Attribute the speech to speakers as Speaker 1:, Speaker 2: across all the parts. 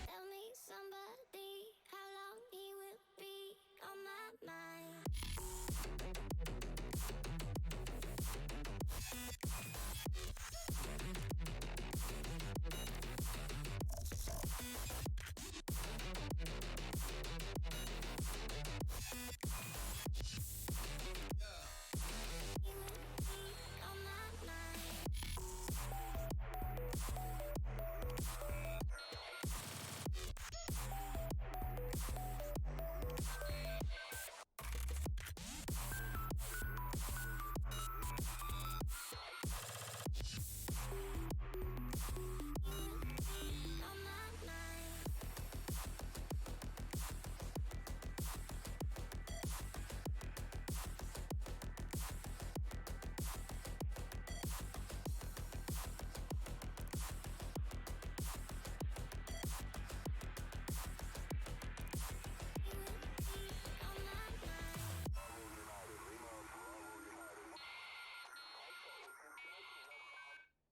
Speaker 1: Tell me somebody how long he will be on my mind. He will be on my mind. He will be on my mind. He will be on my mind.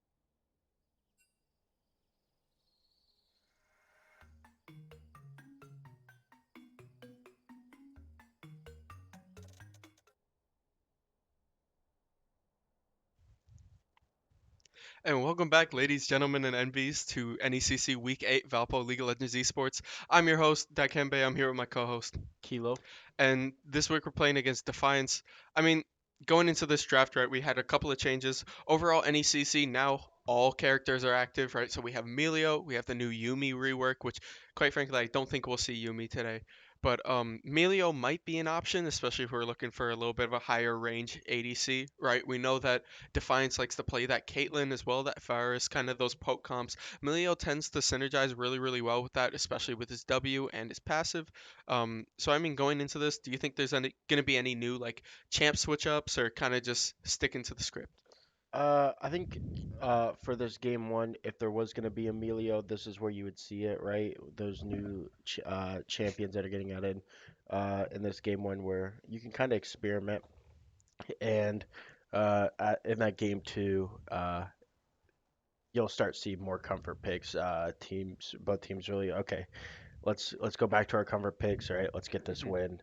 Speaker 2: And welcome back, ladies, gentlemen, and NBs, to NECC Week 8 Valpo League of Legends Esports. I'm your host, Dikembe. I'm here with my co host.
Speaker 3: Kilo.
Speaker 2: And this week we're playing against Defiance. I mean, going into this draft, right, we had a couple of changes. Overall, NECC, now all characters are active, right? So we have Melio, we have the new Yumi rework, which, quite frankly, I don't think we'll see Yumi today. But Melio might be an option, especially if we're looking for a little bit of a higher range ADC, right? We know that Defiance likes to play that Caitlyn as well, that Varus, kind of those poke comps. Melio tends to synergize really, really well with that, especially with his W and his passive. So I mean, going into this, do you think there's any going to be any new like champ switch ups, or kind of just sticking to the script?
Speaker 3: I think for this game one, if there was going to be Emilio, this is where you would see it, right? Those new champions that are getting added in this game one, where you can kind of experiment, and in that game two, you'll start seeing more comfort picks. Both teams really okay. Let's go back to our comfort picks, all right? Let's get this
Speaker 2: Hmm.
Speaker 3: win.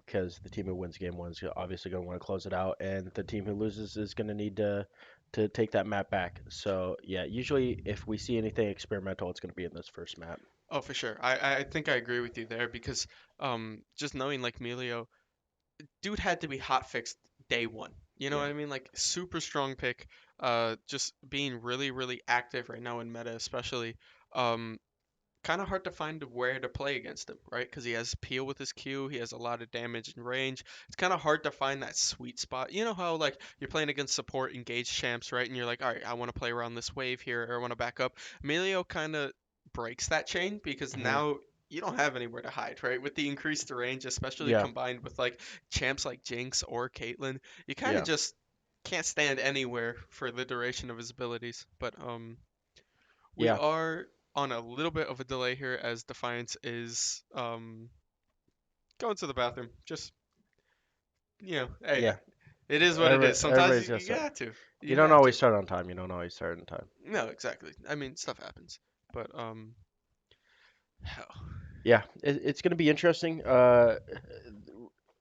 Speaker 3: Because the team who wins game one is obviously going to want to close it out, and the team who loses is going to need to take that map back. So yeah, usually if we see anything experimental, it's going to be in this first map.
Speaker 2: Oh, for sure. I think I agree with you there because just knowing like Melio, dude had to be hot fixed day one. You know
Speaker 3: Yeah.
Speaker 2: what I mean? Like super strong pick. Just being really really active right now in meta, especially. Um, Kind of hard to find where to play against him, right? Because he has peel with his Q, he has a lot of damage and range. It's kind of hard to find that sweet spot. You know how like you're playing against support engaged champs, right? And you're like, all right, I want to play around this wave here, or I want to back up. Emilio kind of breaks that chain because
Speaker 3: Hmm.
Speaker 2: now you don't have anywhere to hide, right? With the increased range, especially
Speaker 3: Yeah.
Speaker 2: combined with like champs like Jinx or Caitlyn, you kind of
Speaker 3: Yeah.
Speaker 2: just can't stand anywhere for the duration of his abilities. But we
Speaker 3: Yeah.
Speaker 2: are on a little bit of a delay here as Defiance is going to the bathroom. Just hey,
Speaker 3: Yeah,
Speaker 2: it is what it is. Sometimes
Speaker 3: everybody's
Speaker 2: you,
Speaker 3: gonna
Speaker 2: you
Speaker 3: start.
Speaker 2: got to.
Speaker 3: You
Speaker 2: You
Speaker 3: don't
Speaker 2: have
Speaker 3: always
Speaker 2: to.
Speaker 3: start on time. You don't always start on time.
Speaker 2: No, exactly. I mean, stuff happens. But hell.
Speaker 3: Yeah, it's gonna be interesting.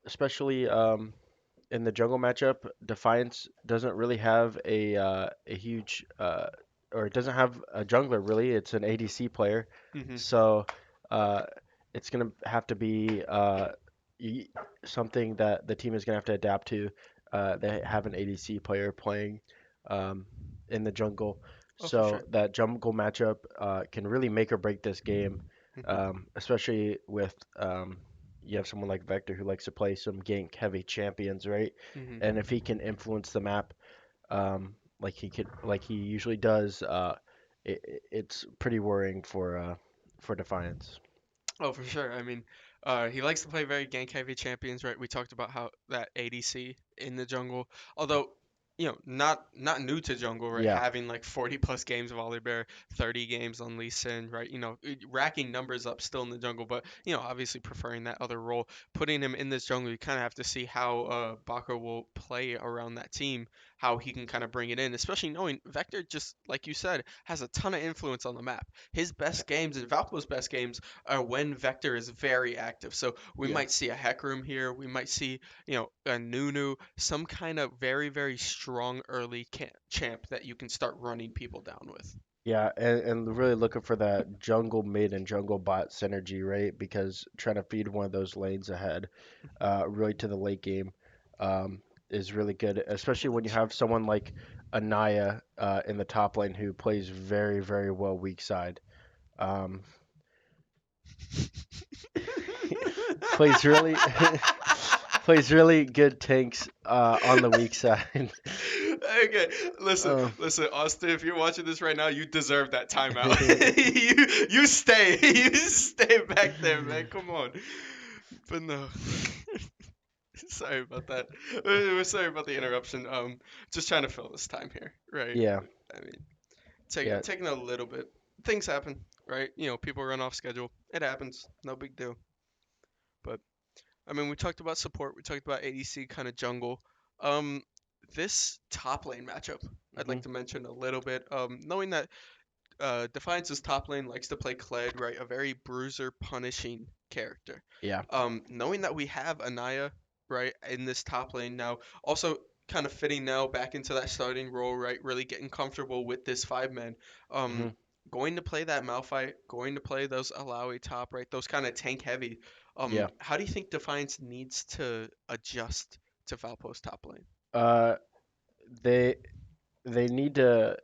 Speaker 3: Especially in the jungle matchup, Defiance doesn't really have a huge or it doesn't have a jungler really. It's an ADC player,
Speaker 2: Mhm.
Speaker 3: so uh, it's gonna have to be y- something that the team is gonna have to adapt to. They have an ADC player playing um, in the jungle,
Speaker 2: Oh, for
Speaker 3: so
Speaker 2: sure.
Speaker 3: that jungle matchup can really make or break this game,
Speaker 2: Mhm.
Speaker 3: especially with you have someone like Vector who likes to play some gank heavy champions, right?
Speaker 2: Mhm.
Speaker 3: And if he can influence the map, like he usually does, it's pretty worrying for Defiance.
Speaker 2: Oh, for sure. I mean, he likes to play very gank heavy champions, right? We talked about how that ADC in the jungle, although not new to jungle, right?
Speaker 3: Yeah,
Speaker 2: Having like 40 plus games of Oliver, 30 games on Lee Sin, right? Racking numbers up still in the jungle, but obviously preferring that other role. Putting him in this jungle, you kind of have to see how Baka will play around that team, how he can kind of bring it in, especially knowing Vector, just like you said, has a ton of influence on the map. His best games and Valpo's best games when Vector is very active. So we
Speaker 3: yeah.
Speaker 2: might see a Heck Room here. We might see, a Nunu, some kind of very, very strong early champ that you can start running people down with.
Speaker 3: Yeah, and really looking for that jungle mid and jungle bot synergy, right? Because trying to feed one of those lanes ahead, really to the late game, is really good, especially when you have someone like Anaya in the top lane who plays very, very well weak side. Um, plays really plays really good tanks on the weak side.
Speaker 2: Okay, listen,
Speaker 3: Um,
Speaker 2: listen, Austin. If you're watching this right now, you deserve that timeout. you stay, you stay back there, man. Come on. But no. Sorry about that. We're sorry about the interruption. Just trying to fill this time here, right?
Speaker 3: yeah,
Speaker 2: I mean,
Speaker 3: yeah.
Speaker 2: taking a little bit. Things happen, right? People run off schedule. It happens. No big deal. But I mean, we talked about support. We talked about ADC kind of jungle. Um, this top lane matchup, I'd
Speaker 3: Hmm.
Speaker 2: like to mention a little bit. Knowing that Defiance's top lane likes to play Kled, right? A very bruiser punishing character.
Speaker 3: Yeah.
Speaker 2: Knowing that we have Anaya, right, in this top lane now, also kind of fitting now back into that starting role, right? Really getting comfortable with this five man.
Speaker 3: Hmm.
Speaker 2: Um, going to play that Malphite, going to play those Alawi top, right? Those kind of tank heavy.
Speaker 3: Yeah.
Speaker 2: How do you think Defiance needs to adjust to Valpo's top lane?
Speaker 3: Uh, they they need to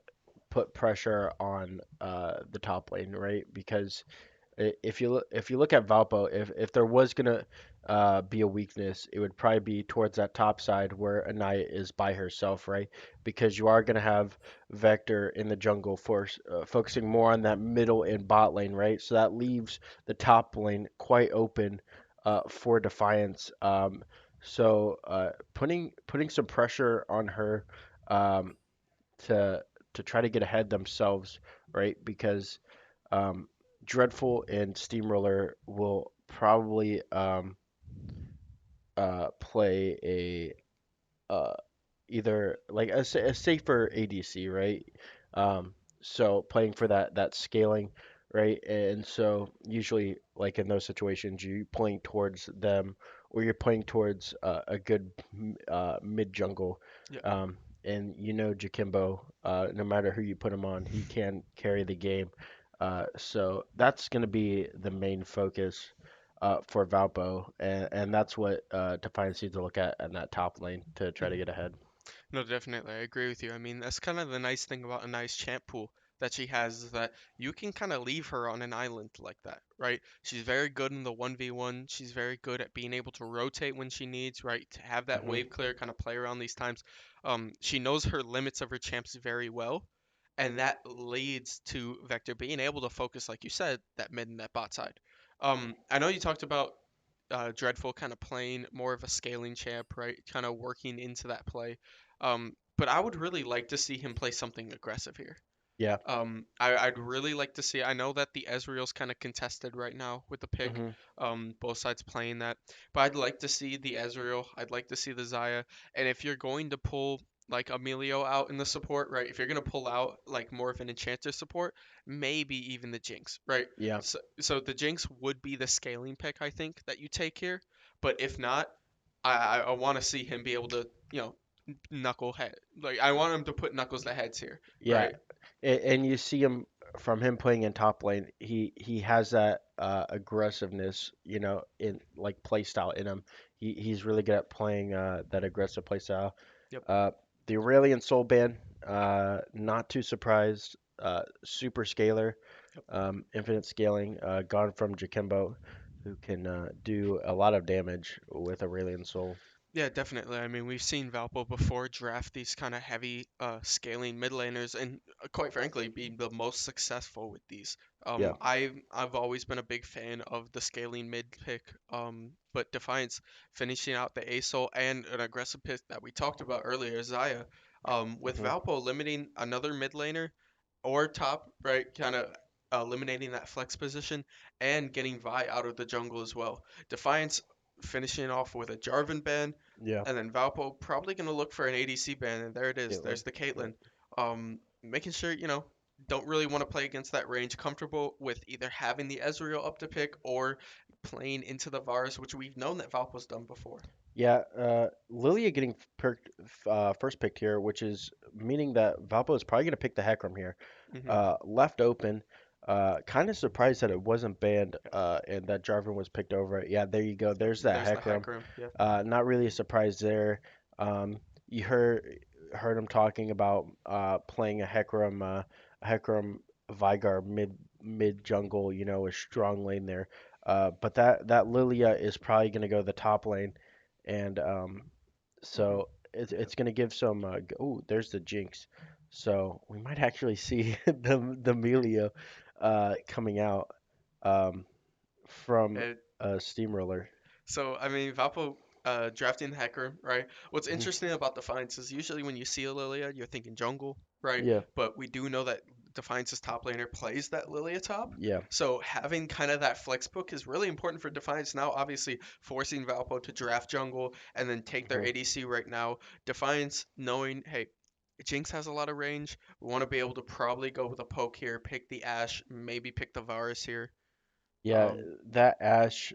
Speaker 3: put pressure on the top lane, right? Because if you look at Valpo, if there was gonna be a weakness, it would probably be towards that top side where Anaya is by herself, right? Because you are gonna have Vector in the jungle force focusing more on that middle and bot lane, right? So that leaves the top lane quite open for Defiance. Putting some pressure on her um, to try to get ahead themselves, right? Because um, Dreadful and Steamroller will probably play uh, either like a safer ADC, right? So playing for that scaling, right? And so usually like in those situations, you're playing towards them or you're playing towards a good mid jungle.
Speaker 2: Yeah.
Speaker 3: Um, and Jakimbo, no matter who you put him on, he can carry the game. So that's going to be the main focus for Valpo, and that's what Defiance needs to look at in that top lane to try to
Speaker 2: Mhm.
Speaker 3: get ahead.
Speaker 2: No, definitely. I agree with you. I mean, that's kind of the nice thing about a nice champ pool that she has is that you can kind of leave her on an island like that, right? She's very good in the 1v1. She's very good at being able to rotate when she needs, right? To have that
Speaker 3: Hmm.
Speaker 2: wave clear kind of play around these times. She knows her limits of her champs very well. And that leads to Vector being able to focus, like you said, that mid and that bot side. I know you talked about Dreadful kind of playing more of a scaling champ, right? Kind of working into that play. But I would really like to see him play something aggressive here.
Speaker 3: Yeah.
Speaker 2: I'd really like to see. I know that the Ezreal's kind of contested right now with the pick.
Speaker 3: Hmm.
Speaker 2: Both sides playing that, but I'd like to see the Ezreal. I'd like to see the Xayah. And if you're going to pull like Emilio out in the support, right? If you're gonna pull out like more of an Enchanter support, maybe even the Jinx, right?
Speaker 3: Yeah.
Speaker 2: So the Jinx would be the scaling pick I think that you take here. But if not, I want to see him be able to, knuckle head. Like I want him to put knuckles to heads here,
Speaker 3: Yeah.
Speaker 2: right?
Speaker 3: And you see him from him playing in top lane. He has that aggressiveness, in like play style in him. He's really good at playing that aggressive play style.
Speaker 2: Yep.
Speaker 3: Uh, the Aurelion Soul Band, not too surprised. Super scaler, infinite scaling, gone from Jakimbo, who can do a lot of damage with Aurelion Soul.
Speaker 2: Yeah, definitely. I mean, we've seen Valpo before draft these kind of heavy scaling mid laners, and quite frankly, be the most successful with these.
Speaker 3: Yeah.
Speaker 2: I've always been a big fan of the scaling mid pick, but Defiance finishing out the ASOL and an aggressive pick that we talked about earlier, Zaya, with
Speaker 3: Hmm.
Speaker 2: Valpo eliminating another mid laner or top, right, kind of eliminating that flex position and getting Vi out of the jungle as well. Defiance finishing off with a Jarvan ban,
Speaker 3: Yeah.
Speaker 2: and then Valpo probably going to look for an ADC ban, and there it is.
Speaker 3: Caitlyn.
Speaker 2: There's the
Speaker 3: Yep.
Speaker 2: Caitlyn. Making sure, don't really want to play against that range, comfortable with either having the Ezreal up to pick or playing into the Varus, which we've known that Valpo's done before.
Speaker 3: Yeah, Lilia getting first picked here, which is meaning that Valpo is probably going to pick the Hecarim here.
Speaker 2: Hmm.
Speaker 3: Left open. Kind of surprised that it wasn't banned and that Jarvan was picked over it. Yeah, there you go.
Speaker 2: Yep,
Speaker 3: There's that
Speaker 2: there's the
Speaker 3: Hecarim.
Speaker 2: Hecarim. Yeah.
Speaker 3: Not really a surprise there. You heard him talking about playing a Hecarim Vigar mid jungle, a strong lane there. But that Lilia is probably going to go the top lane, and
Speaker 2: Hmm.
Speaker 3: so
Speaker 2: Yep.
Speaker 3: it's going to give some. Oh, there's the Jinx. So we might actually see the Melio coming out um, from
Speaker 2: And
Speaker 3: Steamroller.
Speaker 2: So, I mean, Valpo drafting the Hecarim, right? What's
Speaker 3: Mhm.
Speaker 2: interesting about Defiance is usually when you see a Lilia, you're thinking jungle, right?
Speaker 3: Yeah,
Speaker 2: But we do know that Defiance's top laner plays that Lilia top.
Speaker 3: yeah.
Speaker 2: So having kind of that flex book is really important for Defiance now, obviously forcing Valpo to draft jungle and then take their
Speaker 3: Mhm.
Speaker 2: ADC right now. Defiance knowing, hey, Jinx has a lot of range. We want to be able to probably go with a poke here, pick the Ashe, maybe pick the Varus here.
Speaker 3: Yeah,
Speaker 2: Um,
Speaker 3: that Ash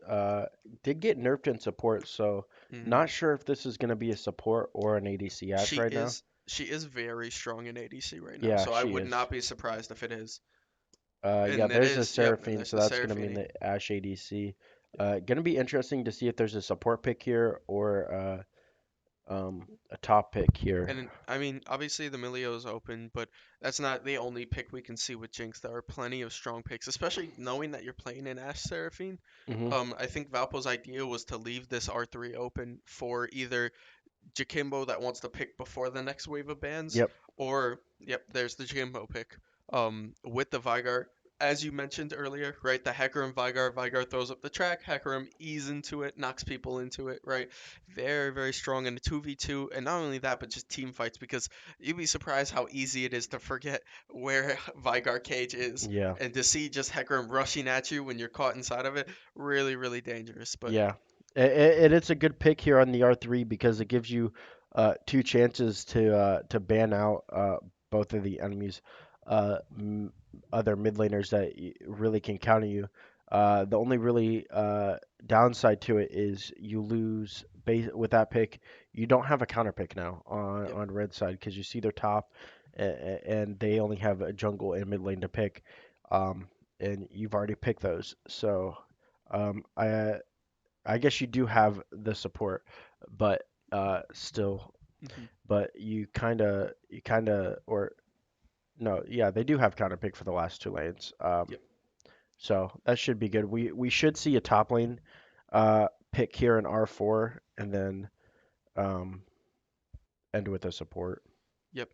Speaker 3: did get nerfed in support, so
Speaker 2: mhm.
Speaker 3: not sure if this is going to be a support or an ADC Ash
Speaker 2: She
Speaker 3: right now.
Speaker 2: is she is very strong in ADC right now,
Speaker 3: Yeah,
Speaker 2: so I
Speaker 3: she
Speaker 2: would
Speaker 3: is.
Speaker 2: not be surprised if it is.
Speaker 3: Yeah,
Speaker 2: And it
Speaker 3: there's a
Speaker 2: is, yep, and
Speaker 3: Seraphine,
Speaker 2: there's
Speaker 3: so
Speaker 2: the
Speaker 3: that's going to mean
Speaker 2: Seraphine.
Speaker 3: the Ash ADC. Gonna be interesting to see if there's a support pick here or a top pick here.
Speaker 2: I mean, obviously the Milio is open, but that's not the only pick we can see with Jinx. There are plenty of strong picks, especially knowing that you're playing an Ashe Seraphine.
Speaker 3: Hmm.
Speaker 2: I think Valpo's idea was to leave this R3 open for either Jakimbo that wants to pick before the next wave of bans,
Speaker 3: Yep.
Speaker 2: or yep, there's the Jakimbo pick. With the Vigar, as you mentioned earlier, right? The Hecarim Vigar, Vigar throws up the track, Hecarim ease into it, knocks people into it, right? Very, very strong in a 2v2, and not only that, but just team fights because you'd be surprised how easy it is to forget where Vigar cage is.
Speaker 3: Yeah.
Speaker 2: And to see just Hecarim rushing at you when you're caught inside of it, really, really dangerous. But
Speaker 3: Yeah, it's a good pick here on the R3 because it gives you two chances to ban out both of the enemies, other mid laners that really can counter you. The only really downside to it is you lose base with that pick. You don't have a counter pick now on
Speaker 2: yep.
Speaker 3: red side because you see their top, and they only have a jungle and mid lane to pick, um, and you've already picked those. So. I guess you do have the support, but still,
Speaker 2: Hmm.
Speaker 3: but or no, yeah, they do have counter pick for the last two lanes.
Speaker 2: Yep.
Speaker 3: So that should be good. We should see a top lane pick here in R4 and then um end with a support.
Speaker 2: Yep.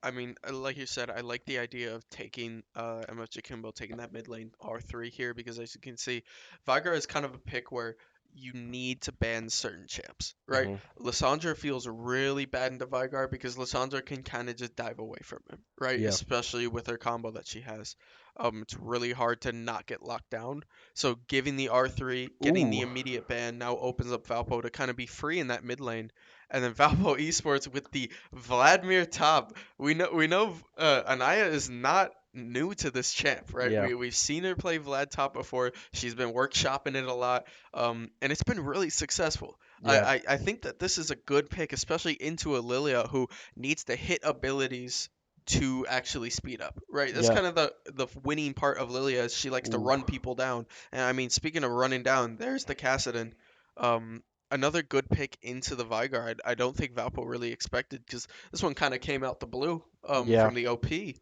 Speaker 2: I mean, like you said, I like the idea of taking MFG Kimbo taking that mid lane R3 here because as you can see, Vigar is kind of a pick where you need to ban certain champs, right?
Speaker 3: Hmm.
Speaker 2: Lissandra feels really bad into Vygar because Lissandra can kind of just dive away from him, right?
Speaker 3: Yeah.
Speaker 2: Especially with her combo that she has. It's really hard to not get locked down. So giving the R3, getting the
Speaker 3: Ooh.
Speaker 2: immediate ban now opens up Valpo to kind of be free in that mid lane. And then Valpo Esports with the Vladimir top. We know Anaya is not new to this champ, right?
Speaker 3: Yeah.
Speaker 2: We've seen her play Vlad top before. She's been workshopping it a lot, and it's been really successful.
Speaker 3: Yeah.
Speaker 2: I think that this is a good pick, especially into a Lilia who needs to hit abilities to actually speed up, right? That's
Speaker 3: Yeah.
Speaker 2: kind of the winning part of Lilia is she likes to
Speaker 3: Ooh.
Speaker 2: run people down. And I mean, speaking of running down, there's the Kassadin. Um, Another good pick into the Vygar. I don't think Valpo really expected because this one kind of came out the blue
Speaker 3: Yeah.
Speaker 2: from the OP,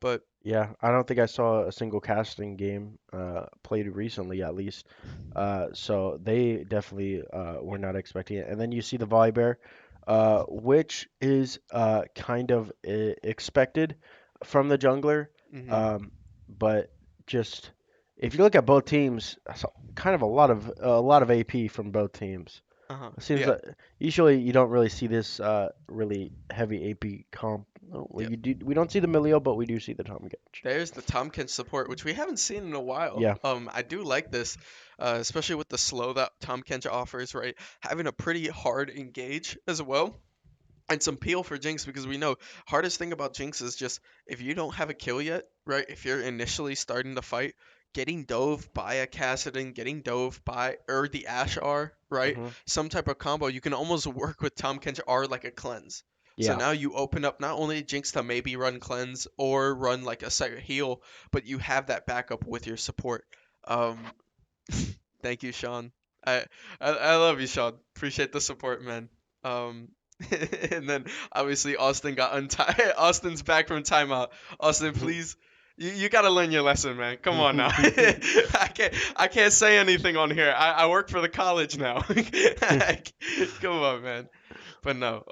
Speaker 2: but
Speaker 3: Yeah, I don't think I saw a single casting game played recently, at least. So they definitely were not expecting it. And then you see the Volibear, which is kind of expected from the jungler.
Speaker 2: mhm,
Speaker 3: Um, but just if you look at both teams, kind of a lot of AP from both teams. It seems
Speaker 2: yeah,
Speaker 3: that usually you don't really see this really heavy AP comp. Well,
Speaker 2: yeah.
Speaker 3: you do. We don't see the Milio, but we do see the Tom Gedge.
Speaker 2: There's the Tomkins support, which we haven't seen in a while.
Speaker 3: Yeah.
Speaker 2: I do like this, especially with the slow that Tomkins offers, right? Having a pretty hard engage as well. And some peel for Jinx because we know hardest thing about Jinx is just if you don't have a kill yet, right? If you're initially starting the fight, getting dove by a Kassadin, getting dove by or the Ash R, right?
Speaker 3: Hmm.
Speaker 2: Some type of combo, you can almost work with Tahm Kench R like a cleanse. So
Speaker 3: Yeah.
Speaker 2: now you open up not only Jinx to maybe run cleanse or run like a site heal, but you have that backup with your support. Um, Thank you, Sean. I, I love you, Sean. Appreciate the support, man. Um, and then obviously Austin got untied. Austin's back from timeout. Austin,
Speaker 3: Hmm.
Speaker 2: please, you gotta learn your lesson, man. Come on now. I can't say anything on here. I work for the college now. Come on, man. But no.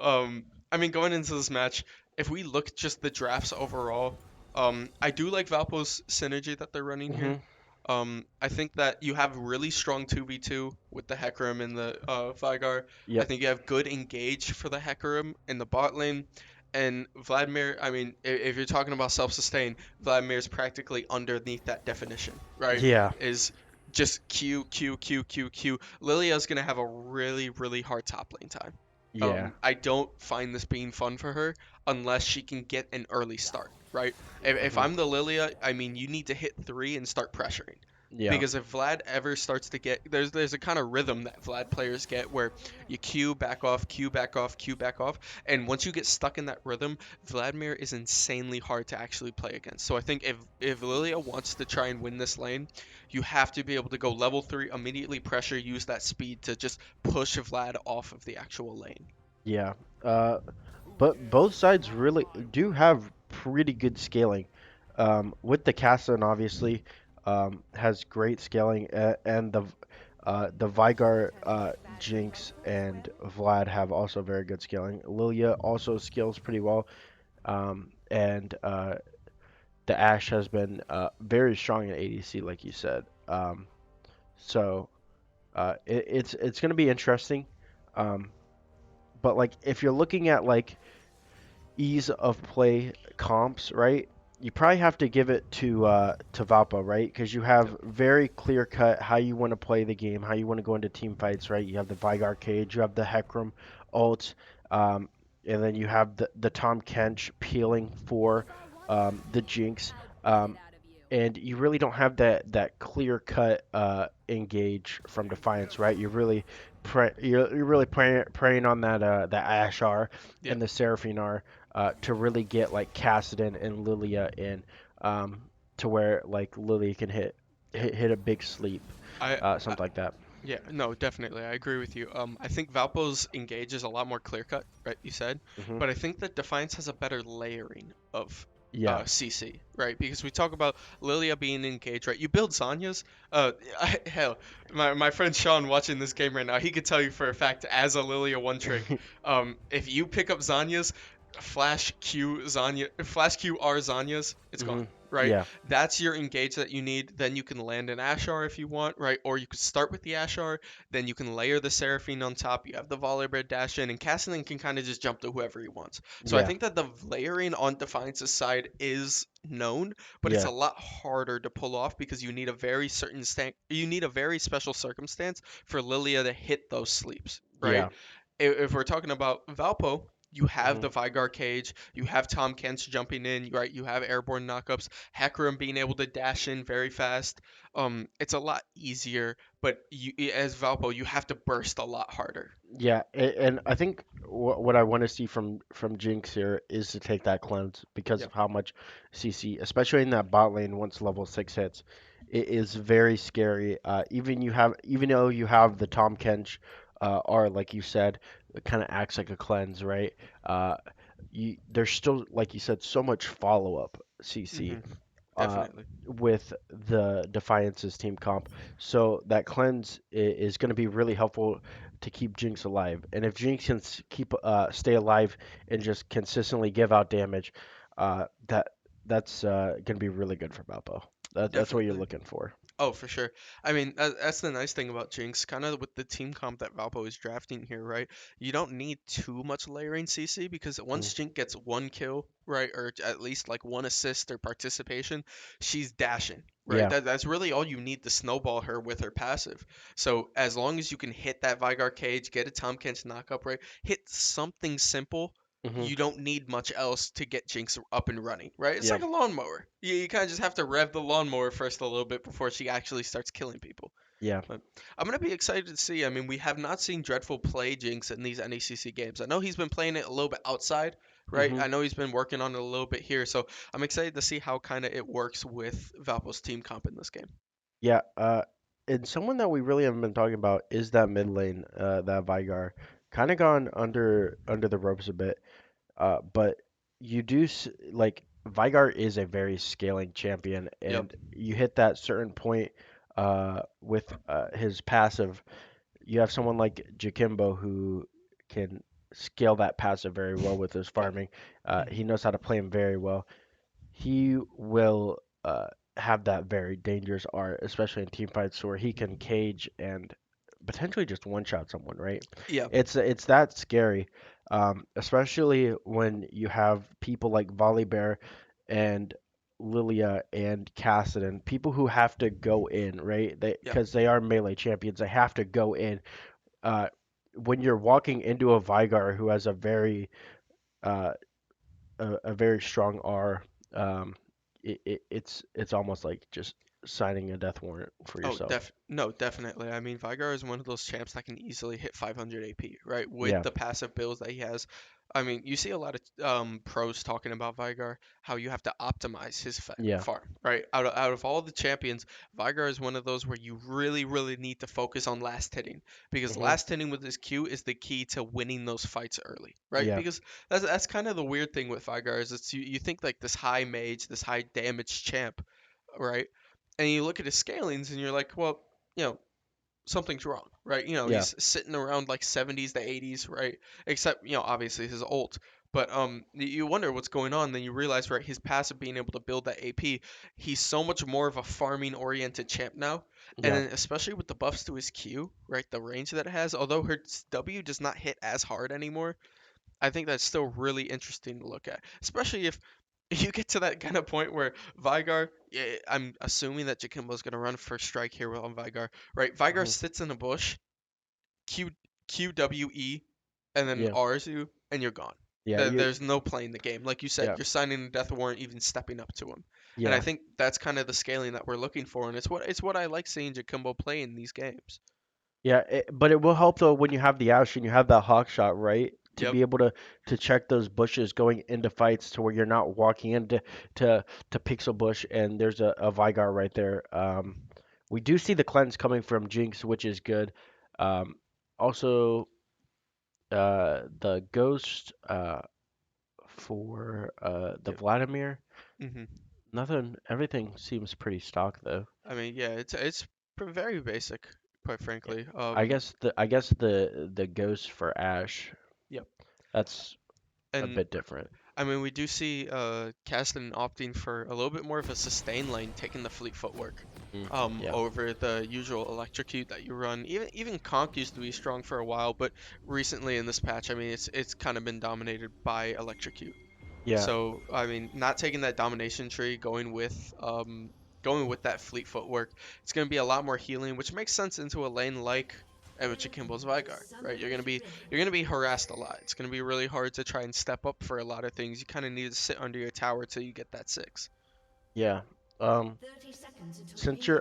Speaker 2: I mean, going into this match, if we look just the drafts overall, I do like Valpo's synergy that they're running here. I think that you have really strong 2v2 with the Hecarim and the Vygar. I
Speaker 3: Yep.
Speaker 2: think you have good engage for the Hecarim in the bot lane. And Vladimir, I mean, if you're talking about self-sustain, Vladimir is practically underneath that definition, right?
Speaker 3: Yeah.
Speaker 2: Is just Q, Q, Q, Q, Q. Lilia's going to have a really, really hard top lane time.
Speaker 3: Yeah.
Speaker 2: I don't find this being fun for her unless she can get an early start, right? If
Speaker 3: Hmm.
Speaker 2: I'm the Lilia, I mean, you need to hit 3 and start pressuring.
Speaker 3: Yeah.
Speaker 2: Because if Vlad ever starts to get there's a kind of rhythm that Vlad players get where you Q back off, Q back off, Q back off, and once you get stuck in that rhythm, Vladimir is insanely hard to actually play against. So I think if Lilia wants to try and win this lane, you have to be able to go level 3, immediately pressure, use that speed to just push Vlad off of the actual lane.
Speaker 3: Yeah. Uh, but both sides really do have pretty good scaling. With the Kassan, obviously, has great scaling, and the Vygar, Jinx, and Vlad have also very good scaling. Lilia also scales pretty well, and the Ashe has been very strong in ADC, like you said. So it's going to be interesting. Um, but like if you're looking at like ease of play comps, right? You probably have to give it to Valpo, right? Because you
Speaker 2: Yep.
Speaker 3: have very clear cut how you want to play the game, how you want to go into team fights, right? You have the Vygar cage, you have the Hecarim ult, um, and then you have the Tom Kench peeling for the Jinx. And you really don't have that clear cut engage from Defiance, right? You're really preying on that Ashar
Speaker 2: Yep.
Speaker 3: and the Seraphine R to really get like Kassadin and Lilia in, um, to where like Lilia can
Speaker 2: Yep.
Speaker 3: hit a big sleep,
Speaker 2: I
Speaker 3: something like that.
Speaker 2: Yeah, no, definitely. I agree with you. I think Valpo's engage is a lot more clear cut, right? You said,
Speaker 3: Hmm.
Speaker 2: but I think that Defiance has a better layering of
Speaker 3: Yeah.
Speaker 2: CC, right? Because we talk about Lilia being engaged, right? You build Zanya's. Hell, my friend Sean watching this game right now, he could tell you for a fact as a Lilia one trick. If you pick up Zanya's, flash Q R Zanya's, it's
Speaker 3: Hmm.
Speaker 2: gone. right?
Speaker 3: Yeah.
Speaker 2: That's your engage that you need. Then you can land an Ashar if you want, right? Or you could start with the Ashar, then you can layer the Seraphine on top. You have the Volibear dash in, and Cassidy can kind of just jump to whoever he wants. So I
Speaker 3: Yeah.
Speaker 2: think that the layering on Defiance's side is known, but it's
Speaker 3: Yeah.
Speaker 2: a lot harder to pull off because you need a very you need a very special circumstance for Lilia to hit those sleeps, right?
Speaker 3: Yeah.
Speaker 2: If we're talking about Valpo, you have
Speaker 3: Hmm.
Speaker 2: the Vygar cage, you have Tom Kent's jumping in, right? You have airborne knockups, Hecarim being able to dash in very fast. It's a lot easier, but as Valpo, you have to burst a lot harder.
Speaker 3: Yeah, and I think what I want to see from Jinx here is to take that cleanse because
Speaker 2: Yep.
Speaker 3: of how much CC, especially in that bot lane once level 6 hits, it is very scary. Even though you have the Tom Kench R, like you said, it kind of acts like a cleanse, right? Uh, there's still, like you said, so much follow up CC
Speaker 2: Hmm.
Speaker 3: uh,
Speaker 2: Definitely.
Speaker 3: with the Defiance's team comp. So that cleanse is going to be really helpful to keep Jinx alive. And if Jinx can keep stay alive and just consistently give out damage, that's going to be really good for Valpo. That's what you're
Speaker 2: Definitely.
Speaker 3: looking for.
Speaker 2: Oh, for sure. I mean, that's the nice thing about Jinx, kind of with the team comp that Valpo is drafting here, right? You don't need too much layering CC because
Speaker 3: Mm,
Speaker 2: once Jinx gets one kill, right, or at least like one assist or participation, she's dashing, right?
Speaker 3: yeah.
Speaker 2: That's really all you need to snowball her with her passive. So as long as you can hit that Vygar cage, get a Tom Kench knockup, right? Hit something simple.
Speaker 3: Hmm.
Speaker 2: You don't need much else to get Jinx up and running, right? It's
Speaker 3: Yeah.
Speaker 2: like a lawnmower. You kind of just have to rev the lawnmower first a little bit before she actually starts killing people.
Speaker 3: Yeah.
Speaker 2: But I'm gonna be excited to see. I mean, we have not seen Dreadful play Jinx in these NECC games. I know he's been playing it a little bit outside, right?
Speaker 3: Hmm.
Speaker 2: I know he's been working on it a little bit here, so I'm excited to see how kind of it works with Valpo's team comp in this game.
Speaker 3: Yeah. And someone that we really haven't been talking about is that mid lane, that Vygar, kind of gone under the ropes a bit. But you do like Vygar is a very scaling champion,
Speaker 2: Yep.
Speaker 3: and you hit that certain point with his passive. You have someone like Jakimbo who can scale that passive very well with his
Speaker 2: Yep.
Speaker 3: farming.
Speaker 2: Hmm.
Speaker 3: He knows how to play him very well. He will have that very dangerous art, especially in team fights where he can cage and potentially just one shot someone, right?
Speaker 2: Yeah.
Speaker 3: It's that scary, especially when you have people like Volibear and Lilia and Cassidon, people who have to go in, right?
Speaker 2: Yep.
Speaker 3: Because they are melee champions, they have to go in. Uh, when you're walking into a Vygar who has uh, a very strong R, um, it's almost like just signing a death warrant for
Speaker 2: Oh,
Speaker 3: yourself.
Speaker 2: no, definitely. I mean, Vygar is one of those champs that can easily hit 500 AP, right? With
Speaker 3: Yeah,
Speaker 2: the passive builds that he has. I mean, you see a lot of pros talking about Vygar, how you have to optimize his
Speaker 3: yeah,
Speaker 2: farm, right? Out of all the champions, Vygar is one of those where you really, really need to focus on last hitting because
Speaker 3: hmm,
Speaker 2: last hitting with his Q is the key to winning those fights early, right?
Speaker 3: yeah,
Speaker 2: Because that's kind of the weird thing with Vygar is you think like this high mage, this high damage champ, right? And you look at his scalings and you're like, well, you know, something's wrong, right?
Speaker 3: yeah,
Speaker 2: He's sitting around like 70s to 80s, right? Except, obviously his ult. But you wonder what's going on. Then you realize, right, his passive being able to build that AP, he's so much more of a farming oriented champ now. And
Speaker 3: yeah,
Speaker 2: then especially with the buffs to his Q, right, the range that it has, although her W does not hit as hard anymore, I think that's still really interesting to look at, especially if you get to that kind of point where Vygar, yeah, I'm assuming that Jakimbo's going to run first strike here on Vygar, right? Vygar
Speaker 3: hmm,
Speaker 2: sits in a bush, Q QWE, and then
Speaker 3: yeah,
Speaker 2: R's you, and you're gone.
Speaker 3: yeah,
Speaker 2: There's no playing the game. Like you said,
Speaker 3: yeah,
Speaker 2: you're signing a death warrant, even stepping up to him. And I
Speaker 3: yeah.
Speaker 2: think that's kind of the scaling that we're looking for, and it's what I like seeing Jakimbo play in these games.
Speaker 3: Yeah, but it will help though when you have the Ash and you have that hawk shot, right? To
Speaker 2: Yep.
Speaker 3: be able to check those bushes going into fights to where you're not walking into to to pixel bush and there's a Vygar right there. We do see the cleanse coming from Jinx, which is good. Um, Also, the ghost for the
Speaker 2: Yep.
Speaker 3: Vladimir,
Speaker 2: Hmm.
Speaker 3: nothing. Everything seems pretty stock though.
Speaker 2: I mean, yeah, it's very basic, quite
Speaker 3: Yeah.
Speaker 2: frankly.
Speaker 3: I guess the ghost for Ash,
Speaker 2: Yep.
Speaker 3: that's a
Speaker 2: And
Speaker 3: bit different.
Speaker 2: I mean, we do see Kastan opting for a little bit more of a sustain lane, taking the fleet footwork
Speaker 3: Yeah,
Speaker 2: over the usual electrocute that you run. Even Conk used to be strong for a while, but recently in this patch, I mean, it's kind of been dominated by electrocute.
Speaker 3: yeah,
Speaker 2: So I mean, not taking that domination tree, going with that fleet footwork, it's going to be a lot more healing, which makes sense into a lane like Emma Kimball's Vygar, right? You're gonna be harassed a lot. It's gonna be really hard to try and step up for a lot of things. You kind of need to sit under your tower till you get that 6.
Speaker 3: yeah. Um, since you're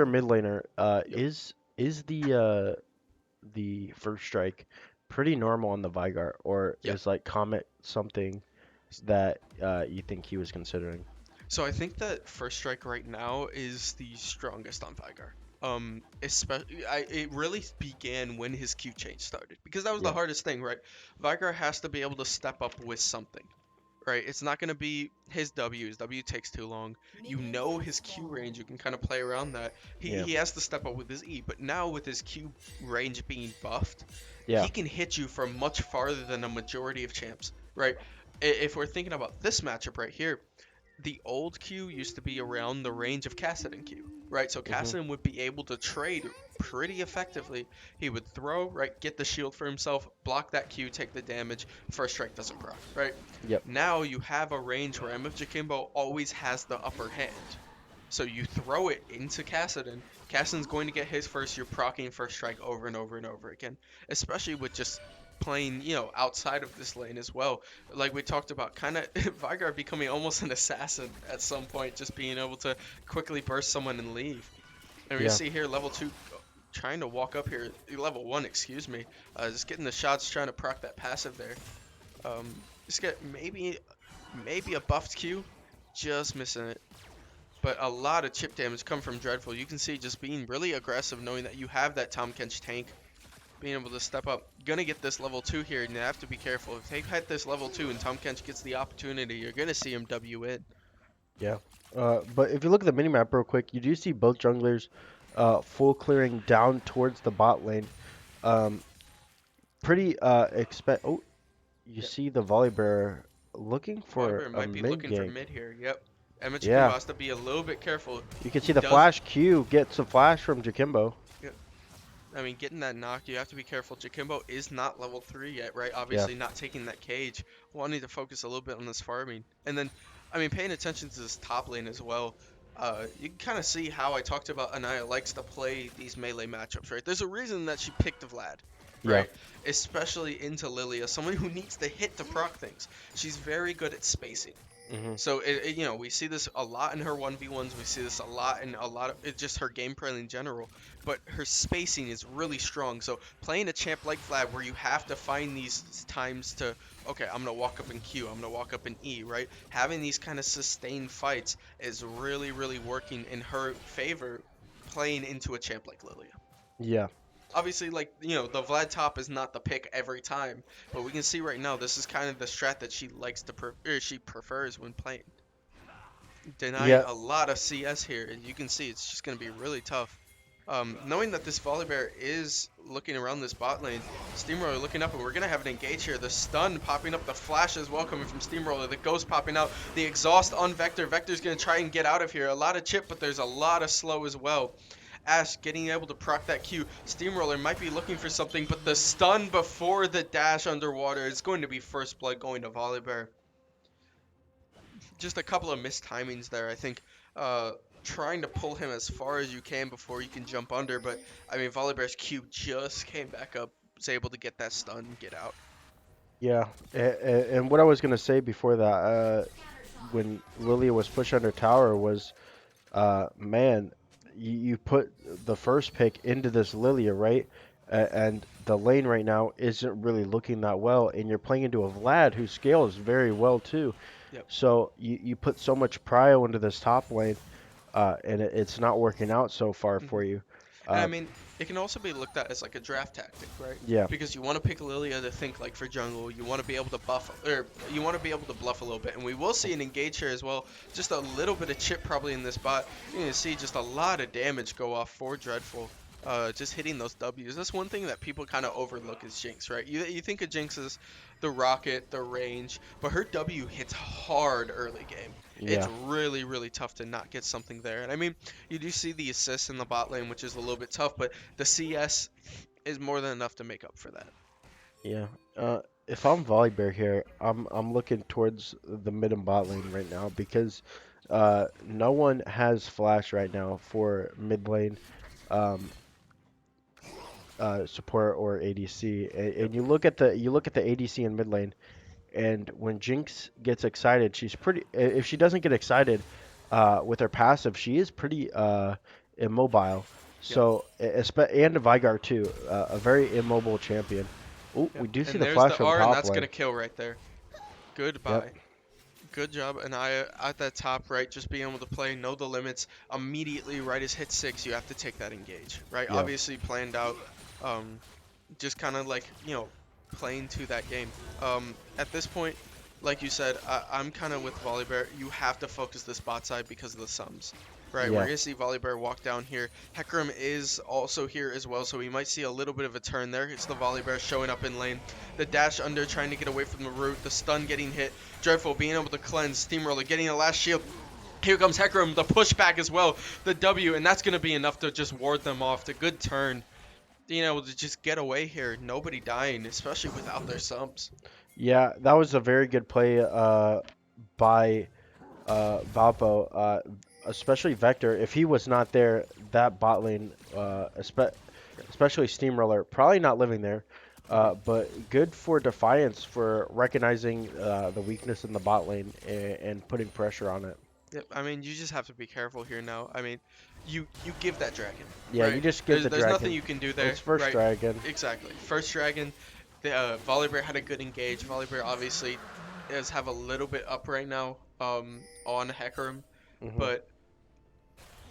Speaker 3: a mid laner,
Speaker 2: Yep.
Speaker 3: is the first strike pretty normal on the Vygar, or
Speaker 2: Yeah.
Speaker 3: is like Comet something that you think he was considering?
Speaker 2: So I think that first strike right now is the strongest on Vygar. Especially, it really began when his Q change started because that was the
Speaker 3: Yeah.
Speaker 2: hardest thing, right? Vygar has to be able to step up with something, right? It's not going to be his W. His W takes too long. You know his Q range. You can kind of play around that. He,
Speaker 3: Yeah.
Speaker 2: he has to step up with his E. But now with his Q range being buffed,
Speaker 3: Yeah.
Speaker 2: he can hit you from much farther than a majority of champs, right? If we're thinking about this matchup right here, the old Q used to be around the range of Kassadin Q, right? So
Speaker 3: Hmm.
Speaker 2: Kassadin would be able to trade pretty effectively. He would throw, right, get the shield for himself, block that Q, take the damage, first strike doesn't proc, right?
Speaker 3: Yep.
Speaker 2: Now you have a range where MF Jakimbo always has the upper hand. So you throw it into Kassadin. Kassadin's going to get his first. You're proccing first strike over and over and over again, especially with just playing, outside of this lane as well. Like we talked about, kind of Vygar becoming almost an assassin at some point, just being able to quickly burst someone and leave. And we
Speaker 3: Yeah.
Speaker 2: see here level 2 trying to walk up here, level 1, excuse me, just getting the shots, trying to proc that passive there. Um, just get maybe a buffed Q, just missing it. But a lot of chip damage come from Dreadful. You can see just being really aggressive, knowing that you have that Tom Kench tank, being able to step up. Gonna get this level 2 here, and you have to be careful. If they hit this level 2 and Tom Kench gets the opportunity, you're gonna see him W in.
Speaker 3: Yeah. But if you look at the minimap real quick, you do see both junglers full clearing down towards the bot lane. Um, pretty expect. Oh, you
Speaker 2: Yep.
Speaker 3: see the Volibear looking for
Speaker 2: Volibear
Speaker 3: a
Speaker 2: might be
Speaker 3: mid
Speaker 2: looking for
Speaker 3: gank.
Speaker 2: mid here. Yep. Emma Chikimbo
Speaker 3: Yeah.
Speaker 2: has to be a little bit careful.
Speaker 3: You can
Speaker 2: He
Speaker 3: see the
Speaker 2: does.
Speaker 3: flash Q gets a flash from Jakimbo.
Speaker 2: Yep. I mean, getting that knock, you have to be careful. Jakimbo is not level 3 yet, right?
Speaker 3: Yeah.
Speaker 2: Obviously, not taking that cage. Wanting to focus a little bit on this farming. And then, I mean, paying attention to this top lane as well. You can kind of see how I talked about Anaya likes to play these melee matchups, right? There's a reason that she picked Vlad,
Speaker 3: Yeah.
Speaker 2: right? Especially into Lilia, someone who needs to hit to proc things. She's very good at spacing.
Speaker 3: Hmm.
Speaker 2: So we see this a lot in her 1v1s. We see this a lot in a lot of it's just her gameplay in general. But her spacing is really strong. So playing a champ like Vlad, where you have to find these times to, okay, I'm gonna walk up in Q, I'm gonna walk up in E, right? Having these kind of sustained fights is really, really working in her favor. Playing into a champ like Lilia.
Speaker 3: Yeah.
Speaker 2: Obviously, like, the Vlad top is not the pick every time, but we can see right now this is kind of the strat that she likes to she prefers when playing. Denying
Speaker 3: Yeah.
Speaker 2: a lot of CS here, and you can see it's just going to be really tough. Knowing that this Volibear is looking around this bot lane, Steamroller looking up, and we're going to have an engage here. The stun popping up, the flash as well coming from Steamroller, the ghost popping out, the exhaust on Vector. Vector's going to try and get out of here. A lot of chip, but there's a lot of slow as well. Ash getting able to proc that Q. Steamroller might be looking for something, but the stun before the dash underwater is going to be first blood going to Volibear. Just a couple of missed timings there. I think trying to pull him as far as you can before you can jump under, but I mean Volibear's Q just came back up, was able to get that stun and get out.
Speaker 3: Yeah. And what I was gonna say before that, when Lilia was pushed under tower was, man, you put the first pick into this Lilia, right? And the lane right now isn't really looking that well, and you're playing into a Vlad who scales very well too.
Speaker 2: Yep.
Speaker 3: So you put so much prio into this top lane, and it's not working out so far
Speaker 2: hmm
Speaker 3: for you.
Speaker 2: And I
Speaker 3: Uh,
Speaker 2: mean, it can also be looked at as like a draft tactic, right?
Speaker 3: yeah,
Speaker 2: Because you want to pick Lilia to think like for jungle, you want to be able to buff, or you want to be able to bluff a little bit. And we will see an engage here as well. Just a little bit of chip probably in this bot. You're going to see just a lot of damage go off for Dreadful. just hitting those W's. That's one thing that people kind of overlook is Jinx, right? You think of Jinx as the rocket, the range, but her W hits hard early game. It's
Speaker 3: Yeah,
Speaker 2: really, really tough to not get something there. And I mean, you do see the assist in the bot lane, which is a little bit tough, but the CS is more than enough to make up for that.
Speaker 3: yeah. If I'm Volibear here, I'm looking towards the mid and bot lane right now because no one has flash right now for mid lane um, support or ADC.
Speaker 2: Yep.
Speaker 3: And you look at the ADC in mid lane, and when Jinx gets excited, she's pretty. If she doesn't get excited with her passive, she is pretty immobile.
Speaker 2: Yep.
Speaker 3: So, and Veigar too, a very immobile champion. Oh,
Speaker 2: Yep.
Speaker 3: we do see
Speaker 2: And
Speaker 3: the
Speaker 2: there's
Speaker 3: flash
Speaker 2: the
Speaker 3: from
Speaker 2: R, and
Speaker 3: top
Speaker 2: that's
Speaker 3: lane.
Speaker 2: gonna kill right there.
Speaker 3: Yep.
Speaker 2: Goodbye. Good job, and I at that top right, just being able to play, know the limits immediately. Right as hit 6, you have to take that engage. Right,
Speaker 3: Yeah.
Speaker 2: obviously planned out, just kind of like playing to that game. At this point, like you said, I'm kind of with Volibear. You have to focus this bot side because of the sums. Right, we're
Speaker 3: Yeah.
Speaker 2: gonna see Volibear walk down here. Hecarim is also here as well, so we might see a little bit of a turn there. It's the Volibear showing up in lane. The dash under, trying to get away from the root. The stun getting hit. Dreadful being able to cleanse. Steamroller getting the last shield. Here comes Hecarim, the pushback as well. The W, and that's gonna be enough to just ward them off. The good turn. Being able to just get away here. Nobody dying, especially without their sums.
Speaker 3: Yeah, that was a very good play by Valpo, especially Vector. If he was not there, that bot lane, especially Steamroller, probably not living there.
Speaker 2: Mhm.
Speaker 3: But good for Defiance for recognizing the weakness in the bot lane and putting pressure on it.
Speaker 2: Yep. I mean, you just have to be careful here now. I mean, you give that dragon,
Speaker 3: Yeah, you
Speaker 2: right?
Speaker 3: just give
Speaker 2: There's
Speaker 3: the
Speaker 2: there's nothing
Speaker 3: dragon.
Speaker 2: you can do there,
Speaker 3: It's first
Speaker 2: right?
Speaker 3: dragon.
Speaker 2: Exactly. First dragon. The Volibear had a good engage. Volibear obviously does have a little bit up right now on Hecarim,
Speaker 3: Hmm.
Speaker 2: but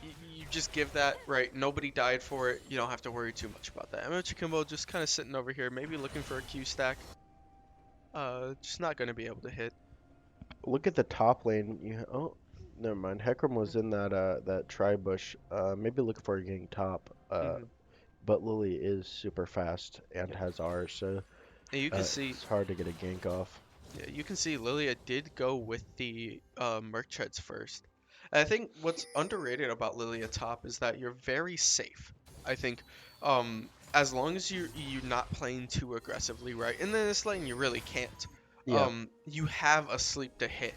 Speaker 2: you just give that, right? Nobody died for it. You don't have to worry too much about that. Emma Chikimbo just kind of sitting over here, maybe looking for a Q stack. Just not going to be able to hit.
Speaker 3: Look at the top lane. Oh, never mind. Hecarim was in that tri bush. Maybe looking for a getting top.
Speaker 2: Hmm.
Speaker 3: But Lily is super fast and
Speaker 2: Yep.
Speaker 3: has ours, so
Speaker 2: And you can see,
Speaker 3: it's hard to get a gank off.
Speaker 2: yeah, you can see Lilia did go with the Merc Treads first. And I think what's underrated about Lilia top is that you're very safe. I think as long as you're not playing too aggressively, right? And then this lane you really can't.
Speaker 3: Yeah,
Speaker 2: You have a sleep to hit.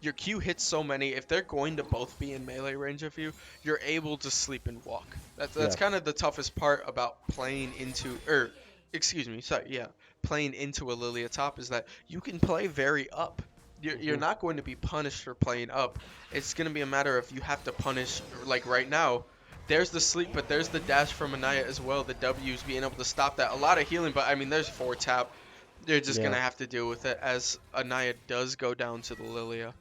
Speaker 2: Your Q hits so many. If they're going to both be in melee range of you, you're able to sleep and walk. That's
Speaker 3: yeah.
Speaker 2: kind of the toughest part about playing into, or excuse me, sorry, yeah, playing into a Lilia top is that you can play very up. You're
Speaker 3: Hmm.
Speaker 2: not going to be punished for playing up. It's going to be a matter of you have to punish, like right now. There's the sleep, but there's the dash from Anaya as well. The W's being able to stop that. A lot of healing, but I mean, there's 4 tap. They're just going
Speaker 3: Yeah.
Speaker 2: to have to deal with it as Anaya does go down to the Lilia.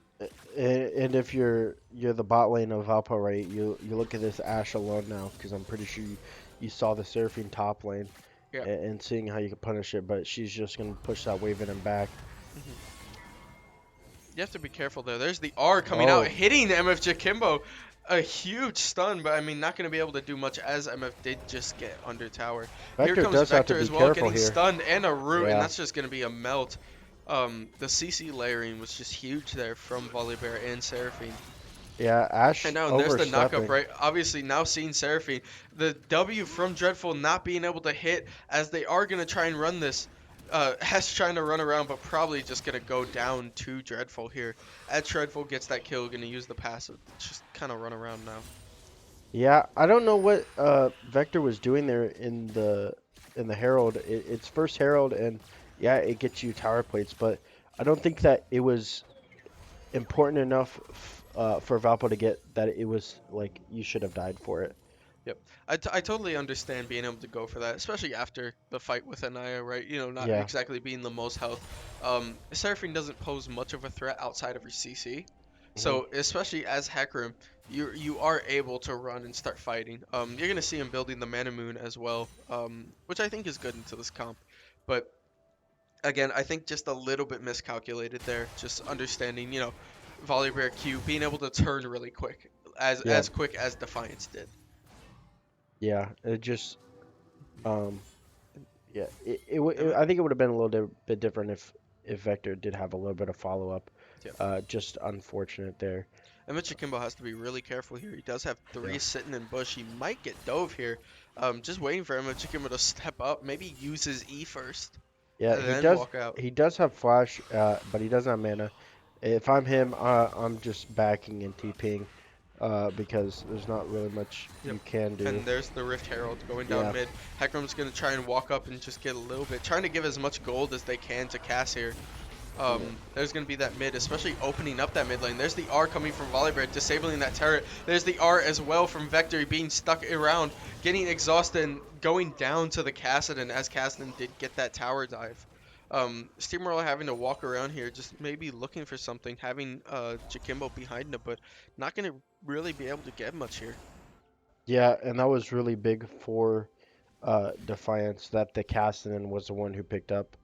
Speaker 3: And if you're the bot lane of Valpo, right? You look at this Ashe alone now, because I'm pretty sure you saw the surfing top lane
Speaker 2: Yeah.
Speaker 3: and seeing how you can punish it, but she's just gonna push that wave in and back.
Speaker 2: Mhm. You have to be careful there. There's the R coming out,
Speaker 3: Oh,
Speaker 2: hitting MF Kimbo. A huge stun, but I mean, not going to be able to do much as MF did just get under tower. Here
Speaker 3: Vector
Speaker 2: comes
Speaker 3: does have to
Speaker 2: Vector
Speaker 3: be
Speaker 2: as well,
Speaker 3: careful
Speaker 2: getting
Speaker 3: here.
Speaker 2: stunned and a root, and
Speaker 3: Yeah,
Speaker 2: that's just going to be a melt. The CC layering was just huge there from Volibear and Seraphine.
Speaker 3: yeah.
Speaker 2: And
Speaker 3: Ashe
Speaker 2: now, and there's the knockup,
Speaker 3: overstepping.
Speaker 2: right? Obviously, now seeing Seraphine. The W from Dreadful not being able to hit as they are going to try and run this. Hess trying to run around, but probably just going to go down to Dreadful here. As Dreadful gets that kill, going to use the passive. Just kind of run around now.
Speaker 3: Yeah, I don't know what Vector was doing there in the Herald. It's first Herald, and yeah, it gets you tower plates, but I don't think that it was important enough for Valpo to get that it was like you should have died for it.
Speaker 2: Yep. I totally understand being able to go for that, especially after the fight with Anaya, right? You know, not
Speaker 3: Yeah.
Speaker 2: exactly being the most health. Seraphine doesn't pose much of a threat outside of her CC.
Speaker 3: Hmm.
Speaker 2: So, especially as Hecarim, you are able to run and start fighting. You're going to see him building the Mana Moon as well, which I think is good into this comp. But again, I think just a little bit miscalculated there. Just understanding, Volibear Q being able to turn really quick, as
Speaker 3: Yeah.
Speaker 2: as quick as Defiance did.
Speaker 3: Yeah, it just um yeah,
Speaker 2: Emma,
Speaker 3: I think it would have been a little bit different if Vector did have a little bit of follow up.
Speaker 2: yeah.
Speaker 3: Just unfortunate there.
Speaker 2: Emma Chikimbo has to be really careful here. He does have
Speaker 3: Yeah.
Speaker 2: three sitting in bush. He might get dove here. Just waiting for Emma Chikimbo to step up. Maybe use his E first
Speaker 3: Yeah,
Speaker 2: and
Speaker 3: he
Speaker 2: then
Speaker 3: does.
Speaker 2: walk out.
Speaker 3: He does have flash, but he doesn't have mana. If I'm him, I'm just backing and TPing, because there's not really much
Speaker 2: Yep.
Speaker 3: you can do.
Speaker 2: And there's the Rift Herald going down
Speaker 3: Yeah,
Speaker 2: mid. Hecarim's going to try and walk up and just get a little bit, trying to give as much gold as they can to Cass here.
Speaker 3: yeah,
Speaker 2: There's going to be that mid, especially opening up that mid lane. There's the R coming from Volibear, disabling that turret. There's the R as well from Vector, being stuck around, getting exhausted, and going down to the Kassadin, as Kassadin did get that tower dive. Steamroller having to walk around here, just maybe looking for something, having Jakimbo behind him, but not going to really be able to get much here.
Speaker 3: yeah. And that was really big for Defiance that the Cassian was the one who picked up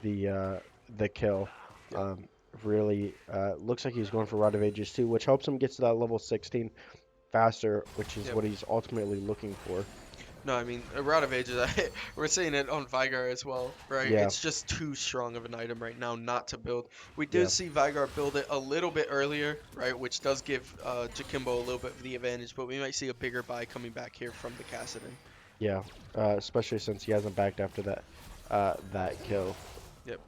Speaker 3: the uh, the kill.
Speaker 2: Yep.
Speaker 3: Um, Really looks like he's going for Rod of Ages too, which helps him get to that level 16 faster, which is
Speaker 2: Yep.
Speaker 3: what he's ultimately looking for.
Speaker 2: No, I mean, a Route of Ages, we're seeing it on Vigar as well, right?
Speaker 3: Yeah,
Speaker 2: It's just too strong of an item right now not to build. We did
Speaker 3: yeah,
Speaker 2: see Vigar build it a little bit earlier, right? Which does give Jakimbo a little bit of the advantage, but we might see a bigger buy coming back here from the Kassadin.
Speaker 3: yeah. Especially since he hasn't backed after that kill.
Speaker 2: Yep.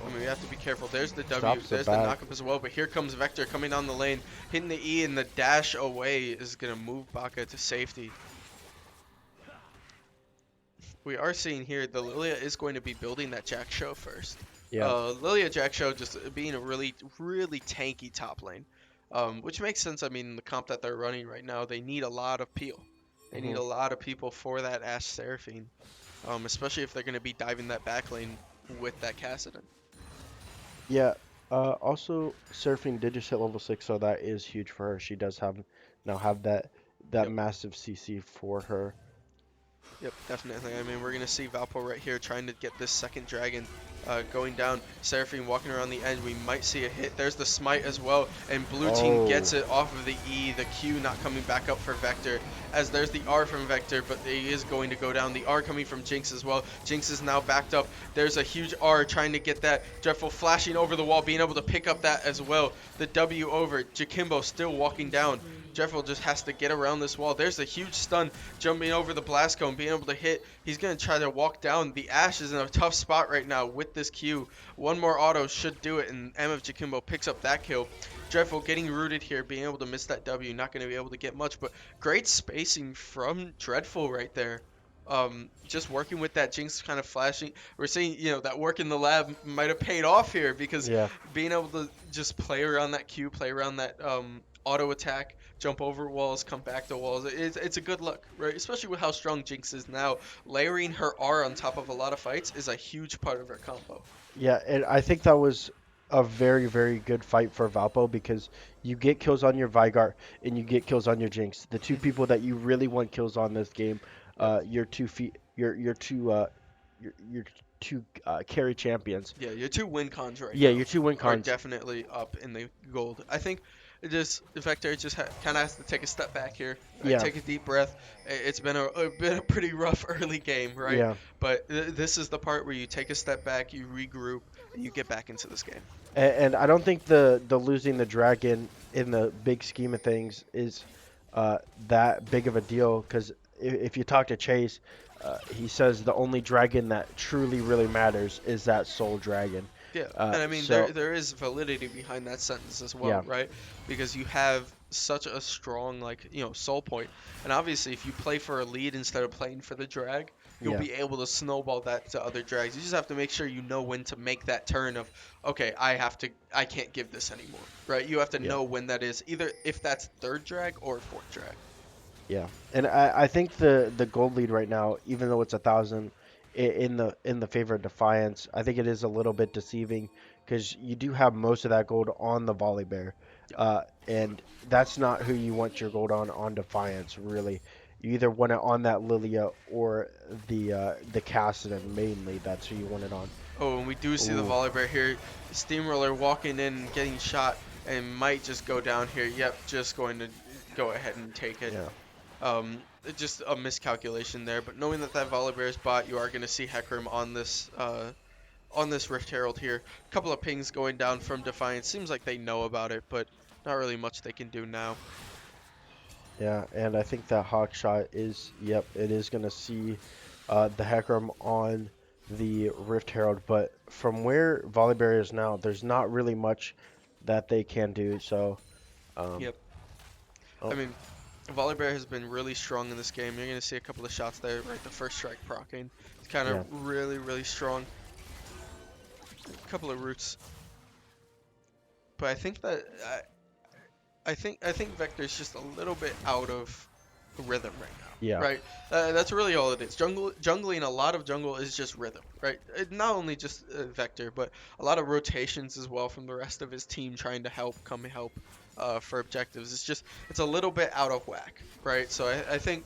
Speaker 2: I mean, we have to be careful. There's the W,
Speaker 3: Stops the
Speaker 2: there's the
Speaker 3: back.
Speaker 2: knockup as well, but here comes Vector coming down the lane, hitting the E, and the dash away is going to move Baka to safety. We are seeing here the Lilia is going to be building that Jack Show first.
Speaker 3: Yeah.
Speaker 2: Lilia Jack Show just being a really, really tanky top lane, which makes sense. I mean, the comp that they're running right now, they need a lot of peel. They need
Speaker 3: Hmm.
Speaker 2: a lot of people for that Ash Seraphine, especially if they're going to be diving that back lane with that Kassadin.
Speaker 3: Yeah. Also, Surfing did just hit level 6, so that is huge for her. She does have that
Speaker 2: Yep.
Speaker 3: massive CC for her.
Speaker 2: Yep, definitely. I mean, we're going to see Valpo right here trying to get this second dragon going down. Seraphine walking around the edge. We might see a hit. There's the smite as well. And blue team
Speaker 3: Oh,
Speaker 2: gets it off of the E. The Q not coming back up for Vector. As there's the R from Vector, but he is going to go down. The R coming from Jinx as well. Jinx is now backed up. There's a huge R trying to get that. Dreadful flashing over the wall, being able to pick up that as well. The W over. Jakimbo still walking down. Dreadful just has to get around this wall. There's a huge stun jumping over the blast cone, being able to hit. He's going to try to walk down. The Ash is in a tough spot right now with this Q. One more auto should do it, and MF Jakimbo picks up that kill. Dreadful getting rooted here, being able to miss that W. Not going to be able to get much, but great spacing from Dreadful right there. Just working with that Jinx kind of flashing. We're seeing, that work in the lab might have paid off here because
Speaker 3: yeah.
Speaker 2: being able to just play around that Q, play around that auto attack, jump over walls, come back to walls. It's a good look, right? Especially with how strong Jinx is now. Layering her R on top of a lot of fights is a huge part of her combo.
Speaker 3: Yeah, and I think that was a very, very good fight for Valpo because you get kills on your Vigar and you get kills on your Jinx. The two
Speaker 2: Hmm.
Speaker 3: people that you really want kills on this game,
Speaker 2: Yep.
Speaker 3: your two feet, your two carry champions.
Speaker 2: Yeah, your two win cons right
Speaker 3: Yeah,
Speaker 2: now
Speaker 3: your two win
Speaker 2: are
Speaker 3: cons.
Speaker 2: definitely up in the gold. I think Vector just kind of has to take a step back here, right?
Speaker 3: Yeah,
Speaker 2: Take a deep breath. It's been a pretty rough early game, right?
Speaker 3: yeah.
Speaker 2: But this is the part where you take a step back, you regroup, and you get back into this game.
Speaker 3: And I don't think the losing the dragon in the big scheme of things is that big of a deal because if you talk to Chase, he says the only dragon that truly really matters is that soul dragon.
Speaker 2: Yeah, and I mean
Speaker 3: So
Speaker 2: there is validity behind that sentence as well,
Speaker 3: yeah,
Speaker 2: right? Because you have such a strong soul point, and obviously if you play for a lead instead of playing for the drag, you'll
Speaker 3: yeah,
Speaker 2: be able to snowball that to other drags. You just have to make sure you know when to make that turn of, okay, I can't give this anymore, right? You have to
Speaker 3: yeah,
Speaker 2: know when that is, either if that's third drag or fourth drag.
Speaker 3: yeah. And I think the gold lead right now, even though it's 1,000 in the favor of Defiance, I think it is a little bit deceiving because you do have most of that gold on the Volley Bear,
Speaker 2: Yep.
Speaker 3: and that's not who you want your gold on Defiance really. You either want it on that Lilia or the Kassadin mainly. That's who you want it on.
Speaker 2: Oh, and we do see the
Speaker 3: Ooh,
Speaker 2: Volibear here. Steamroller walking in and getting shot and might just go down here. Yep, just going to go ahead and take it.
Speaker 3: yeah.
Speaker 2: Just a miscalculation there. But knowing that Volibear is bot, you are going to see Hecarim on this Rift Herald here. A couple of pings going down from Defiance. Seems like they know about it, but not really much they can do now.
Speaker 3: Yeah, and I think that hawk shot is, yep, it is going to see the Hecarim on the Rift Herald, but from where Volibear is now, there's not really much that they can do. So, um,
Speaker 2: Yep. I
Speaker 3: oh,
Speaker 2: mean, Volibear has been really strong in this game. You're going to see a couple of shots there, right? The first strike proccing. It's kind of
Speaker 3: yeah,
Speaker 2: really, really strong. A couple of roots. But I think that I think Vector's just a little bit out of rhythm right now,
Speaker 3: yeah,
Speaker 2: right? That's really all it is. Jungling a lot of jungle is just rhythm, right? Not only just Vector, but a lot of rotations as well from the rest of his team trying to come help for objectives. It's a little bit out of whack, right? So I think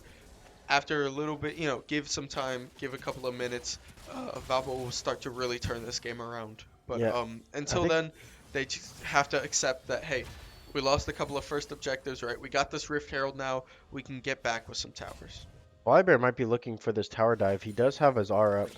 Speaker 2: after a little bit, give some time, give a couple of minutes, Valpo will start to really turn this game around. But
Speaker 3: yeah. I
Speaker 2: until
Speaker 3: think
Speaker 2: then, they just have to accept that, hey, we lost a couple of first objectives, right? We got this Rift Herald now. We can get back with some towers.
Speaker 3: Volibear might be looking for this tower dive. He does have his R up,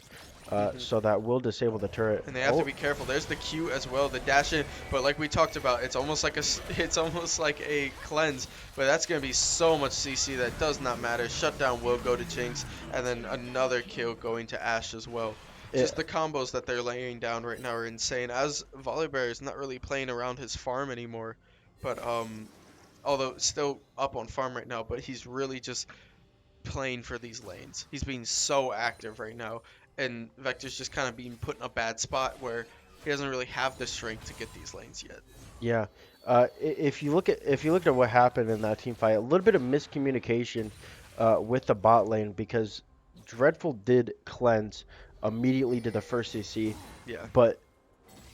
Speaker 2: hmm
Speaker 3: so that will disable the turret.
Speaker 2: And they have to
Speaker 3: Oh,
Speaker 2: be careful. There's the Q as well, the dash in. But like we talked about, it's almost like it's almost like a cleanse. But that's gonna be so much CC that does not matter. Shutdown will go to Jinx, and then another kill going to Ashe as well.
Speaker 3: it,
Speaker 2: Just the combos that they're laying down right now are insane. As Volibear is not really playing around his farm anymore, but although still up on farm right now, but he's really just playing for these lanes. He's being so active right now, and Vector's just kind of being put in a bad spot where he doesn't really have the strength to get these lanes yet.
Speaker 3: yeah. If you looked at what happened in that team fight, a little bit of miscommunication with the bot lane because Dreadful did cleanse immediately to the first CC,
Speaker 2: Yeah.
Speaker 3: but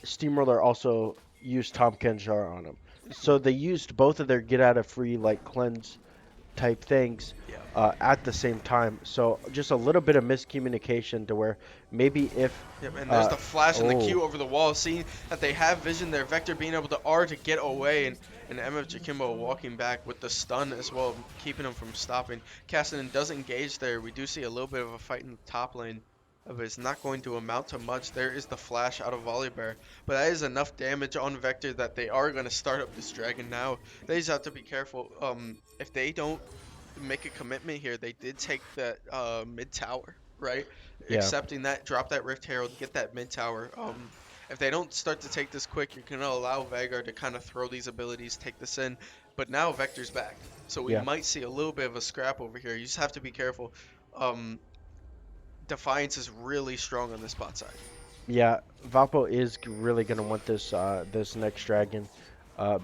Speaker 3: Steamroller also used Tom Kenjar on him.
Speaker 2: Mhm.
Speaker 3: So they used both of their get out of free like cleanse type things
Speaker 2: Yeah.
Speaker 3: at the same time. So just a little bit of miscommunication to where maybe if
Speaker 2: Yep, and there's
Speaker 3: uh
Speaker 2: the flash and the
Speaker 3: oh
Speaker 2: Q over the wall, seeing that they have vision there. Vector being able to R to get away, and MF Jakimbo walking back with the stun as well, keeping him from stopping. Cassidy does engage there. We do see a little bit of a fight in the top lane, but it's not going to amount to much. There is the flash out of Volibear, but that is enough damage on Vector that they are going to start up this dragon now. They just have to be careful. If they don't make a commitment here, they did take that mid tower, right?
Speaker 3: yeah,
Speaker 2: Accepting that, drop that Rift Herald, get that mid tower. If they don't start to take this quick, you're gonna allow Vanguard to kind of throw these abilities, take this in. But now Vector's back, so we
Speaker 3: yeah.
Speaker 2: might see a little bit of a scrap over here. You just have to be careful. Um, Defiance is really strong on this bot side.
Speaker 3: Yeah, Valpo is really going to want this next dragon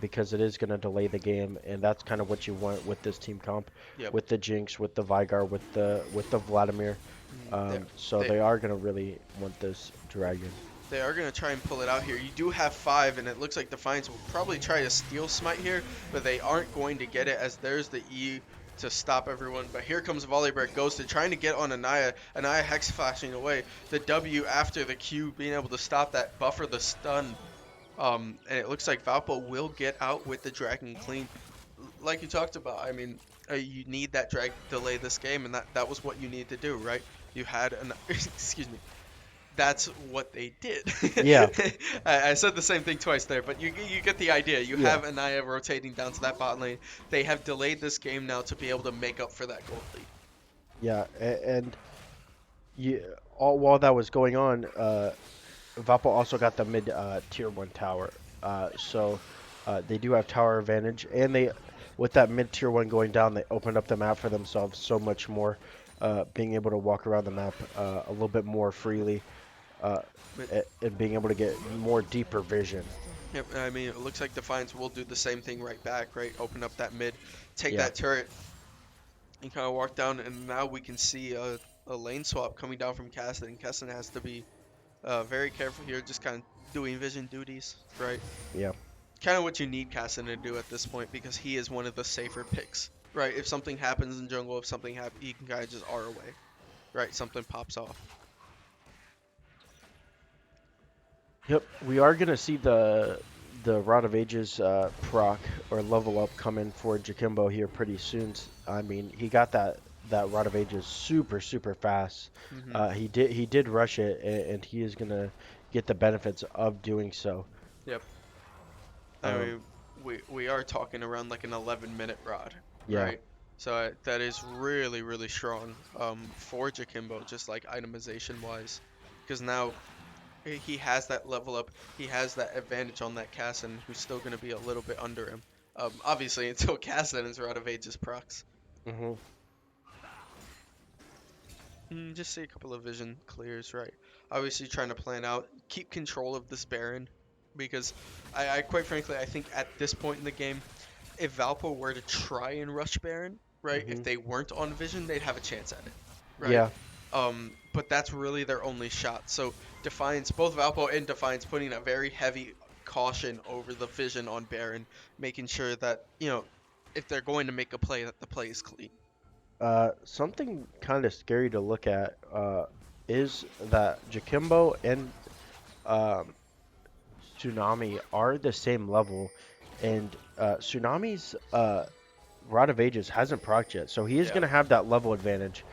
Speaker 3: because it is going to delay the game, and that's kind of what you want with this team comp,
Speaker 2: Yep.
Speaker 3: with the Jinx, with the Vigar, with the Vladimir.
Speaker 2: They
Speaker 3: So
Speaker 2: they
Speaker 3: they are going to really want this dragon.
Speaker 2: they are gonna try and pull it out here. You do have 5, and it looks like Defiance will probably try to steal Smite here, but they aren't going to get it as there's the E to stop everyone. But here comes Volibear Ghosted trying to get on Anaya. Anaya Hex flashing away. The W after the Q being able to stop that, buffer the stun. And it looks like Valpo will get out with the Dragon clean. Like you talked about, I mean, you need that drag to delay this game, and that was what you need to do, right? You had an excuse me. That's what they did.
Speaker 3: Yeah,
Speaker 2: I said the same thing twice there, but you get the idea. You
Speaker 3: yeah,
Speaker 2: have Anaya rotating down to that bot lane. They have delayed this game now to be able to make up for that gold lead.
Speaker 3: yeah. And you, all while that was going on, Valpo also got the mid tier 1 tower. So they do have tower advantage, and they with that mid tier 1 going down, they opened up the map for themselves so much more, being able to walk around the map a little bit more freely, uh,
Speaker 2: But
Speaker 3: and being able to get more deeper vision.
Speaker 2: yep, I mean, it looks like Defiance will do the same thing right back, right? Open up that mid, take
Speaker 3: Yeah,
Speaker 2: that turret, and kind of walk down, and now we can see a lane swap coming down from Caston, and Caston has to be very careful here, just kind of doing vision duties, right?
Speaker 3: yeah,
Speaker 2: Kind of what you need Caston to do at this point because he is one of the safer picks, right? If something happens in jungle, if something happens, he can kind of just R away, right? Something pops off.
Speaker 3: yep. We are gonna see the Rod of Ages proc or level up coming for Jakimbo here pretty soon. I mean, he got that Rod of Ages super fast.
Speaker 2: Hmm.
Speaker 3: He did rush it, and he is gonna get the benefits of doing so.
Speaker 2: Yep. I
Speaker 3: Um,
Speaker 2: mean, we are talking around like an 11-minute rod,
Speaker 3: yeah.
Speaker 2: right? So that is really strong for Jakimbo, just like itemization wise, because now he has that level up, he has that advantage on that Cassin, who's still going to be a little bit under him. Obviously, until Cassin is Rod of Ages procs.
Speaker 3: Hmm.
Speaker 2: Just see a couple of vision clears, right? Obviously, trying to plan out, keep control of this Baron, because I quite frankly, I think at this point in the game, if Valpo were to try and rush Baron, right, if
Speaker 3: Hmm.
Speaker 2: they weren't on vision, they'd have a chance at it, right?
Speaker 3: Yeah.
Speaker 2: But that's really their only shot. So Defiance, both Valpo and Defiance, putting a very heavy caution over the vision on Baron, making sure that if they're going to make a play, that the play is clean.
Speaker 3: Something kind of scary to look at is that Jakimbo and um, Tsunami are the same level, and Tsunami's Rod of Ages hasn't procced yet, so he is
Speaker 2: Yeah,
Speaker 3: going to have that level advantage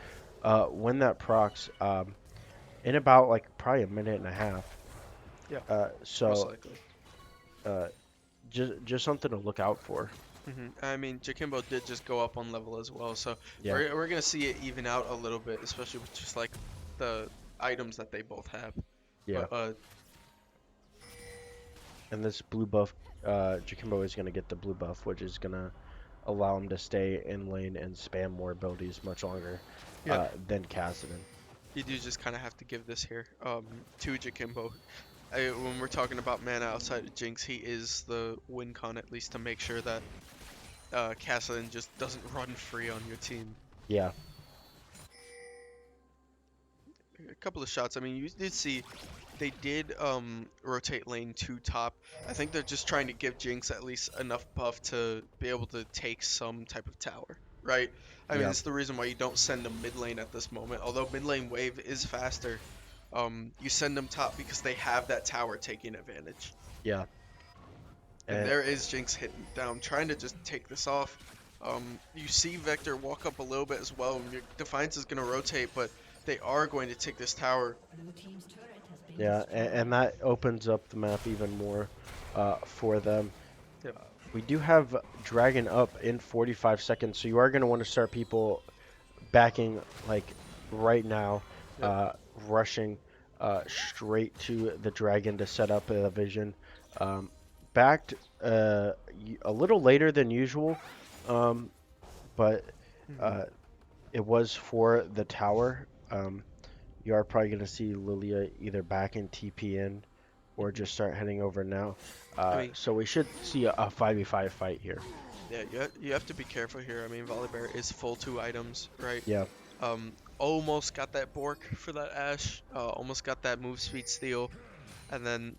Speaker 3: when that procs in about like probably a minute and a half.
Speaker 2: yeah, most
Speaker 3: So
Speaker 2: likely.
Speaker 3: uh, just something to look out for.
Speaker 2: I mean, Jakimbo did just go up on level as well, so
Speaker 3: Yeah,
Speaker 2: we're gonna see it even out a little bit, especially with just like the items that they both have.
Speaker 3: yeah.
Speaker 2: But
Speaker 3: And this blue buff, Jakimbo is going to get the blue buff, which is going to allow him to stay in lane and spam more abilities much longer
Speaker 2: yeah,
Speaker 3: than Kassadin.
Speaker 2: you do just kind of have to give this here to Jakimbo. When we're talking about mana outside of Jinx, he is the win con at least to make sure that Kassadin just doesn't run free on your team.
Speaker 3: Yeah.
Speaker 2: A couple of shots. I mean, you did see they did rotate lane to top. I think they're just trying to give Jinx at least enough buff to be able to take some type of tower, right? I mean,
Speaker 3: Yeah.
Speaker 2: it's the reason why you don't send them mid lane at this moment. Although mid lane wave is faster, you send them top because they have that tower taking advantage.
Speaker 3: Yeah.
Speaker 2: And
Speaker 3: And
Speaker 2: there is Jinx hitting down, trying to just take this off. You see Vector walk up a little bit as well. And your Defiance is going to rotate, but they are going to take this tower.
Speaker 3: yeah, and that opens up the map even more for them.
Speaker 2: Yep.
Speaker 3: We do have Dragon up in 45 seconds, so you are going to want to start people backing like right now,
Speaker 2: Yep.
Speaker 3: uh, rushing straight to the Dragon to set up a vision. Um, Backed a little later than usual, um, but
Speaker 2: Hmm.
Speaker 3: uh, it was for the tower. You are probably going to see Lilia either back in TP in or
Speaker 2: Hmm.
Speaker 3: just start heading over now.
Speaker 2: I mean,
Speaker 3: So we should see a 5v5 fight here.
Speaker 2: yeah, you have to be careful here. I mean, Volibear is full 2 items, right?
Speaker 3: Yeah.
Speaker 2: Almost got that Bork for that Ashe. Almost got that move speed steal, and then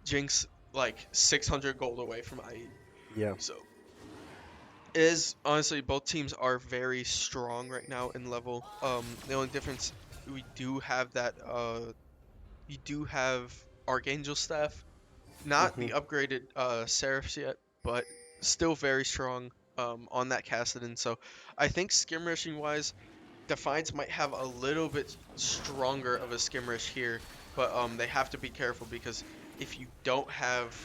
Speaker 2: Jinx like 600 gold away from IE.
Speaker 3: Yeah.
Speaker 2: So is honestly both teams are very strong right now in level. The only difference we do have that you do have Archangel staff, not
Speaker 3: Hmm.
Speaker 2: the upgraded Seraphs yet, but still very strong on that Kassadin. So I think skim rushing wise, Defiance might have a little bit stronger of a skim rush here, but they have to be careful because if you don't have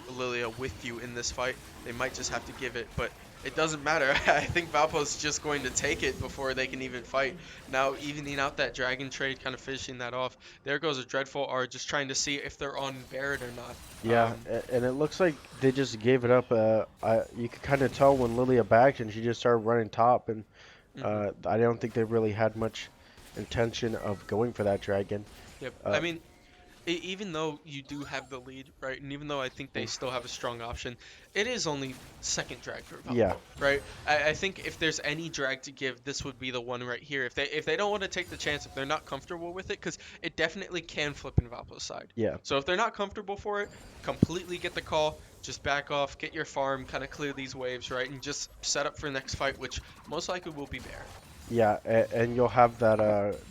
Speaker 2: Lilia with you in this fight, they might just have to give it. But it doesn't matter. I think Valpo's just going to take it before they can even fight. Now evening out that dragon trade, kind of finishing that off. There goes a Dreadful R, just trying to see if they're on Barret or not.
Speaker 3: Yeah, and it looks like they just gave it up. You could kind of tell when Lilia backed and she just started running top, and
Speaker 2: Mhm.
Speaker 3: I don't think they really had much intention of going for that dragon.
Speaker 2: Yep. I
Speaker 3: Uh,
Speaker 2: mean, even though you do have the lead, right, and even though I think they
Speaker 3: mm,
Speaker 2: still have a strong option, it is only second drag for
Speaker 3: yeah,
Speaker 2: Valpo, right? I think if there's any drag to give, this would be the one right here. If they don't want to take the chance, if they're not comfortable with it, because it definitely can flip in Valpo's side.
Speaker 3: yeah,
Speaker 2: So if they're not comfortable for it, completely get the call, just back off, get your farm, kind of clear these waves, right, and just set up for the next fight, which most likely will be Baron.
Speaker 3: yeah, and you'll have that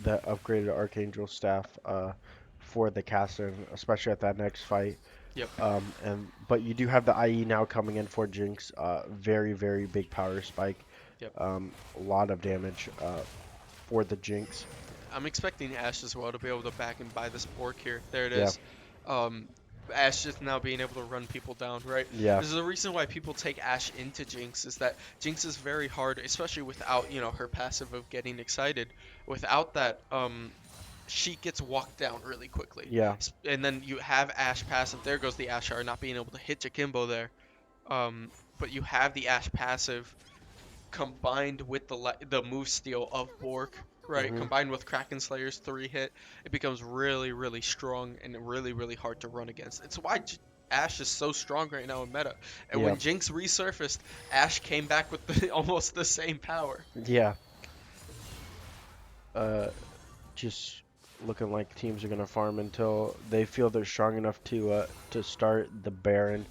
Speaker 3: that upgraded Archangel staff for the Castle, especially at that next fight.
Speaker 2: Yep.
Speaker 3: But you do have the IE now coming in for Jinx. Very, very big power spike.
Speaker 2: Yep.
Speaker 3: A lot of damage for the Jinx.
Speaker 2: I'm expecting Ash as well to be able to back and buy this Bork here. There it
Speaker 3: Yeah,
Speaker 2: is. Um, Ash just now being able to run people down, right?
Speaker 3: yeah,
Speaker 2: This is the reason why people take Ash into Jinx, is that Jinx is very hard, especially without, her passive of getting excited. Without that, she gets walked down really quickly.
Speaker 3: yeah.
Speaker 2: And then you have Ash passive. There goes the Ashar not being able to hit Jakimbo there. But you have the Ash passive combined with the move steal of Bork, right?
Speaker 3: Hmm.
Speaker 2: Combined with Kraken Slayer's 3-hit, it becomes really, really strong and really, really hard to run against. It's why Ash is so strong right now in meta. And
Speaker 3: Yeah,
Speaker 2: when Jinx resurfaced, Ash came back with almost the same power.
Speaker 3: yeah. Uh, just looking like teams are gonna farm until they feel they're strong enough to start the Baron,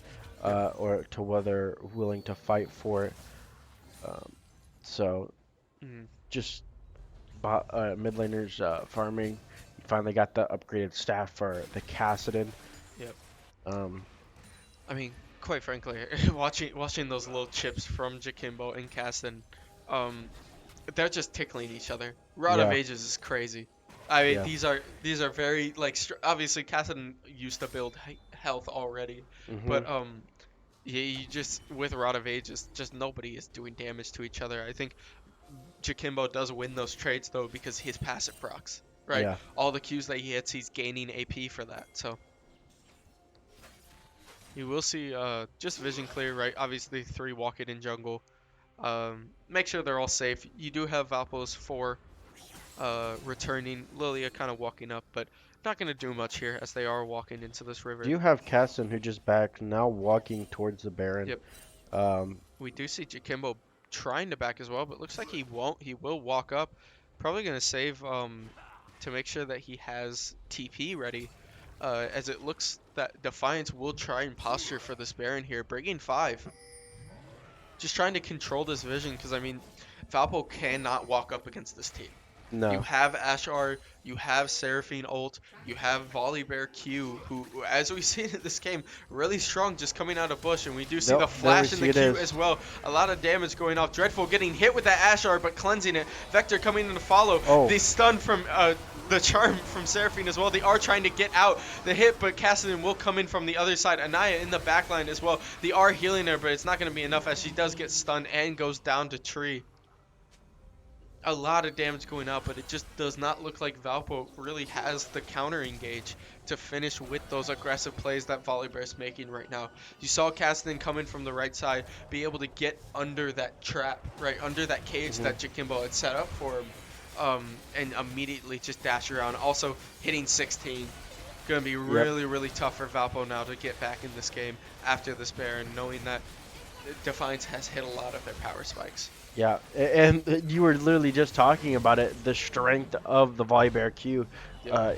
Speaker 2: Yep.
Speaker 3: or to whether willing to fight for it. Um, so
Speaker 2: Mhm.
Speaker 3: just mid laners farming. You finally got the upgraded staff for the Cassidon.
Speaker 2: Yep.
Speaker 3: Um,
Speaker 2: I mean, quite frankly, watching those little chips from Jakimbo and Kasten, um, they're just tickling each other. Rod of
Speaker 3: yeah,
Speaker 2: Ages is crazy. I mean,
Speaker 3: yeah.
Speaker 2: these are very like obviously Kasten used to build health already,
Speaker 3: Hmm.
Speaker 2: but you just with Rod of Ages, just nobody is doing damage to each other. I think Jakimbo does win those trades though because his passive procs, right?
Speaker 3: Yeah.
Speaker 2: All the Qs that he hits, he's gaining AP for that. So you will see just vision clear, right? Obviously 3 walk it in jungle. Make sure they're all safe. You do have Valpo's 4 returning. Lilia kind of walking up, but not going to do much here as they are walking into this
Speaker 3: Do
Speaker 2: river.
Speaker 3: you have Cassidon who just back now walking towards the Baron?
Speaker 2: Yep.
Speaker 3: Um,
Speaker 2: We do see Jakimbo trying to back as well, but looks like he won't. He will walk up. Probably going to save to make sure that he has TP ready. As it looks that Defiance will try and posture for this Baron here, bringing 5. Just trying to control this vision because, I mean, Valpo cannot walk up against this team. You
Speaker 3: no.
Speaker 2: have Ashar, you have Seraphine ult, you have Volibear Q, who, as we've seen in this game, really strong just coming out of bush, and we do see the
Speaker 3: Nope, there we
Speaker 2: flash in
Speaker 3: see
Speaker 2: the
Speaker 3: it
Speaker 2: Q
Speaker 3: is.
Speaker 2: as well. A lot of damage going off. Dreadful getting hit with that Ashar, but cleansing it. Vector coming in to follow.
Speaker 3: Oh,
Speaker 2: The stun from the charm from Seraphine as well. They are trying to get out the hit, but Cassidon will come in from the other side. Anaya in the backline as well. They are healing her, but it's not going to be enough as she does get stunned and goes down to tree. A lot of damage going out, but it just does not look like Valpo really has the counter engage to finish with those aggressive plays that Volibear's making right now. You saw Caston come in from the right side, be able to get under that trap, right, under that cage
Speaker 3: hmm.
Speaker 2: that Jakimbo had set up for him, and immediately just dash around. Also hitting 16. Going to be
Speaker 3: Yep.
Speaker 2: really, really tough for Valpo now to get back in this game after this Baron, knowing that Defiance has hit a lot of their power spikes.
Speaker 3: Yeah, and you were literally just talking about it, the strength of the Volibear Q,
Speaker 2: Yep.
Speaker 3: uh,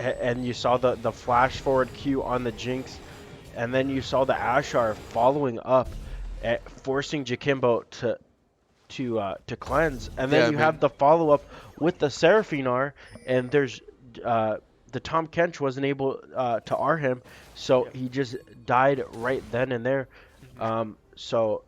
Speaker 3: and you saw the flash forward Q on the Jinx, and then you saw the Ashar following up, forcing Jakimbo to cleanse, and
Speaker 2: Yeah,
Speaker 3: then
Speaker 2: I
Speaker 3: you have
Speaker 2: mean,
Speaker 3: the follow up with the Seraphine R, and there's the Tom Kench wasn't able to R him, so
Speaker 2: yep.
Speaker 3: he just died right then and there.
Speaker 2: Mhm.
Speaker 3: So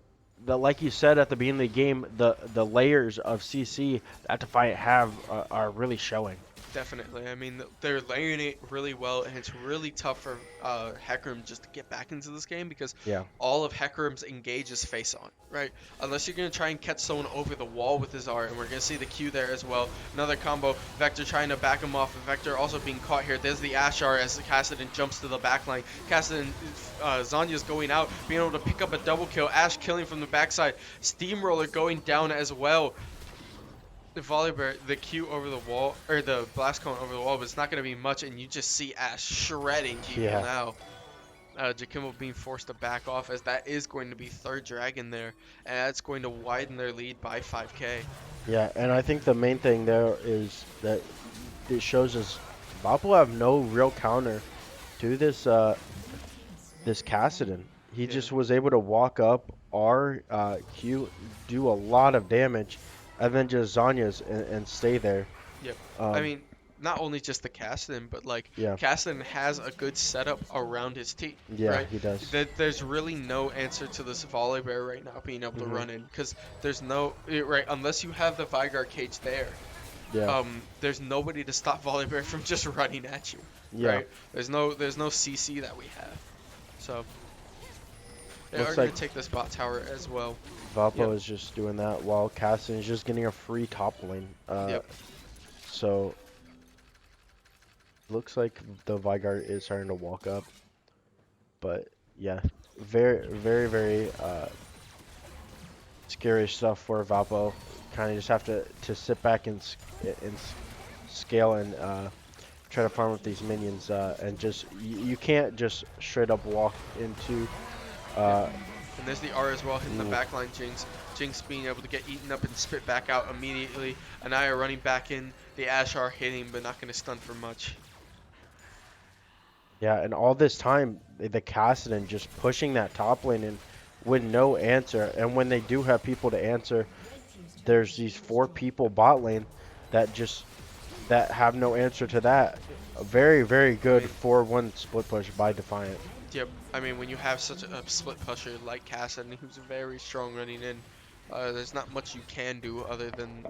Speaker 3: like you said at the beginning of the game, the layers of CC that Defiant have are really showing.
Speaker 2: Definitely. I mean, they're layering it really well, and it's really tough for Hecarim just to get back into this game because
Speaker 3: Yeah.
Speaker 2: all of Hecarim's engage is face on, right? Unless you're going to try and catch someone over the wall with his R, and we're going to see the Q there as well. Another combo. Vector trying to back him off, and Vector also being caught here. There's the Ashar as Cassidon jumps to the backline. Cassidon, Zanya's going out, being able to pick up a double kill. Ash killing from the backside. Steamroller going down as well. The Volibear, the Q over the wall, or the blast cone over the wall, but it's not going to be much, and you just see Ash shredding people
Speaker 3: Yeah.
Speaker 2: now. Jakimbo being forced to back off, as that is going to be third dragon there, and that's going to widen their lead by 5k.
Speaker 3: Yeah, and I think the main thing there is that it shows us Valpo have no real counter to this Cassidon. He
Speaker 2: Yeah.
Speaker 3: just was able to walk up R Q, do a lot of damage, and then just Zanya's and stay there.
Speaker 2: Yep. I
Speaker 3: Um,
Speaker 2: mean, not only just the Kassadin, but like
Speaker 3: Yeah.
Speaker 2: Kassadin has a good setup around his team,
Speaker 3: Yeah,
Speaker 2: right?
Speaker 3: he does.
Speaker 2: There's really no answer to this Volibear right now being able to
Speaker 3: Mhm.
Speaker 2: run in, because there's no right unless you have the Vigor cage there.
Speaker 3: Yeah.
Speaker 2: There's nobody to stop Volibear from just running at you,
Speaker 3: Yeah.
Speaker 2: right? There's no CC that we have, so they are
Speaker 3: Looks
Speaker 2: gonna
Speaker 3: like
Speaker 2: take this bot tower as well.
Speaker 3: Valpo
Speaker 2: Yep,
Speaker 3: is just doing that while Caston is just getting a free top lane.
Speaker 2: yep.
Speaker 3: So looks like the Vigard is starting to walk up, but yeah, very scary stuff for Valpo. Kind of just have to sit back and scale and try to farm with these minions and just you can't just straight up walk into
Speaker 2: Yep.
Speaker 3: uh,
Speaker 2: And there's the R as well, hitting the
Speaker 3: ooh,
Speaker 2: backline Jinx. Jinx being able to get eaten up and spit back out immediately. Anaya running back in. The Ashar hitting, but not going to stun for much.
Speaker 3: yeah, and all this time the Kassadin just pushing that top lane and with no answer. And when they do have people to answer, there's these 4 people bot lane that just that have no answer to that. A very
Speaker 2: I
Speaker 3: good
Speaker 2: mean,
Speaker 3: 4-1 split push by Defiant.
Speaker 2: yep. I mean, when you have such a split pusher like Kassadin, who's very strong running in, there's not much you can do other than,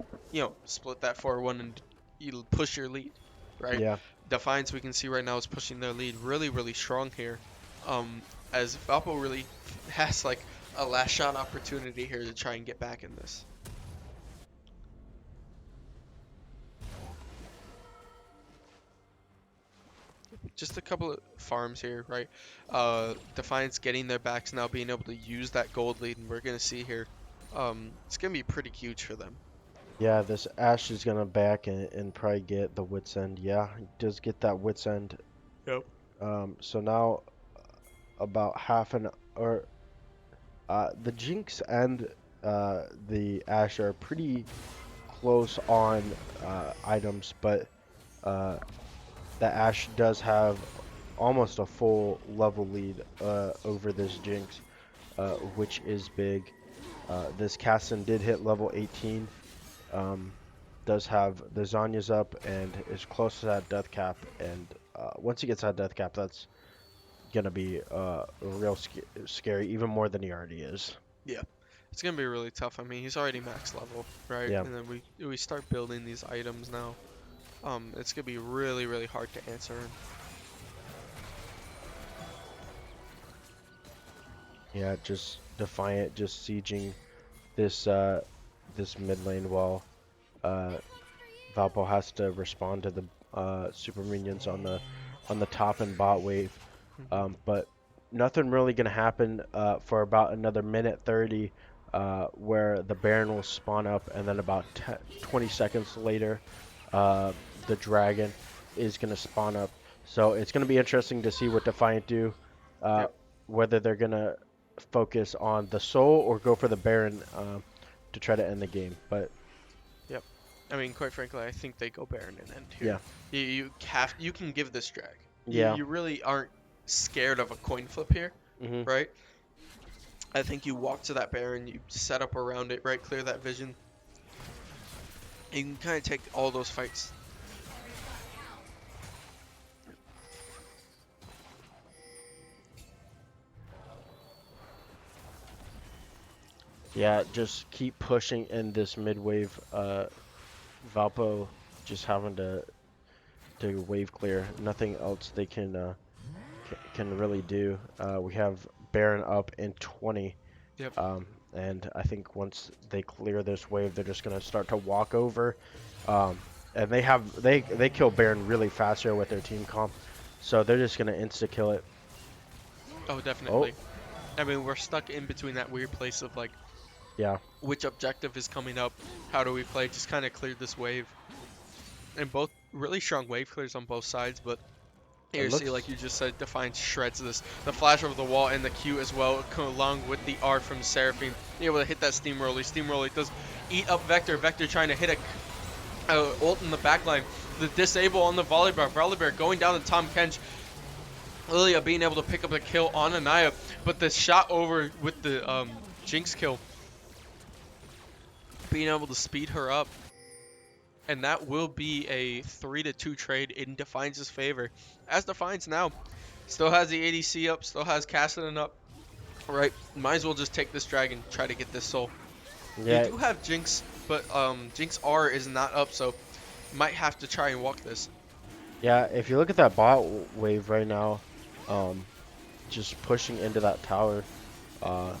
Speaker 2: split that 4-1 and you push your lead, right?
Speaker 3: Yeah,
Speaker 2: Defiance, we can see right now, is pushing their lead really strong here. As Valpo really has like a last shot opportunity here to try and get back in this. Just a couple of farms here, right? Defiance getting their backs now, being able to use that gold lead, and we're gonna see here. It's gonna be pretty huge for them.
Speaker 3: yeah. This Ash is gonna back and probably get the Wits End. Yeah, he does get that Wits End.
Speaker 2: Yep.
Speaker 3: So now about half an or the Jinx and the Ash are pretty close on items, but uh, the Ash does have almost a full level lead over this Jinx, which is big. This Casson did hit level 18, does have the Zanya's up and is close to that death cap, and once he gets that death cap, that's gonna be real scary, even more than he already is.
Speaker 2: Yeah. It's gonna be really tough. I mean, he's already max level, right?
Speaker 3: Yeah.
Speaker 2: And then we start building these items now. It's gonna be really hard to answer him.
Speaker 3: Yeah, just Defiant, just sieging this this mid lane while uh, Valpo has to respond to the super minions on the top and bot wave. But nothing really gonna happen for about another minute 30, where the Baron will spawn up, and then about 20 seconds later, uh, the Dragon is gonna spawn up. So it's gonna be interesting to see what Defiant do, uh,
Speaker 2: Yep.
Speaker 3: whether they're gonna focus on the Soul or go for the Baron to try to end the game. But
Speaker 2: Yep. I mean, quite frankly, I think they go Baron and end
Speaker 3: yeah,
Speaker 2: here. You can give this drag.
Speaker 3: yeah.
Speaker 2: You really aren't scared of a coin flip here,
Speaker 3: Hmm.
Speaker 2: right? I think you walk to that Baron, you set up around it, right? Clear that vision. You can kind of take all those fights.
Speaker 3: Yeah, just keep pushing in this mid wave. Valpo just having to wave clear. Nothing else they can really do. We have Baron up in 20.
Speaker 2: Yep.
Speaker 3: And I think once they clear this wave, they're just gonna start to walk over. And they kill Baron really fast here with their team comp, so they're just gonna insta kill it.
Speaker 2: Oh,
Speaker 3: Oh,
Speaker 2: definitely. I mean, we're stuck in between that weird place of like,
Speaker 3: yeah,
Speaker 2: which objective is coming up? How do we play? Just kind of cleared this wave. And both really strong wave clears on both sides, but
Speaker 3: it
Speaker 2: here, see,
Speaker 3: looks.
Speaker 2: like you just said, Defiance shreds this. The flash over the wall and the Q as well, along with the R from Seraphine. Being able to hit that steamroller. Steamroller does eat up Vector. Vector trying to hit a ult in the backline. The disable on the Volibear. Volibear going down to Tom Kench. Lilia being able to pick up a kill on Anaya, but the shot over with the Jinx kill, being able to speed her up. and that will be a 3-2 trade in Defiance's favor. As Defiance now still has the ADC up, still has Cassidy up. Right, might as well just take this dragon, try to get this soul. You
Speaker 3: Yeah,
Speaker 2: do have Jinx, but Jinx R is not up, so might have to try and walk this.
Speaker 3: yeah. If you look at that wave right now, um, just pushing into that tower, uh,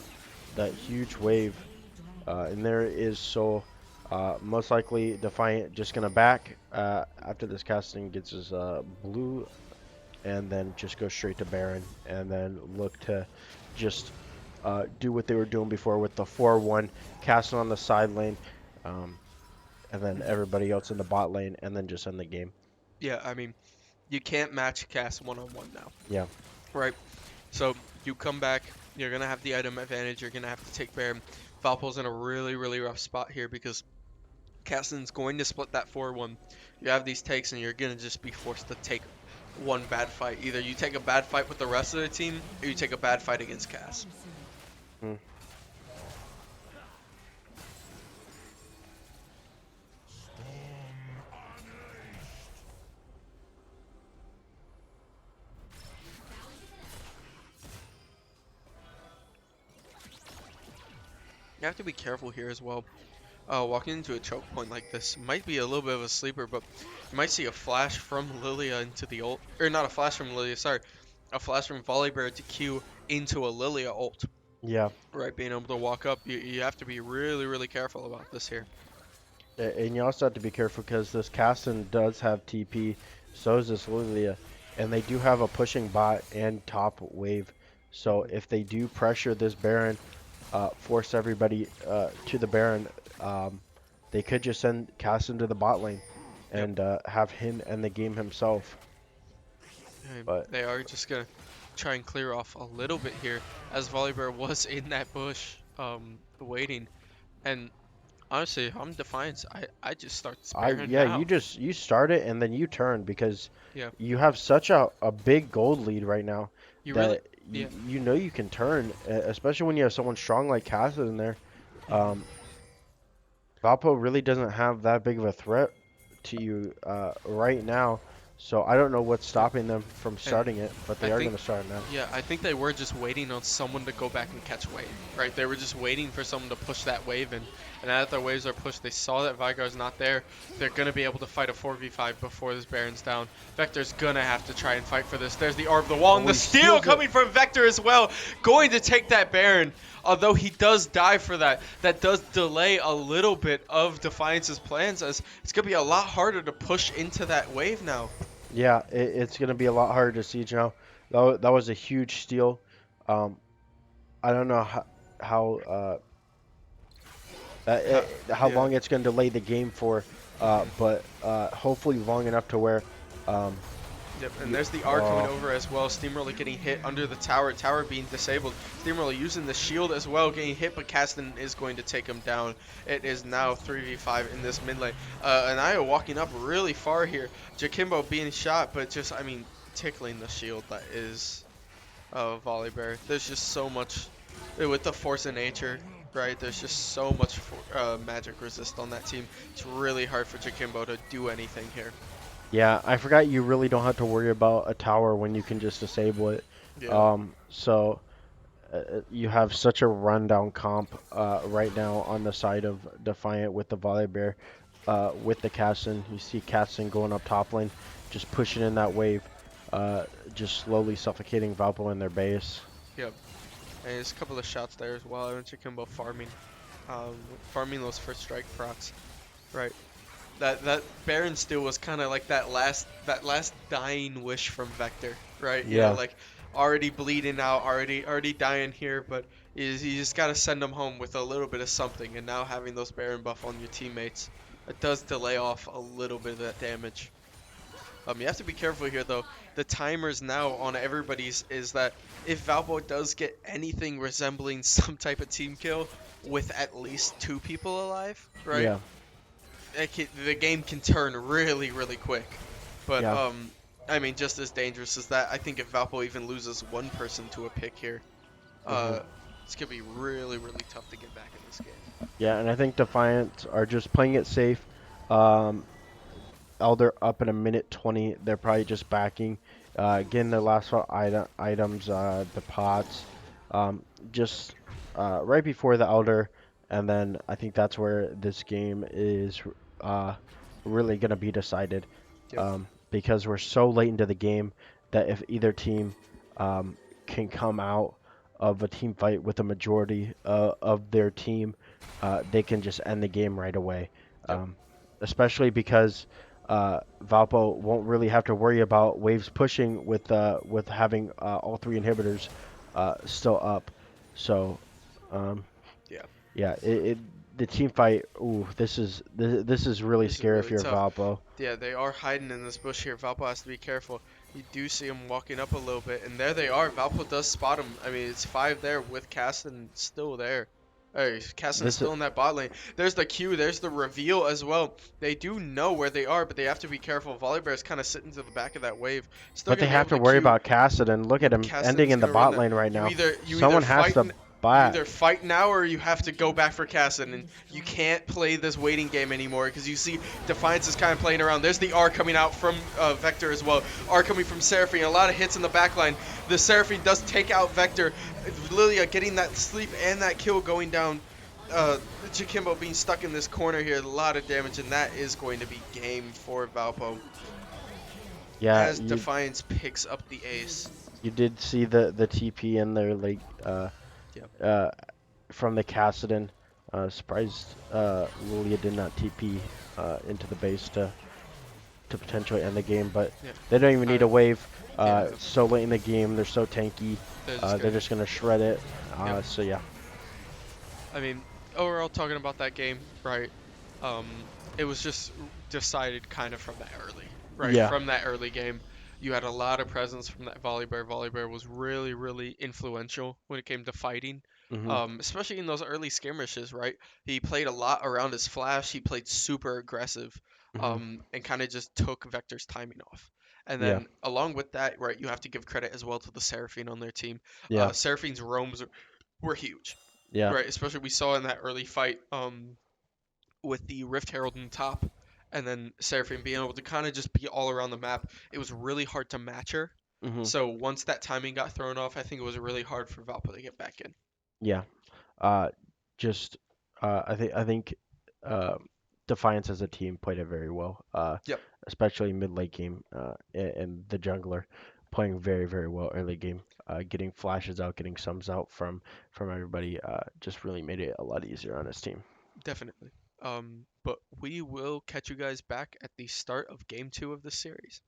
Speaker 3: that huge wave, and there is so. Most likely, Defiant just gonna back after this casting gets his blue, and then just go straight to Baron, and then look to just do what they were doing before with the 4-1 casting on the side lane, um, and then everybody else in the bot lane, and then just end the game.
Speaker 2: Yeah, I mean, you can't match cast one-on-one now,
Speaker 3: Yeah.
Speaker 2: right? So you come back, you're gonna have the item advantage, you're gonna have to take Baron. Valpo's in a really, really rough spot here because Caston's going to split that 4-1. You have these takes, and you're gonna just be forced to take one bad fight. Either you take a bad fight with the rest of the team, or you take a bad fight against Cass.
Speaker 3: Hmm.
Speaker 2: You have to be careful here as well. Walking into a choke point like this might be a little bit of a sleeper, but you might see a flash from Lilia into the ult. Or not a flash from Lilia, sorry. A flash from Volibear to Q into a Lilia ult.
Speaker 3: Yeah.
Speaker 2: Right, being able to walk up. You have to be really, really careful about this here.
Speaker 3: And you also have to be careful because this Caston does have TP, so does this Lilia, and they do have a pushing bot and top wave. So if they do pressure this Baron, force everybody to the Baron, they could just send Caston to the bot lane
Speaker 2: Yep.
Speaker 3: and have him end the game himself.
Speaker 2: And
Speaker 3: But
Speaker 2: they are just going to try and clear off a little bit here as Volibear was in that bush waiting. And honestly, I'm Defiance. I just start sparing
Speaker 3: yeah,
Speaker 2: now.
Speaker 3: you start it and then you turn because
Speaker 2: Yeah,
Speaker 3: you have such a big gold lead right now
Speaker 2: you really,
Speaker 3: that
Speaker 2: yeah.
Speaker 3: you know you can turn, especially when you have someone strong like Casa in there. Um, Valpo really doesn't have that big of a threat to you right now, so I don't know what's
Speaker 2: Yep.
Speaker 3: stopping them from
Speaker 2: And
Speaker 3: starting it, but
Speaker 2: I
Speaker 3: they are
Speaker 2: think,
Speaker 3: going to start now.
Speaker 2: yeah, I think they were just waiting on someone to go back and catch wave, right? They were just waiting for someone to push that wave, and as their waves are pushed, they saw that Vigar's not there. They're going to be able to fight a 4v5 before this Baron's down. Vector's going to have to try and fight for this. There's the Orb of the Wall, and
Speaker 3: Oh,
Speaker 2: the
Speaker 3: he
Speaker 2: steal
Speaker 3: steals it.
Speaker 2: coming from Vector as well. Going to take that Baron, although he does die for that. That does delay a little bit of Defiance's plans, as it's going to be a lot harder to push into that wave now.
Speaker 3: Yeah, it's going to be a lot harder to siege now. That was a huge steal. Um, I don't know how
Speaker 2: Ha-
Speaker 3: how
Speaker 2: yeah.
Speaker 3: long it's going to delay the game for, but hopefully long enough to where um,
Speaker 2: Yep, and
Speaker 3: you,
Speaker 2: there's the R coming
Speaker 3: uh,
Speaker 2: over as well. Steamroller getting hit under the tower. Tower being disabled. Steamroller using the shield as well, getting hit, but Caston is going to take him down. It is now 3v5 in this mid lane. And Io walking up really far here. Jakimbo being shot, but just, I mean, tickling the shield that is Volibear. There's just so much, with the force of nature, right? There's just so much magic resist on that team. It's really hard for Jakimbo to do anything here.
Speaker 3: yeah, I forgot you really don't have to worry about a tower when you can just disable it.
Speaker 2: Yeah.
Speaker 3: So you have such a rundown comp right now on the side of Defiant with the Volibear, with the Casson. You see Casson going up top lane, just pushing in that wave, just slowly suffocating Valpo in their base.
Speaker 2: Yep. And there's a couple of shots there as well. I went to Kimbo farming, farming those first strike procs, right? That Baron steal was kind of like that last dying wish from Vector, right? You know,
Speaker 3: Yeah.
Speaker 2: like already bleeding out, already dying here, but you just gotta send them home with a little bit of something. And now having those Baron buff on your teammates, it does delay off a little bit of that damage. You have to be careful here, though. The timers now on everybody's is that if Valpo does get anything resembling some type of team kill with at least 2 people alive, right?
Speaker 3: Yeah.
Speaker 2: The game can turn really, really quick. But,
Speaker 3: Yeah.
Speaker 2: I mean, just as dangerous as that, I think if Valpo even loses one person to a pick here,
Speaker 3: Mhm.
Speaker 2: it's going to be really, really tough to get back in this game.
Speaker 3: Yeah, and I think Defiant are just playing it safe. Um, Elder up in a minute 20. They're probably just backing, getting their last items, the pots, um, just right before the Elder, and then I think that's where this game is uh, really gonna be decided,
Speaker 2: Yep.
Speaker 3: because we're so late into the game that if either team um, can come out of a team fight with a majority of their team, they can just end the game right away.
Speaker 2: Yep.
Speaker 3: Um, Especially because Valpo won't really have to worry about waves pushing with having all three inhibitors still up. So um,
Speaker 2: Yeah.
Speaker 3: yeah, the team fight. Ooh, this is really
Speaker 2: This is
Speaker 3: scary if
Speaker 2: really
Speaker 3: you're
Speaker 2: tough.
Speaker 3: Valpo.
Speaker 2: Yeah, they are hiding in this bush here. Valpo has to be careful. You do see them walking up a little bit, and there they are. Valpo does spot them. I mean, it's 5 there with Caston still there. Hey, Caston's
Speaker 3: This is,
Speaker 2: still in that bot lane. There's the Q. There's the reveal as well. They do know where they are, but they have to be careful. Volibear's kind of sitting to the back of that wave. Still
Speaker 3: but they
Speaker 2: going to be
Speaker 3: have
Speaker 2: able
Speaker 3: to
Speaker 2: to
Speaker 3: worry
Speaker 2: Q.
Speaker 3: about Cassidon. Look at him ending
Speaker 2: Caston's
Speaker 3: in the
Speaker 2: gonna run
Speaker 3: bot
Speaker 2: that.
Speaker 3: lane right
Speaker 2: You
Speaker 3: now.
Speaker 2: either you either
Speaker 3: Someone has
Speaker 2: fight
Speaker 3: to
Speaker 2: you
Speaker 3: bat.
Speaker 2: either fight now or you have to go back for Caston, and you can't play this waiting game anymore because you see Defiance is kind of playing around. There's the R coming out from Vector as well. R coming from Seraphine. A lot of hits in the backline. The Seraphine does take out Vector. Lilia getting that sleep and that kill going down. Jakimbo being stuck in this corner here, a lot of damage, and that is going to be game for Valpo
Speaker 3: Yeah,
Speaker 2: as Defiance picks up the ace.
Speaker 3: you did see the TP in there, like
Speaker 2: Yep.
Speaker 3: uh from the Cassidon. Surprised Lilia did not TP into the base to potentially end the game, but
Speaker 2: Yeah.
Speaker 3: they don't even need a wave.
Speaker 2: Yeah.
Speaker 3: So late in the game, they're so tanky.
Speaker 2: They're just
Speaker 3: They're
Speaker 2: gonna.
Speaker 3: just gonna shred it.
Speaker 2: Yep.
Speaker 3: So yeah,
Speaker 2: I mean, overall, talking about that game, right? It was just decided kind of from that early, right?
Speaker 3: yeah,
Speaker 2: From that early game, you had a lot of presence from that Volibear. Volibear was really, really influential when it came to fighting,
Speaker 3: hmm
Speaker 2: especially in those early skirmishes, right? He played a lot around his flash. He played super aggressive,
Speaker 3: hmm
Speaker 2: and kind of just took Vector's timing off. And
Speaker 3: yeah,
Speaker 2: then along with that, right, you have to give credit as well to the Seraphine on their team.
Speaker 3: yeah,
Speaker 2: Seraphine's roams were huge.
Speaker 3: yeah.
Speaker 2: Right, especially we saw in that early fight with the Rift Herald in top, and then Seraphine being able to kind of just be all around the map. It was really hard to match her.
Speaker 3: hmm
Speaker 2: So once that timing got thrown off, I think it was really hard for Valpo to get back in.
Speaker 3: Yeah. Uh, just I think uh, Defiance as a team played it very well.
Speaker 2: Yep,
Speaker 3: Especially mid late game. And the jungler playing very very well early game. Getting flashes out, getting sums out from everybody. Just really made it a lot easier on his team.
Speaker 2: definitely. But we will catch you guys back at the start of game 2 of the series.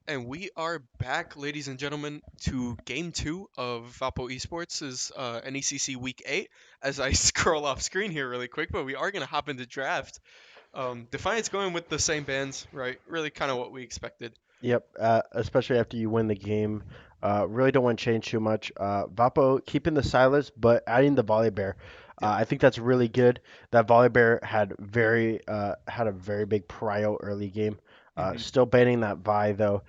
Speaker 2: And we are back, ladies and gentlemen, to game two of Valpo Esports' NECC Week 8. As I scroll off screen here really quick, but we are going to hop into draft. Defiance going with the same bands, right? Really kind of what we expected.
Speaker 3: Yep, especially after you win the game. Really don't want to change too much. Vapo keeping the Silas, but adding the Volley Bear.
Speaker 2: Yep.
Speaker 3: I think that's really good. That Volley Bear had a very big prio early game.
Speaker 2: Hmm.
Speaker 3: Still banning that Vi though.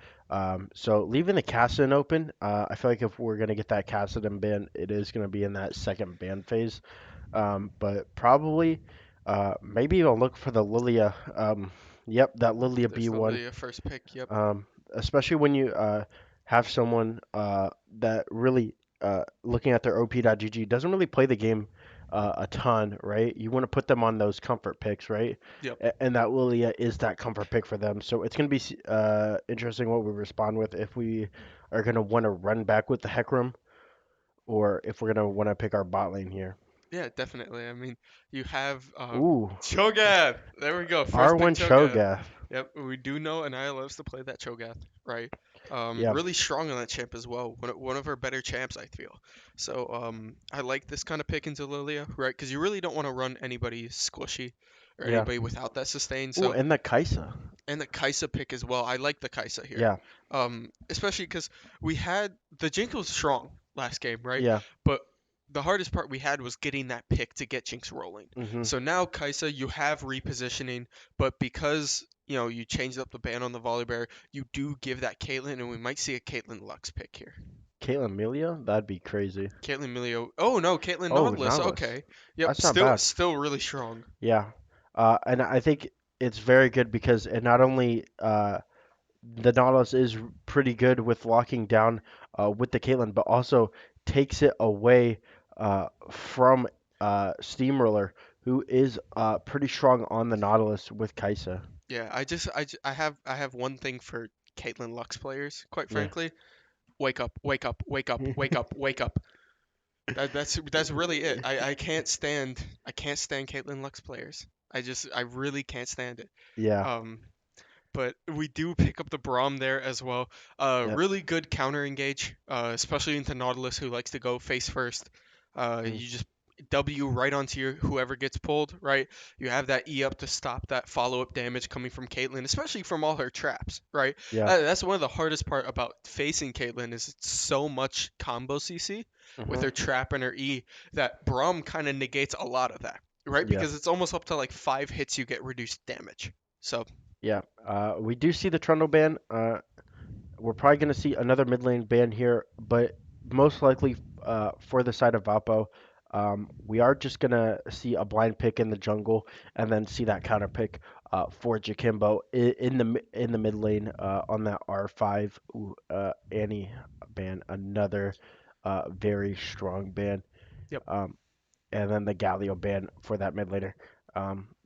Speaker 3: So leaving the Kassadin open. I feel like if we're gonna get that Kassadin ban, it is gonna be in that second ban phase. But probably, maybe I'll look for the Lilia. Yep, that Lilia
Speaker 2: There's the
Speaker 3: B1.
Speaker 2: Lydia first pick. Yep.
Speaker 3: Um, Especially when you have someone that really looking at their OP.GG doesn't really play the game a ton, right? You want to put them on those comfort picks, right?
Speaker 2: Yep.
Speaker 3: And that Lilia is that comfort pick for them. So it's going to be interesting what we respond with if we are going to want to run back with the Hecarim or if we're going to want to pick our bot lane here.
Speaker 2: Yeah, definitely. I mean, you have
Speaker 3: Ooh,
Speaker 2: Cho'Gath. There we go. First pick
Speaker 3: R1
Speaker 2: Cho'Gath.
Speaker 3: Cho'Gath.
Speaker 2: Yep, we do know Anaya loves to play that Cho'Gath, right?
Speaker 3: Yeah,
Speaker 2: Really strong on that champ as well. One of her better champs, I feel. So I like this kind of pick into Lilia, right? Because you really don't want to run anybody squishy or
Speaker 3: yeah.
Speaker 2: anybody without that sustain.
Speaker 3: Ooh,
Speaker 2: So
Speaker 3: and the Kaisa.
Speaker 2: and the Kaisa pick as well. I like the Kaisa here,
Speaker 3: Yeah,
Speaker 2: especially because we had the Jinx was strong last game, right?
Speaker 3: yeah.
Speaker 2: But the hardest part we had was getting that pick to get Jinx rolling.
Speaker 3: Hmm.
Speaker 2: So now Kaisa, you have repositioning, but because you changed up the ban on the volley bear, you do give that Caitlyn, and we might see a Caitlyn Lux pick here.
Speaker 3: Caitlyn Amelia? That'd be crazy.
Speaker 2: Caitlyn Milio. Oh no, Caitlyn
Speaker 3: Oh,
Speaker 2: Nautilus.
Speaker 3: Nautilus.
Speaker 2: Okay. Yep.
Speaker 3: That's not
Speaker 2: Still
Speaker 3: bad.
Speaker 2: still really strong.
Speaker 3: Yeah. And I think it's very good because it not only the Nautilus is pretty good with locking down with the Caitlyn, but also takes it away from Steamroller, who is pretty strong on the Nautilus with Kaisa.
Speaker 2: Yeah. I have one thing for Caitlyn Lux players, quite
Speaker 3: Yeah.
Speaker 2: frankly. Wake up, wake up, wake up, wake up, wake up. That's really it. I can't stand Caitlyn Lux players. I really can't stand it.
Speaker 3: Yeah.
Speaker 2: Um, but we do pick up the Braum there as well.
Speaker 3: Yep.
Speaker 2: Really good counter engage, especially into Nautilus who likes to go face first.
Speaker 3: Mm.
Speaker 2: You just W right onto your whoever gets pulled, right? You have that E up to stop that follow up damage coming from Caitlyn, especially from all her traps, right?
Speaker 3: Yeah.
Speaker 2: That's one of the hardest part about facing Caitlyn is it's so much combo CC with
Speaker 3: Hmm.
Speaker 2: her trap and her E that Braum kind of negates a lot of that, right?
Speaker 3: Yeah.
Speaker 2: Because it's almost up to like 5 hits you get reduced damage. So
Speaker 3: Yeah. We do see the Trundle ban. We're probably going to see another mid lane ban here, but most likely for the side of Valpo, we are just going to see a blind pick in the jungle and then see that counter pick for Jakimbo in the mid lane on that R5. Ooh, Annie ban, another very strong ban.
Speaker 2: yep.
Speaker 3: Um, and then the Galio ban for that mid laner.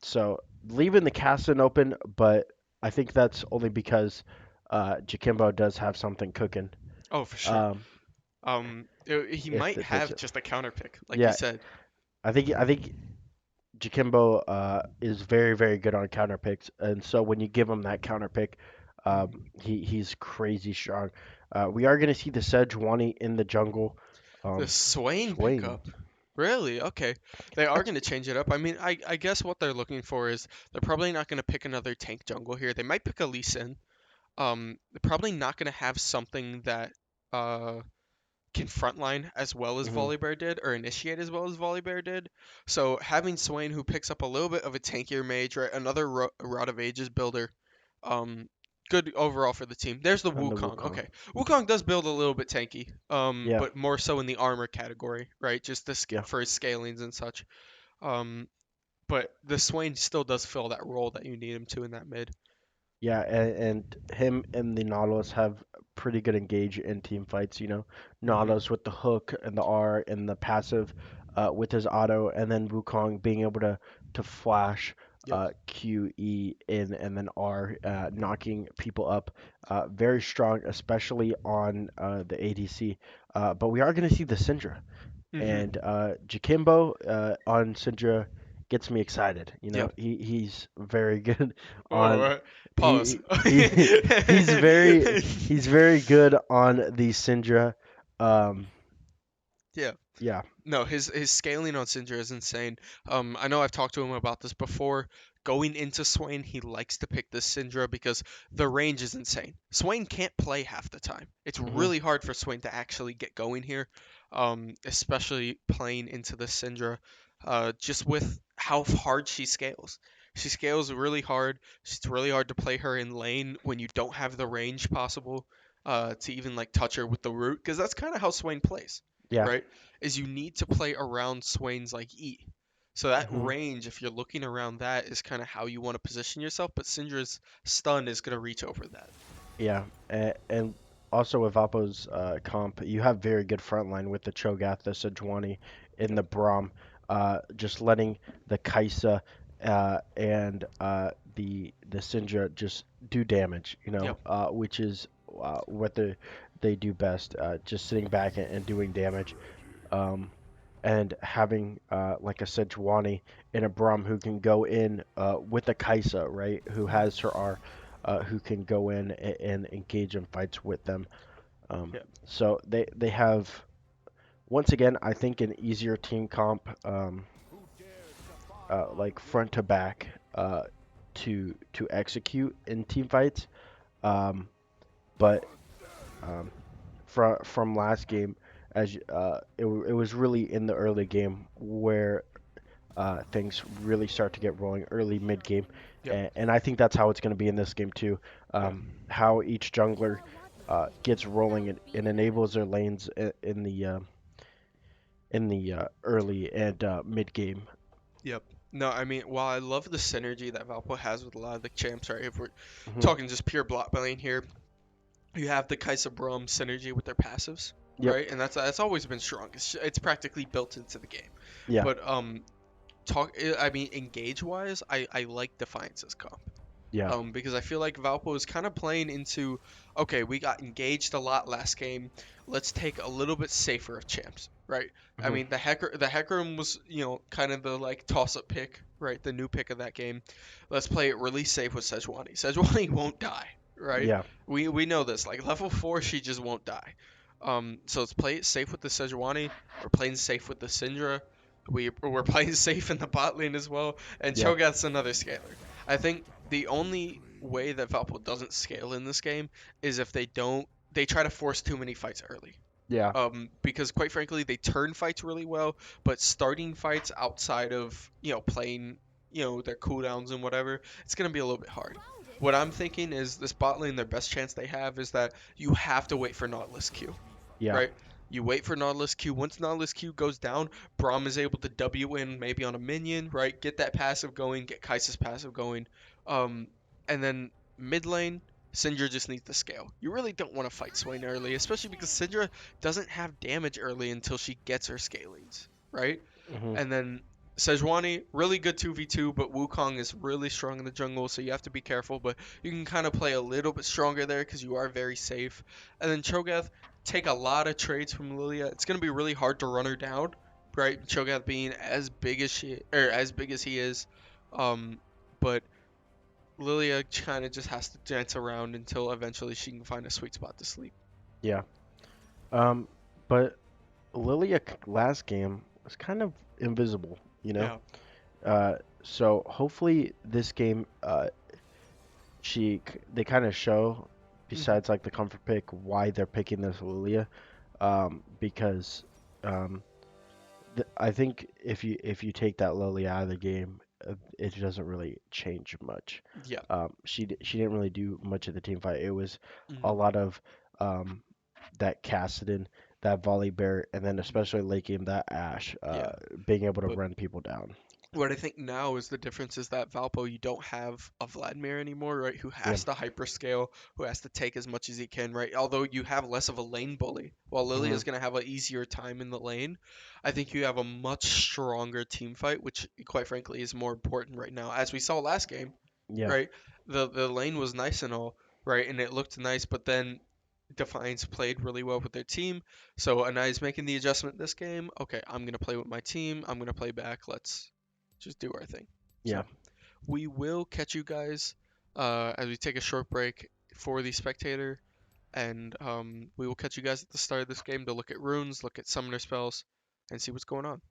Speaker 3: So leaving the Cassin open, but I think that's only because Jakimbo does have something cooking.
Speaker 2: Oh, for sure.
Speaker 3: Um,
Speaker 2: He
Speaker 3: if
Speaker 2: might
Speaker 3: it takes
Speaker 2: have
Speaker 3: it,
Speaker 2: just a counter pick, like you
Speaker 3: yeah,
Speaker 2: said.
Speaker 3: I think Jakimbo is very very good on counter picks, and so when you give him that counter pick, he's crazy strong. We are gonna see the Sejuani in the jungle.
Speaker 2: The Swain
Speaker 3: Swain.
Speaker 2: pickup. Really? Okay. They are
Speaker 3: That's
Speaker 2: going to change it up. I mean, I guess what they're looking for is they're probably not going to pick another tank jungle here. They might pick a Lee Sin. They're probably not going to have something that uh can frontline as well as
Speaker 3: mhm,
Speaker 2: Volibear did, or initiate as well as Volibear did. So having Swain, who picks up a little bit of a tankier mage, right, another Rod of Ages builder, um, good overall for the team. There's the
Speaker 3: and the
Speaker 2: Wukong.
Speaker 3: Wukong.
Speaker 2: Okay, Wukong does build a little bit tanky,
Speaker 3: Yeah,
Speaker 2: but more so in the armor category, right, just
Speaker 3: yeah.
Speaker 2: for his scalings and such. Um, but the Swain still does fill that role that you need him to in that mid.
Speaker 3: Yeah, and him and the Nautilus have pretty good engage in team fights, you know.
Speaker 2: Hmm.
Speaker 3: Nautilus with the hook and the R and the passive with his auto, and then Wukong being able to flash
Speaker 2: Yep.
Speaker 3: Q, E in, and then R, knocking people up. Very strong, especially on the ADC. But we are going to see the Syndra.
Speaker 2: Hmm.
Speaker 3: And Jakimbo on Syndra gets me excited.
Speaker 2: Yep.
Speaker 3: He's very good
Speaker 2: All
Speaker 3: on
Speaker 2: right. Pause.
Speaker 3: he's very good on the Syndra. Um,
Speaker 2: Yeah.
Speaker 3: yeah.
Speaker 2: No, his scaling on Syndra is insane. I know I've talked to him about this before. Going into Swain, he likes to pick this Syndra because the range is insane. Swain can't play half the time. It's
Speaker 3: Hmm.
Speaker 2: really hard for Swain to actually get going here, especially playing into the Syndra, just with how hard she scales. She scales really hard. It's really hard to play her in lane when you don't have the range possible to even like touch her with the root, because that's kind of how Swain plays,
Speaker 3: Yeah.
Speaker 2: right? Is you need to play around Swain's like E. So that
Speaker 3: Hmm.
Speaker 2: range, if you're looking around that, is kind of how you want to position yourself. But Syndra's stun is going to reach over that.
Speaker 3: Yeah. And also with Valpo's comp, you have very good frontline with the Cho'Gath, the Sejuani, and
Speaker 2: Yep.
Speaker 3: the Braum. Just letting the Kaisa and the Syndra just do damage,
Speaker 2: Yep.
Speaker 3: which is what they do best, just sitting back and doing damage. Um, and having like a Sejuani and a Braum who can go in with a Kaisa, right? Who has her R, who can go in and engage in fights with them.
Speaker 2: Yep.
Speaker 3: So they have once again, I think, an easier team comp, like front to back, to execute in team fights. Um, but from last game, it was really in the early game where things really start to get rolling early mid game,
Speaker 2: Yep.
Speaker 3: and I think that's how it's going to be in this game too.
Speaker 2: Yeah.
Speaker 3: How each jungler gets rolling and enables their lanes in the early and mid game.
Speaker 2: Yep. No, I mean, while I love the synergy that Valpo has with a lot of the champs, right? If we're
Speaker 3: Hmm.
Speaker 2: talking just pure block lane here, you have the Kai'Sa Braum synergy with their passives,
Speaker 3: Yep.
Speaker 2: right? And that's always been strong. It's practically built into the game.
Speaker 3: Yeah.
Speaker 2: But I mean, engage wise, I like Defiance's comp.
Speaker 3: Yeah.
Speaker 2: Because I feel like Valpo is kind of playing into, okay, we got engaged a lot last game. Let's take a little bit safer of champs, right? I
Speaker 3: Hmm.
Speaker 2: mean, the Hecarim was, kind of the like toss-up pick, right? The new pick of that game. Let's play it really safe with Sejuani. Sejuani won't die, right?
Speaker 3: Yeah.
Speaker 2: We know this. Like level 4, she just won't die. So let's play it safe with the Sejuani. We're playing safe with the Syndra. We're playing safe in the bot lane as well. And
Speaker 3: Yeah.
Speaker 2: Cho'Gath's another scaler. I think the only way that Valpo doesn't scale in this game is if they try to force too many fights early.
Speaker 3: Yeah.
Speaker 2: Because quite frankly, they turn fights really well, but starting fights outside of, playing, their cooldowns and whatever, it's going to be a little bit hard. What I'm thinking is this bot lane, their best chance they have is that you have to wait for Nautilus Q,
Speaker 3: Yeah.
Speaker 2: right? You wait for Nautilus Q. Once Nautilus Q goes down, Braum is able to W in maybe on a minion, right? Get that passive going, get Kai'Sa's passive going. Um, and then mid lane, Syndra just needs to scale. You really don't want to fight Swain early, especially because Syndra doesn't have damage early until she gets her scalings, right?
Speaker 3: Hmm.
Speaker 2: And then Sejuani, really good 2v2, but Wukong is really strong in the jungle, so you have to be careful. But you can kind of play a little bit stronger there because you are very safe. And then Cho'Gath, take a lot of trades from Lilia. It's going to be really hard to run her down, right? Cho'Gath being as big as as big as he is. Um, but Lilia kind of just has to dance around until eventually she can find a sweet spot to sleep.
Speaker 3: Yeah. Um, but Lilia last game was kind of invisible, you know.
Speaker 2: Yeah.
Speaker 3: So hopefully this game, they kind of show,
Speaker 2: Hmm.
Speaker 3: besides like the comfort pick, why they're picking this Lilia. Because um, I think if you take that Lilia out of the game, it doesn't really change much.
Speaker 2: Yeah.
Speaker 3: She didn't really do much of the team fight. It was a
Speaker 2: Hmm.
Speaker 3: lot of um, that Cassidon, that Volley Bear, and then especially late game that Ash,
Speaker 2: Yeah.
Speaker 3: being able to
Speaker 2: But
Speaker 3: run people down.
Speaker 2: what I think now is the difference is that Valpo, you don't have a Vladimir anymore, right? Who
Speaker 3: Yeah.
Speaker 2: has to hyperscale, who has to take as much as he can, right? Although you have less of a lane bully, while Lily
Speaker 3: Hmm.
Speaker 2: is going to have an easier time in the lane, I think you have a much stronger team fight, which quite frankly is more important right now. As we saw last game,
Speaker 3: Yeah.
Speaker 2: right? The lane was nice and all, right? And it looked nice, but then Defiance played really well with their team. So Anai's making the adjustment this game. Okay, I'm gonna play with my team. I'm gonna play back. Let's just do our thing.
Speaker 3: Yeah.
Speaker 2: So we will catch you guys as we take a short break for the spectator, and we will catch you guys at the start of this game to look at runes, look at summoner spells, and see what's going on.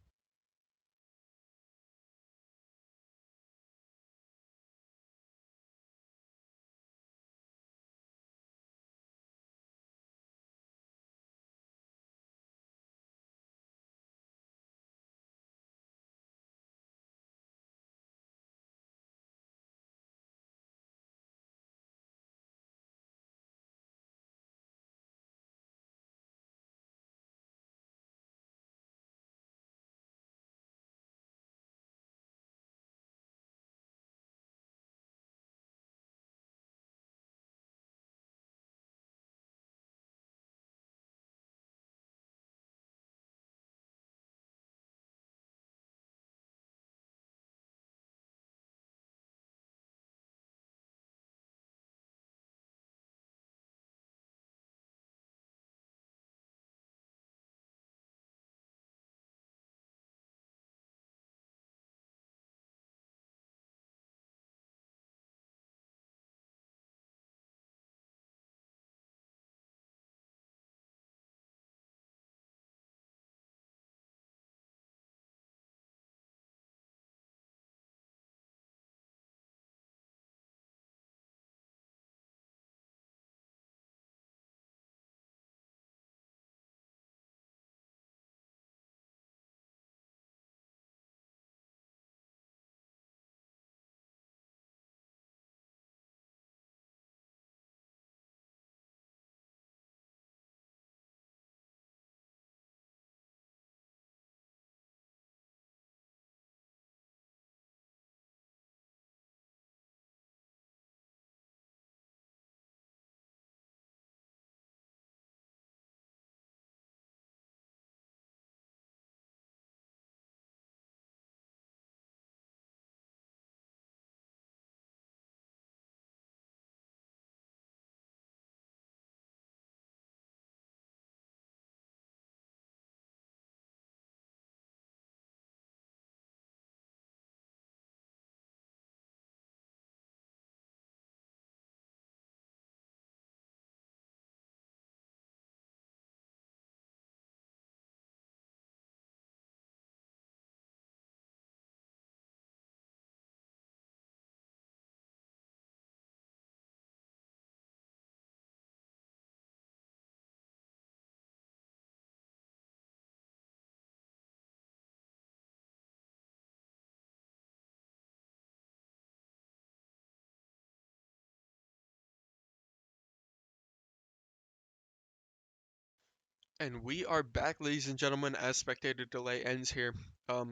Speaker 2: And we are back, ladies and gentlemen, as spectator delay ends here.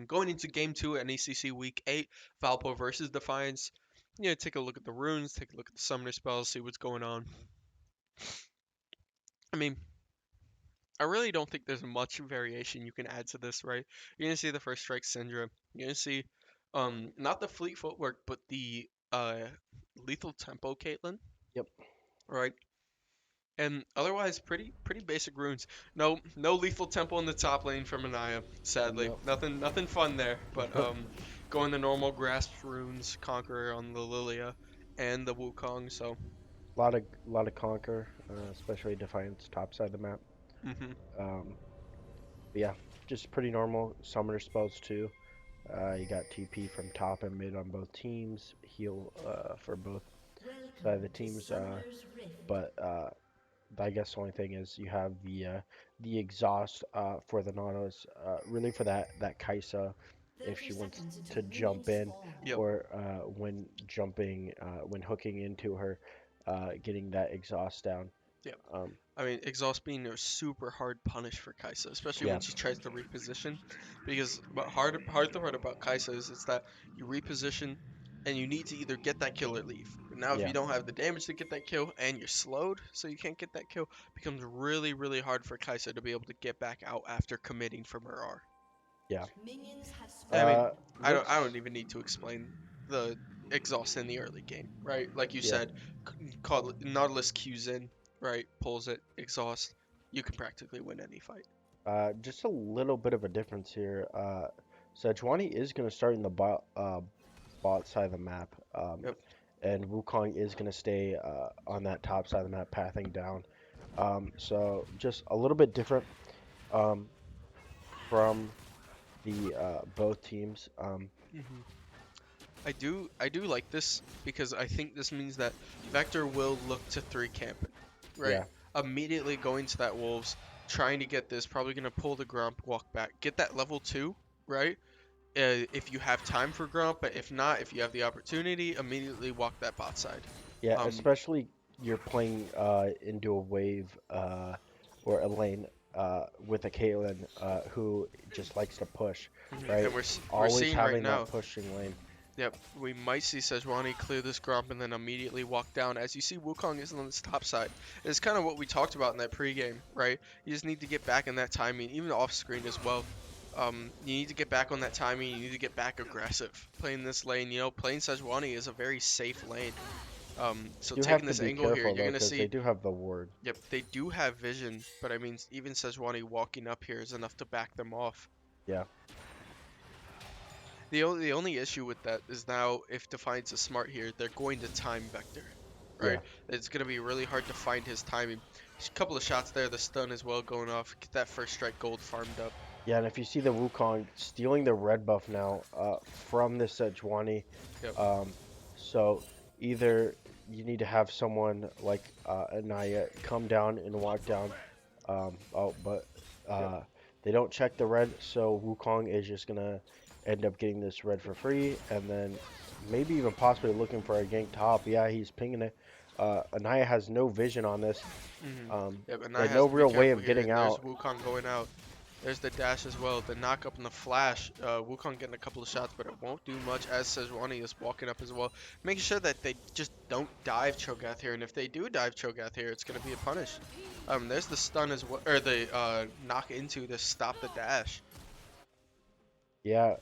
Speaker 2: Going into game two at NECC week 8, Valpo versus Defiance. Yeah, take a look at the runes, take a look at the summoner spells, see what's going on. I mean, I really don't think there's much variation you can add to this, right? You're gonna see the first strike Syndra. You're gonna see, not the fleet footwork, but the lethal tempo Caitlyn,
Speaker 3: Yep.
Speaker 2: right? And otherwise, pretty basic runes. No lethal tempo in the top lane from Anaya. Sadly,
Speaker 3: Nope.
Speaker 2: nothing fun there. But going the normal grasp runes, Conqueror on the Lilia, and the Wukong. So,
Speaker 3: lot of conquer, especially Defiance top side of the map.
Speaker 2: hmm
Speaker 3: Um, but yeah, just pretty normal summoner spells too. You got TP from top and mid on both teams, heal for both side of the
Speaker 4: Welcome to
Speaker 3: teams.
Speaker 4: Summoner's Rift.
Speaker 3: But I guess the only thing is you have the exhaust for the Nautilus, really for that Kaisa, if
Speaker 4: 30
Speaker 3: she wants
Speaker 4: seconds until
Speaker 3: to jump
Speaker 4: minions
Speaker 3: in,
Speaker 4: spawn.
Speaker 2: yep.
Speaker 3: or when jumping, when hooking into her, getting that exhaust down.
Speaker 2: Yeah.
Speaker 3: Um,
Speaker 2: I mean, exhaust being a super hard punish for Kai'Sa, especially
Speaker 3: yeah,
Speaker 2: when she tries to reposition. Because what hard the part about Kai'Sa is that you reposition and you need to either get that kill or leave. But now if
Speaker 3: yeah,
Speaker 2: you don't have the damage to get that kill and you're slowed, so you can't get that kill, it becomes really hard for Kai'Sa to be able to get back out after committing from her R.
Speaker 3: yeah.
Speaker 4: Minions have
Speaker 2: And I mean,
Speaker 4: spawned.
Speaker 2: I
Speaker 3: What's
Speaker 2: don't even need to explain the exhaust in the early game, right? Like you
Speaker 3: yeah.
Speaker 2: said, call Nautilus Q's in, right? Pulls it, exhaust. You can practically win any fight.
Speaker 3: Just a little bit of a difference here. Sejuani is going to start in the bot side of the map,
Speaker 2: Yep.
Speaker 3: and Wukong is going to stay on that top side of the map, pathing down. So just a little bit different um, from the both teams.
Speaker 2: hmm I do like this because I think this means that Vector will look to 3 camping, right?
Speaker 3: Yeah,
Speaker 2: Immediately going to that Wolves, trying to get this, probably gonna pull the Grump, walk back, get that level 2, right? If you have time for Grump, but if not, if you have the opportunity, immediately walk that bot side.
Speaker 3: yeah,
Speaker 2: Um,
Speaker 3: especially you're playing into a wave or a lane with a Caitlyn who just likes to push,
Speaker 2: and
Speaker 3: right?
Speaker 2: we're
Speaker 3: Always
Speaker 2: seeing right
Speaker 3: having that
Speaker 2: now.
Speaker 3: pushing lane.
Speaker 2: Yep, we might see Sejuani clear this Grump and then immediately walk down. As you see, Wukong is on this top side. It's kind of what we talked about in that pregame, right? You just need to get back in that timing, even off screen as well. You need to get back on that timing. You need to get back aggressive. Playing this lane, playing Sejuani is a very safe lane. So
Speaker 3: Do have
Speaker 2: taking
Speaker 3: to
Speaker 2: this
Speaker 3: be
Speaker 2: angle here,
Speaker 3: careful
Speaker 2: you're
Speaker 3: though,
Speaker 2: gonna
Speaker 3: because they
Speaker 2: see.
Speaker 3: do have the ward.
Speaker 2: Yep, they do have vision, but I mean, even Sejuani walking up here is enough to back them off.
Speaker 3: Yeah,
Speaker 2: The only issue with that is now if Defiance is smart here, they're going to time Vector,
Speaker 3: yeah,
Speaker 2: right? It's going to be really hard to find his timing. Just a couple of shots there, the stun as well going off. Get that first strike gold farmed up.
Speaker 3: yeah. And if you see the Wukong stealing the red buff now from the Sejuani,
Speaker 2: Yep.
Speaker 3: um, so either you need to have someone like Anaya come down and walk down. But
Speaker 2: Yep.
Speaker 3: they don't check the red, so Wukong is just gonna end up getting this red for free, and then maybe even possibly looking for a gank top. Yeah, he's pinging it. Anaya has no vision on this,
Speaker 2: hmm
Speaker 3: um,
Speaker 2: Yep, and I
Speaker 3: and
Speaker 2: has
Speaker 3: no
Speaker 2: to be
Speaker 3: real way
Speaker 2: careful
Speaker 3: of
Speaker 2: here.
Speaker 3: getting
Speaker 2: And there's
Speaker 3: out.
Speaker 2: Wukong going out. There's the dash as well. The knock up and the flash. Wukong getting a couple of shots, but it won't do much as Sejuani is walking up as well. Making sure that they just don't dive Cho'Gath here. And if they do dive Cho'Gath here, it's going to be a punish. There's the stun as well, or the knock into to stop the dash.
Speaker 3: Yeah.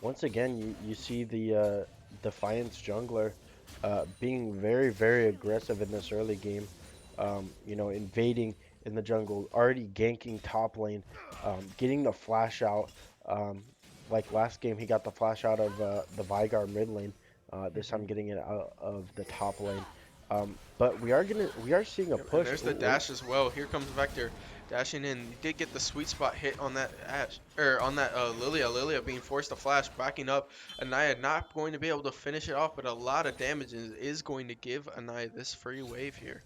Speaker 3: Once again, you see the Defiance jungler being very, very aggressive in this early game. Invading in the jungle, already ganking top lane, getting the flash out. Um, like last game, he got the flash out of the Veigar mid lane. This
Speaker 2: hmm
Speaker 3: time, getting it out of the top lane. But we are seeing a
Speaker 2: Yep, and
Speaker 3: push.
Speaker 2: there's the
Speaker 3: Oh, wait,
Speaker 2: dash as well. Here comes Vector dashing in. He did get the sweet spot hit on that Ash, or on that Lilia. Lilia being forced to flash, backing up. Anaya not going to be able to finish it off, but a lot of damage is going to give Anaya this free wave here.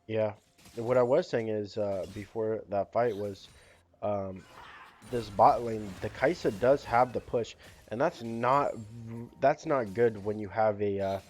Speaker 3: yeah. What I was saying is before that fight was um, this bot lane, the Kai'Sa does have the push, and that's not good when you have a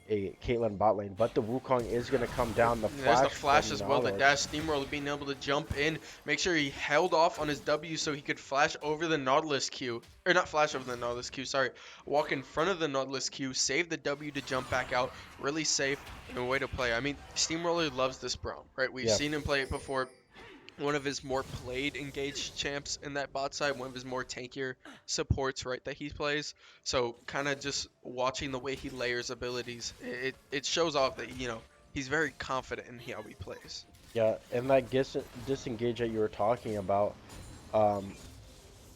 Speaker 3: Caitlyn bot lane. But the Wukong is gonna come down. The
Speaker 2: And there's the
Speaker 3: flash
Speaker 2: flash
Speaker 3: from
Speaker 2: as well. The
Speaker 3: Nautilus.
Speaker 2: dash steamroller being able to jump in. Make sure he held off on his W so he could flash over the Nautilus Q. Or not flash over the Nautilus Q, sorry. Walk in front of the Nautilus Q. Save the W to jump back out. Really safe and a way to play. I mean, Steamroller loves this Braum, right? We've
Speaker 3: Yeah,
Speaker 2: seen him play it before. One of his more played engaged champs in that bot side, one of his more tankier supports, right, that he plays. So kind of just watching the way he layers abilities, it shows off that he's very confident in how he plays.
Speaker 3: yeah, and that disengage that you were talking about um,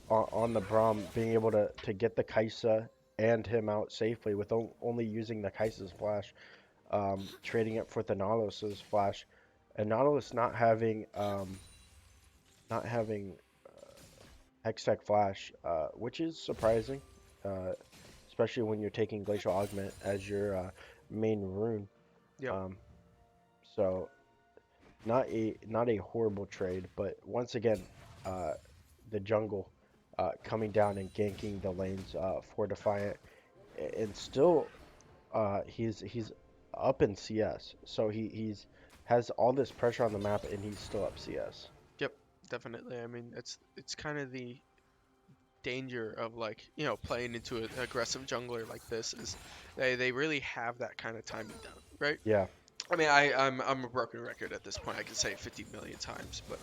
Speaker 3: on the Braum, being able to get the Kai'Sa and him out safely with only using the Kai'Sa's flash, trading it for the Nautilus's flash, and Nautilus not having Hextech Flash, which is surprising, uh, especially when you're taking Glacial Augment as your main rune.
Speaker 2: Yep.
Speaker 3: Um, so not a horrible trade, but once again, uh, the jungle coming down and ganking the lanes for Defiant, and still he's up in CS, so he's has all this pressure on the map, and he's still up CS.
Speaker 2: Yep. Definitely. I mean, it's kind of the danger of like playing into an aggressive jungler like this is they really have that kind of timing down, right?
Speaker 3: Yeah,
Speaker 2: I mean, I'm a broken record at this point. I can say it 50 million times, but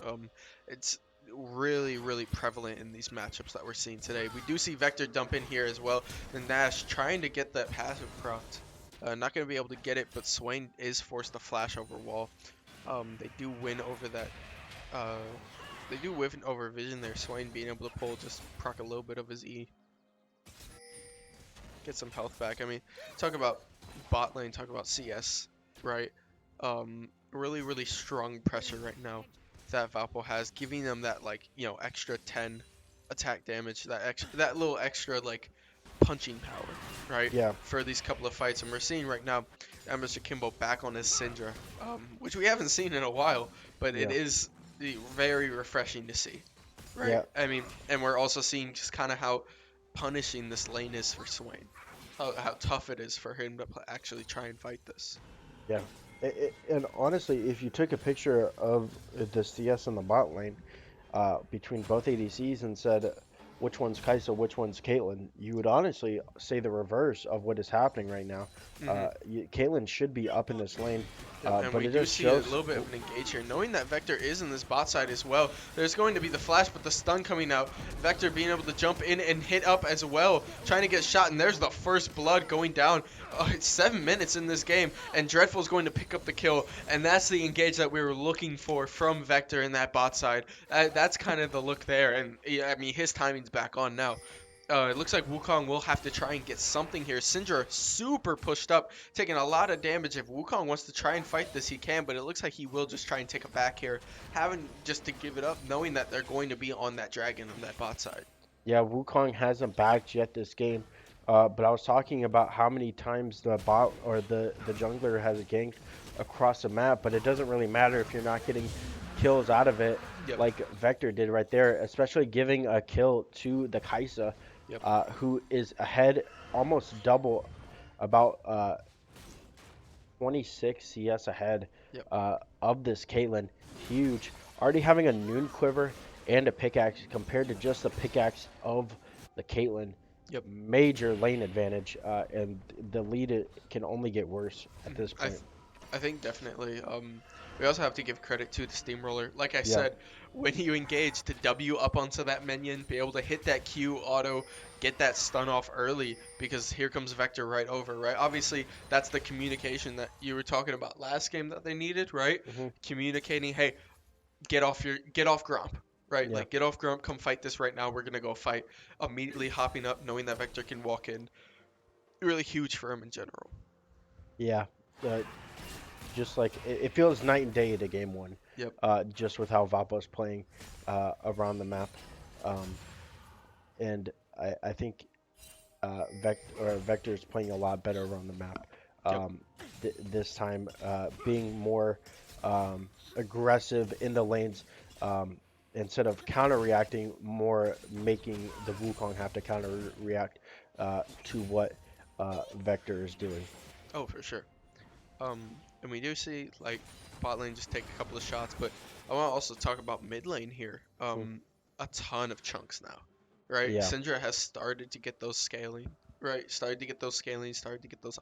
Speaker 2: it's really really prevalent in these matchups that we're seeing today. We do see Vector dump in here as well. And Nash trying to get that passive proc. Not going to be able to get it, but Swain is forced to flash over wall. They do win over that uh, They do whiff over vision there. Swain being able to pull, just proc a little bit of his E. Get some health back. I mean, talk about bot lane, talk about CS, right? Really, really strong pressure right now that Valpo has, giving them that, like, extra 10 attack damage, that little extra, like, punching power, right?
Speaker 3: Yeah.
Speaker 2: For these couple of fights. And we're seeing right now Mr. Kimbo back on his Syndra, which we haven't seen in a while, but it
Speaker 3: Yeah.
Speaker 2: is very refreshing to see, right?
Speaker 3: Yeah.
Speaker 2: I mean, and we're also seeing just kind of how punishing this lane is for Swain. How tough it is for him to actually try and fight this.
Speaker 3: Yeah. And honestly, if you took a picture of the CS and the bot lane between both ADCs and said which one's Kai'Sa, which one's Caitlyn, you would honestly say the reverse of what is happening right now. Caitlyn should be up in this lane,
Speaker 2: And
Speaker 3: but
Speaker 2: we
Speaker 3: it
Speaker 2: do
Speaker 3: just
Speaker 2: see a
Speaker 3: shows.
Speaker 2: little bit of an engage here. Knowing that Vector is in this bot side as well, there's going to be the flash, but the stun coming out. Vector being able to jump in and hit up as well, trying to get shot, and there's the first blood going down. It's 7 minutes in this game, and Dreadful's going to pick up the kill, and that's the engage that we were looking for from Vector in that bot side. That's kind of the look there, and I mean, his timing's back on now. It looks like Wukong will have to try and get something here. Syndra super pushed up, taking a lot of damage. If Wukong wants to try and fight this, he can, but it looks like he will just try and take a back here, having just to give it up, knowing that they're going to be on that dragon on that bot side.
Speaker 3: Yeah, Wukong hasn't backed yet this game, but I was talking about how many times the bot or the jungler has ganked across the map, but it doesn't really matter if you're not getting kills out of it,
Speaker 2: Yep.
Speaker 3: like Vector did right there, especially giving a kill to the Kai'Sa,
Speaker 2: Yep.
Speaker 3: who is ahead almost double, about 26 CS ahead
Speaker 2: Yep.
Speaker 3: of this Caitlyn. Huge. Already having a Noon Quiver and a pickaxe compared to just the pickaxe of the Caitlyn.
Speaker 2: Yep.
Speaker 3: Major lane advantage, and the lead can only get worse at this point.
Speaker 2: I think definitely. We also have to give credit to the Steamroller. Like I
Speaker 3: Yeah.
Speaker 2: said, when you engage to W up onto that minion, be able to hit that Q auto, get that stun off early, because here comes Vector right over, right? Obviously, that's the communication that you were talking about last game that they needed, right?
Speaker 3: Mhm.
Speaker 2: Communicating, hey, get off Gromp, right?
Speaker 3: Yeah.
Speaker 2: Like, get off Gromp, come fight this right now. We're gonna go fight. Immediately hopping up, knowing that Vector can walk in. Really huge for him in general.
Speaker 3: Yeah. Just like it feels night and day to game one.
Speaker 2: Yep.
Speaker 3: Just with how Vapo's playing around the map, and I think Vector is playing a lot better around the map. This time, being more aggressive in the lanes, instead of counter reacting, more making the Wukong have to counter react to what Vector is doing.
Speaker 2: Oh, for sure. And we do see like bot lane just take a couple of shots, but I want to also talk about mid lane here. A ton of chunks now, right?
Speaker 3: Yeah.
Speaker 2: Syndra has started to get those scaling, right? Started to get those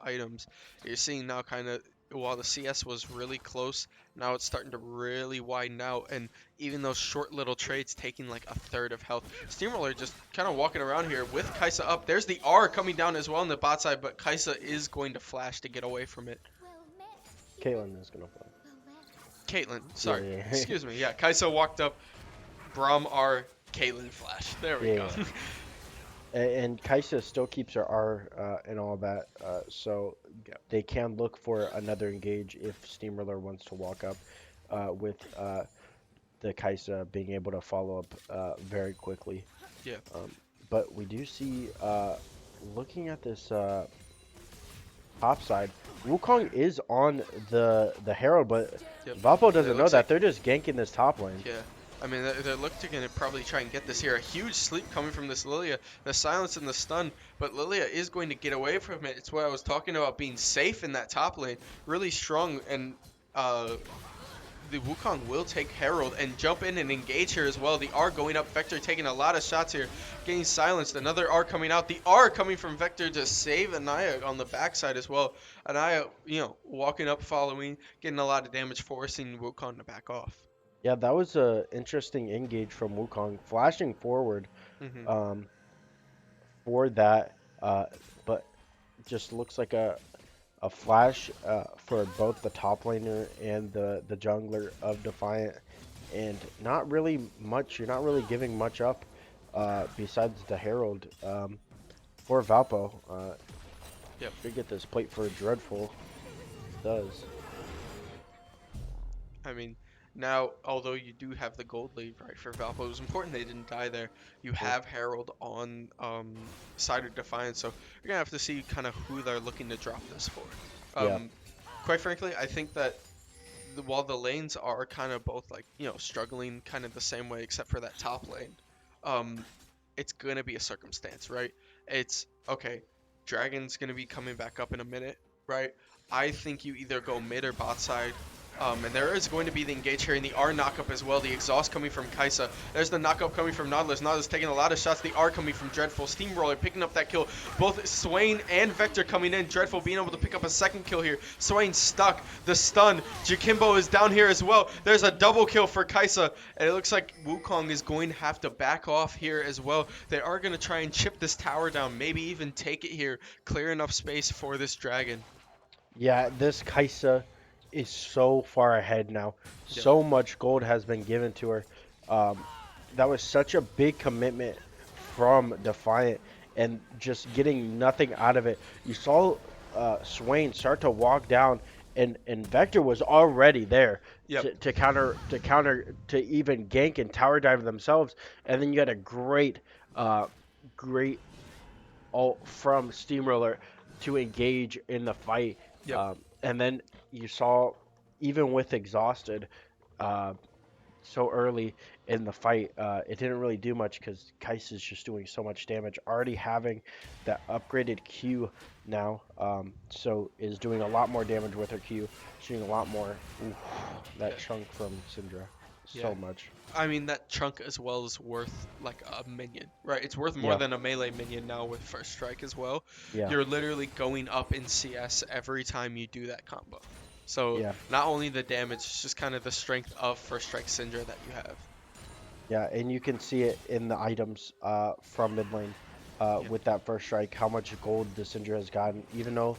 Speaker 2: items. You're seeing now kind of while the CS was really close, now it's starting to really widen out, and even those short little trades taking like a third of health. Steamroller just kind of walking around here with Kai'Sa up. There's the R coming down as well on the bot side, but Kai'Sa is going to flash to get away from it.
Speaker 3: Caitlyn is gonna play.
Speaker 2: Caitlyn, sorry.
Speaker 3: Yeah.
Speaker 2: Excuse me. Yeah, Kai'Sa walked up. Braum R, Caitlyn flash. There we go.
Speaker 3: And Kai'Sa still keeps her R and all that, so they can look for another engage if Steamroller wants to walk up with the Kai'Sa being able to follow up very quickly.
Speaker 2: Yeah.
Speaker 3: But we do see, looking at this top side, Wukong is on the Herald, but Valpo doesn't know that.
Speaker 2: like-
Speaker 3: They're just ganking this top lane.
Speaker 2: Yeah. I mean, they're looking to probably try and get this here. A huge sleep coming from this Lilia. The silence and the stun, but Lilia is going to get away from it. It's what I was talking about, being safe in that top lane. Really strong, and the Wukong will take Herald and jump in and engage her as well. The R going up, Vector taking a lot of shots here, getting silenced. Another R coming out. The R coming from Vector to save Anaya on the backside as well. Anaya, walking up, following, getting a lot of damage, forcing Wukong to back off.
Speaker 3: Yeah, that was a interesting engage from Wukong, flashing forward for that, but just looks like a flash for both the top laner and the jungler of Defiant. and not really much. You're not really giving much up besides the Herald for Valpo.
Speaker 2: Yep.
Speaker 3: Should get this plate for Dreadful. Does.
Speaker 2: I mean, now, although you do have the gold lead, right, for Valpo, it was important they didn't die there. You
Speaker 3: True.
Speaker 2: have Herald on side of Defiance, so you're gonna have to see kind of who they're looking to drop this for.
Speaker 3: Yeah.
Speaker 2: Um, quite frankly, I think that while the lanes are kind of both like struggling kind of the same way, except for that top lane, um, it's gonna be a circumstance, right? It's okay. Dragon's gonna be coming back up in a minute, right? I think you either go mid or bot side. And there is going to be the engage here in the R knockup as well. The exhaust coming from Kaisa. There's the knockup coming from Nautilus. Nautilus taking a lot of shots. The R coming from Dreadful. Steamroller picking up that kill. Both Swain and Vector coming in. Dreadful being able to pick up a second kill here. Swain stuck. The stun. Jakimbo is down here as well. There's a double kill for Kaisa. And it looks like Wukong is going to have to back off here as well. They are going to try and chip this tower down. Maybe even take it here. Clear enough space for this dragon.
Speaker 3: Yeah, this Kaisa is so far ahead now.
Speaker 2: Yep.
Speaker 3: So much gold has been given to her. Um, that was such a big commitment from Defiant, and just getting nothing out of it. You saw Swain start to walk down, and Vector was already there
Speaker 2: Yep.
Speaker 3: to even gank and tower dive themselves, and then you had a great ult from Steamroller to engage in the fight.
Speaker 2: Yep.
Speaker 3: And then you saw, even with exhausted uh, so early in the fight, it didn't really do much because Kais is just doing so much damage. Already having that upgraded Q now, so is doing a lot more damage with her Q, shooting a lot more. Oof, that
Speaker 2: Yeah.
Speaker 3: chunk from Syndra,
Speaker 2: Yeah.
Speaker 3: so much.
Speaker 2: I mean, that chunk as well is worth like a minion, right? It's worth more
Speaker 3: Yeah,
Speaker 2: than a melee minion now with first strike as well.
Speaker 3: yeah,
Speaker 2: You're literally going up in CS every time you do that combo. So
Speaker 3: yeah.
Speaker 2: not only the damage, it's just kind of the strength of first strike Syndra that you have.
Speaker 3: Yeah, and you can see it in the items from mid lane
Speaker 2: Yeah.
Speaker 3: with that first strike, how much gold the Syndra has gotten, even though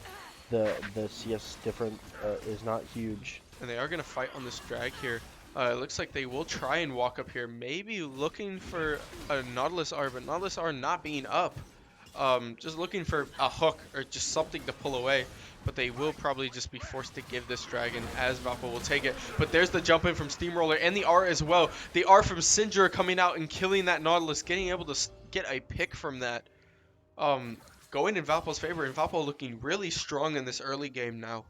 Speaker 3: the CS difference is not huge.
Speaker 2: And they are going to fight on this drag here. It looks like they will try and walk up here, maybe looking for a Nautilus R, but Nautilus R not being up. Just looking for a hook or just something to pull away. But they will probably just be forced to give this dragon as Valpo will take it. But there's the jump in from Steamroller and the R as well. The R from Syndra coming out and killing that Nautilus, getting able to get a pick from that. Going in Valpo's favor, and Valpo looking really strong in this early game now.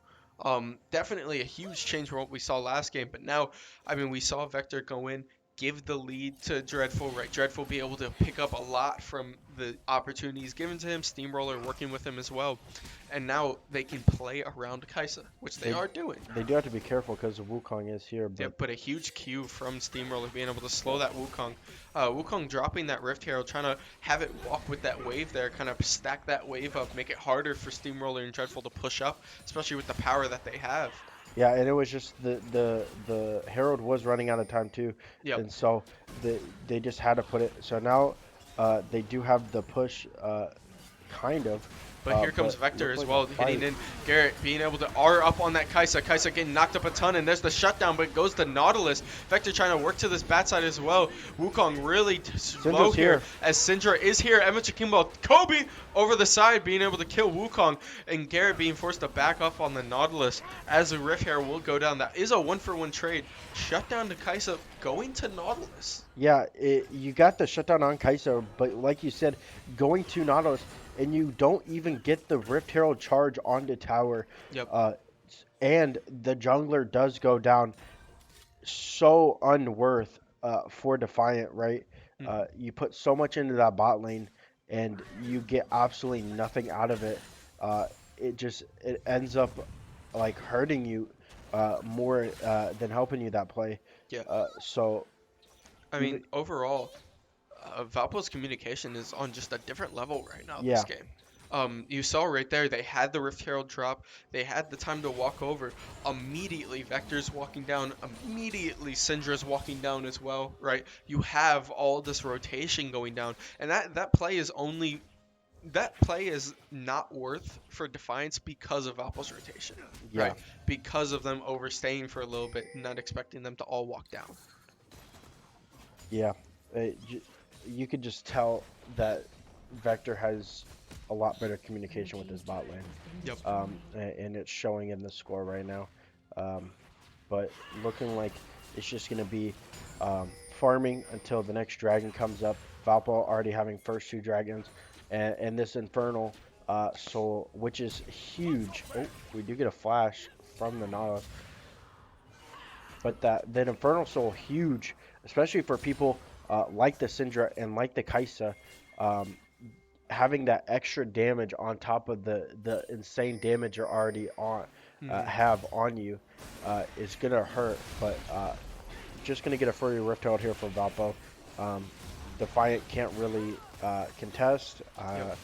Speaker 2: Definitely a huge change from what we saw last game, but now, I mean, we saw Vector go in, give the lead to Dreadful, right? Dreadful be able to pick up a lot from the opportunities given to him, Steamroller working with him as well, and now they can play around Kaisa, which they are doing.
Speaker 3: They do have to be careful because Wukong is here, but
Speaker 2: Yep, but a huge Q from Steamroller being able to slow that Wukong. Wukong dropping that Rift Herald, trying to have it walk with that wave there, kind of stack that wave up, make it harder for Steamroller and Dreadful to push up, especially with the power that they have.
Speaker 3: yeah, and it was just the Herald was running out of time too,
Speaker 2: Yep.
Speaker 3: and so they just had to put it. So now they do have the push, kind of.
Speaker 2: But here comes
Speaker 3: but
Speaker 2: Vector
Speaker 3: looks
Speaker 2: as
Speaker 3: like a
Speaker 2: well, hitting
Speaker 3: fight.
Speaker 2: in. Garrett being able to R up on that Kaisa. Kaisa getting knocked up a ton, and there's the shutdown, but it goes to Nautilus. Vector trying to work to this bat side as well. Wukong really slow
Speaker 3: Syndra's
Speaker 2: here,
Speaker 3: here.
Speaker 2: as Syndra is here. Emma Chikimbo, Kobe over the side, being able to kill Wukong, and Garrett being forced to back up on the Nautilus as the Rift Hair will go down. That is a 1-for-1 trade. Shutdown to Kaisa, going to Nautilus.
Speaker 3: Yeah, you got the shutdown on Kai'Sa, but like you said, going to Nautilus, and you don't even get the Rift Herald charge onto tower.
Speaker 2: Yep.
Speaker 3: And the jungler does go down. So unworth for Defiant, right?
Speaker 2: Mhm.
Speaker 3: You put so much into that bot lane, and you get absolutely nothing out of it. It ends up like hurting you more than helping you that play.
Speaker 2: Yeah.
Speaker 3: So
Speaker 2: I
Speaker 3: even
Speaker 2: mean, overall, Valpo's communication is on just a different level right now
Speaker 3: yeah.
Speaker 2: this game. You saw right there, they had the Rift Herald drop, they had the time to walk over. Immediately, Vector's walking down, immediately Syndra's walking down as well, right? You have all this rotation going down, and that play is not worth for Defiance because of Valpo's rotation,
Speaker 3: Yeah.
Speaker 2: right? Because of them overstaying for a little bit, not expecting them to all walk down.
Speaker 3: Yeah, you could just tell that Vector has a lot better communication with his bot lane,
Speaker 2: Yep.
Speaker 3: and it's showing in the score right now. Um, but looking like it's just gonna be farming until the next dragon comes up. Valpo already having first two dragons, and this infernal soul, which is huge. Oh, we do get a flash from the Nautilus. But that Infernal Soul huge, especially for people like the Syndra and like the Kaisa, um, having that extra damage on top of the insane damage you're already on
Speaker 2: Hmm.
Speaker 3: have on you is gonna hurt. But just gonna get a Furry Rift out here for Valpo. Um, Defiant can't really contest.
Speaker 2: Yep.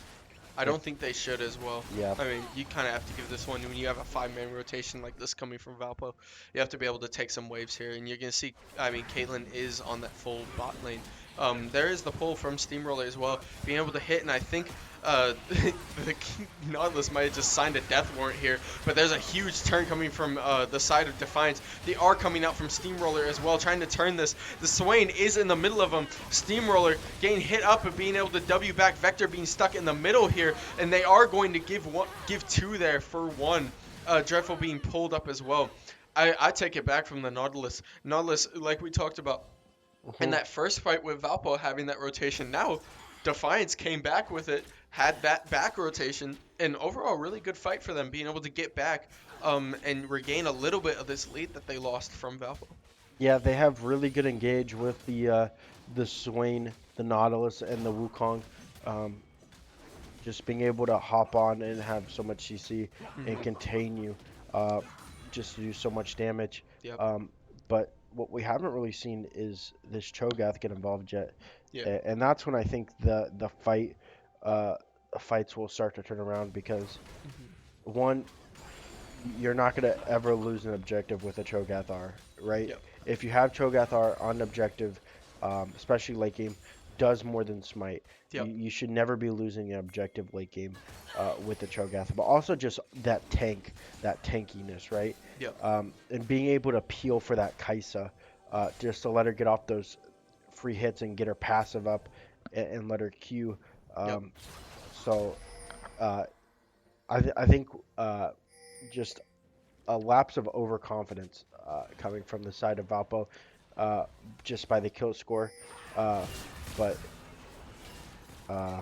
Speaker 2: I
Speaker 3: If
Speaker 2: don't think they should as well.
Speaker 3: Yeah,
Speaker 2: I mean, you kind of have to give this one when you have a five-man rotation like this coming from Valpo. You have to be able to take some waves here, and you're gonna see. I mean, Caitlyn is on that full bot lane. There is the pull from Steamroller as well, being able to hit, and I think the Nautilus might have just signed a death warrant here. But there's a huge turn coming from the side of Defiance. They are coming out from Steamroller as well, trying to turn this. The Swain is in the middle of them. Steamroller getting hit up and being able to W back. Vector being stuck in the middle here, and they are going to give two there for one. Dreadful being pulled up as well. I take it back from the Nautilus. Nautilus, like we talked about in
Speaker 3: mhm.
Speaker 2: that first fight with Valpo having that rotation. Now, Defiance came back with it, had that back rotation, and overall really good fight for them, being able to get back and regain a little bit of this lead that they lost from Valpo.
Speaker 3: Yeah, they have really good engage with the Swain, the Nautilus, and the Wukong. Um, just being able to hop on and have so much CC and
Speaker 2: Hmm.
Speaker 3: contain you, uh, just to do so much damage.
Speaker 2: Yep.
Speaker 3: Um, but what we haven't really seen is this Cho'Gath get involved yet,
Speaker 2: Yeah.
Speaker 3: and that's when I think uh, fights will start to turn around because
Speaker 2: Hmm.
Speaker 3: one, you're not going to ever lose an objective with a Cho'Gath R, right?
Speaker 2: Yep.
Speaker 3: If you have Cho'Gath R on objective, especially late game, does more than smite.
Speaker 2: Yep.
Speaker 3: You should never be losing an objective late game with the Cho'Gath, but also just that tankiness, right?
Speaker 2: Yep.
Speaker 3: And being able to peel for that Kaisa, just to let her get off those free hits and get her passive up and let her Q.
Speaker 2: Yep.
Speaker 3: Um, so uh, I think just a lapse of overconfidence coming from the side of Valpo uh, just by the kill score. Uh, but uh,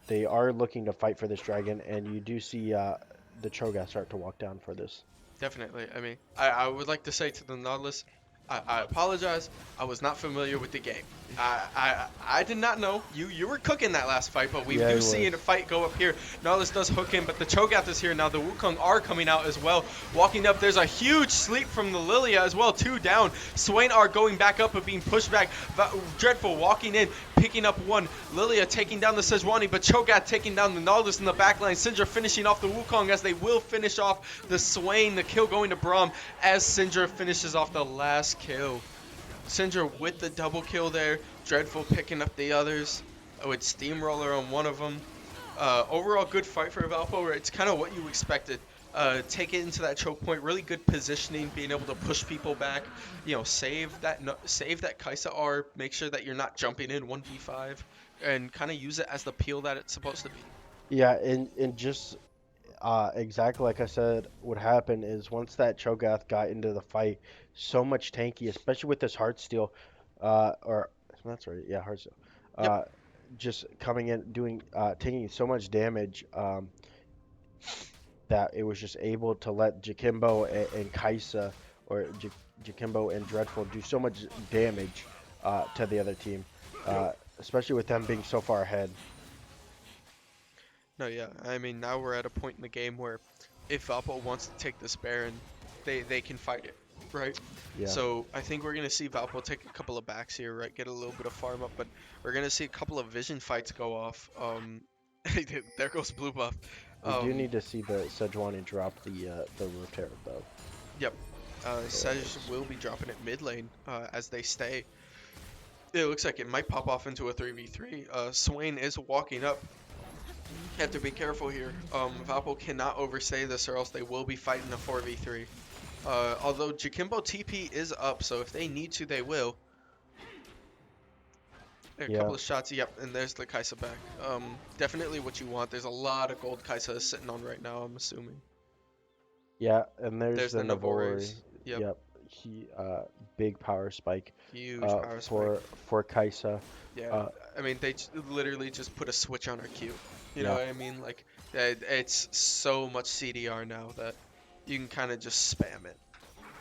Speaker 3: they are looking to fight for this dragon, and you do see the Cho'Gath start to walk down for this.
Speaker 2: Definitely. I mean, I would like to say to the Nautilus, I apologize. I was not familiar with the game. I did not know. You were cooking that last fight, but we
Speaker 3: Yeah, he
Speaker 2: do see
Speaker 3: was.
Speaker 2: a fight go up here. Nautilus does hook in, but the Cho'Gath is here now. The Wukong are coming out as well. Walking up, there's a huge sleep from the Lilia as well. Two down. Swain are going back up but being pushed back. Dreadful walking in, picking up one. Lilia taking down the Sejuani, but Cho'Gath taking down the Nautilus in the backline. Syndra finishing off the Wukong as they will finish off the Swain. The kill going to Braum as Syndra finishes off the last kill. Syndra with the double kill there. Dreadful picking up the others with Steamroller on one of them. Overall, good fight for Valpo. It's kind of what you expected. Take it into that choke point. Really good positioning, being able to push people back. You know, save that Kaisa R. Make sure that you're not jumping in 1v5, and kind of use it as the peel that it's supposed to be.
Speaker 3: Yeah, and just exactly like I said, what happened is once that Cho'Gath got into the fight, so much tanky, especially with this Heartsteel, or that's right, yeah, Heartsteel,
Speaker 2: Yep.
Speaker 3: uh, just coming in doing taking so much damage that it was just able to let Jakimbo and Kaisa or Jakimbo and Dreadful do so much damage to the other team,
Speaker 2: Yep.
Speaker 3: especially with them being so far ahead.
Speaker 2: No, yeah. I mean, now we're at a point in the game where if Valpo wants to take this Baron, they can fight it, right?
Speaker 3: Yeah.
Speaker 2: So I think we're gonna see Valpo take a couple of backs here, right? Get a little bit of farm up, but we're gonna see a couple of vision fights go off. There goes blue buff.
Speaker 3: We do
Speaker 2: Um,
Speaker 3: need to see the Sejuani drop the Rotere though.
Speaker 2: yep. Sej will be dropping it mid lane as they stay. It looks like it might pop off into a 3v3. Swain is walking up. You have to be careful here. Valpo cannot overstay this or else they will be fighting a 4v3. Although Jakimbo TP is up, so if they need to, they will. A
Speaker 3: Yeah,
Speaker 2: couple of shots, yep, and there's the Kaisa back. Definitely what you want. There's a lot of gold Kaisa sitting on right now, I'm assuming.
Speaker 3: yeah, and there's
Speaker 2: There's
Speaker 3: the
Speaker 2: the
Speaker 3: Navori.
Speaker 2: Navores. Yep,
Speaker 3: Yep, he big power spike
Speaker 2: huge power spike.
Speaker 3: for Kaisa.
Speaker 2: Yeah,
Speaker 3: Uh,
Speaker 2: I mean, literally just put a switch on our Q. You know
Speaker 3: yeah,
Speaker 2: what I mean? Like, it's so much CDR now that you can kind of just spam it.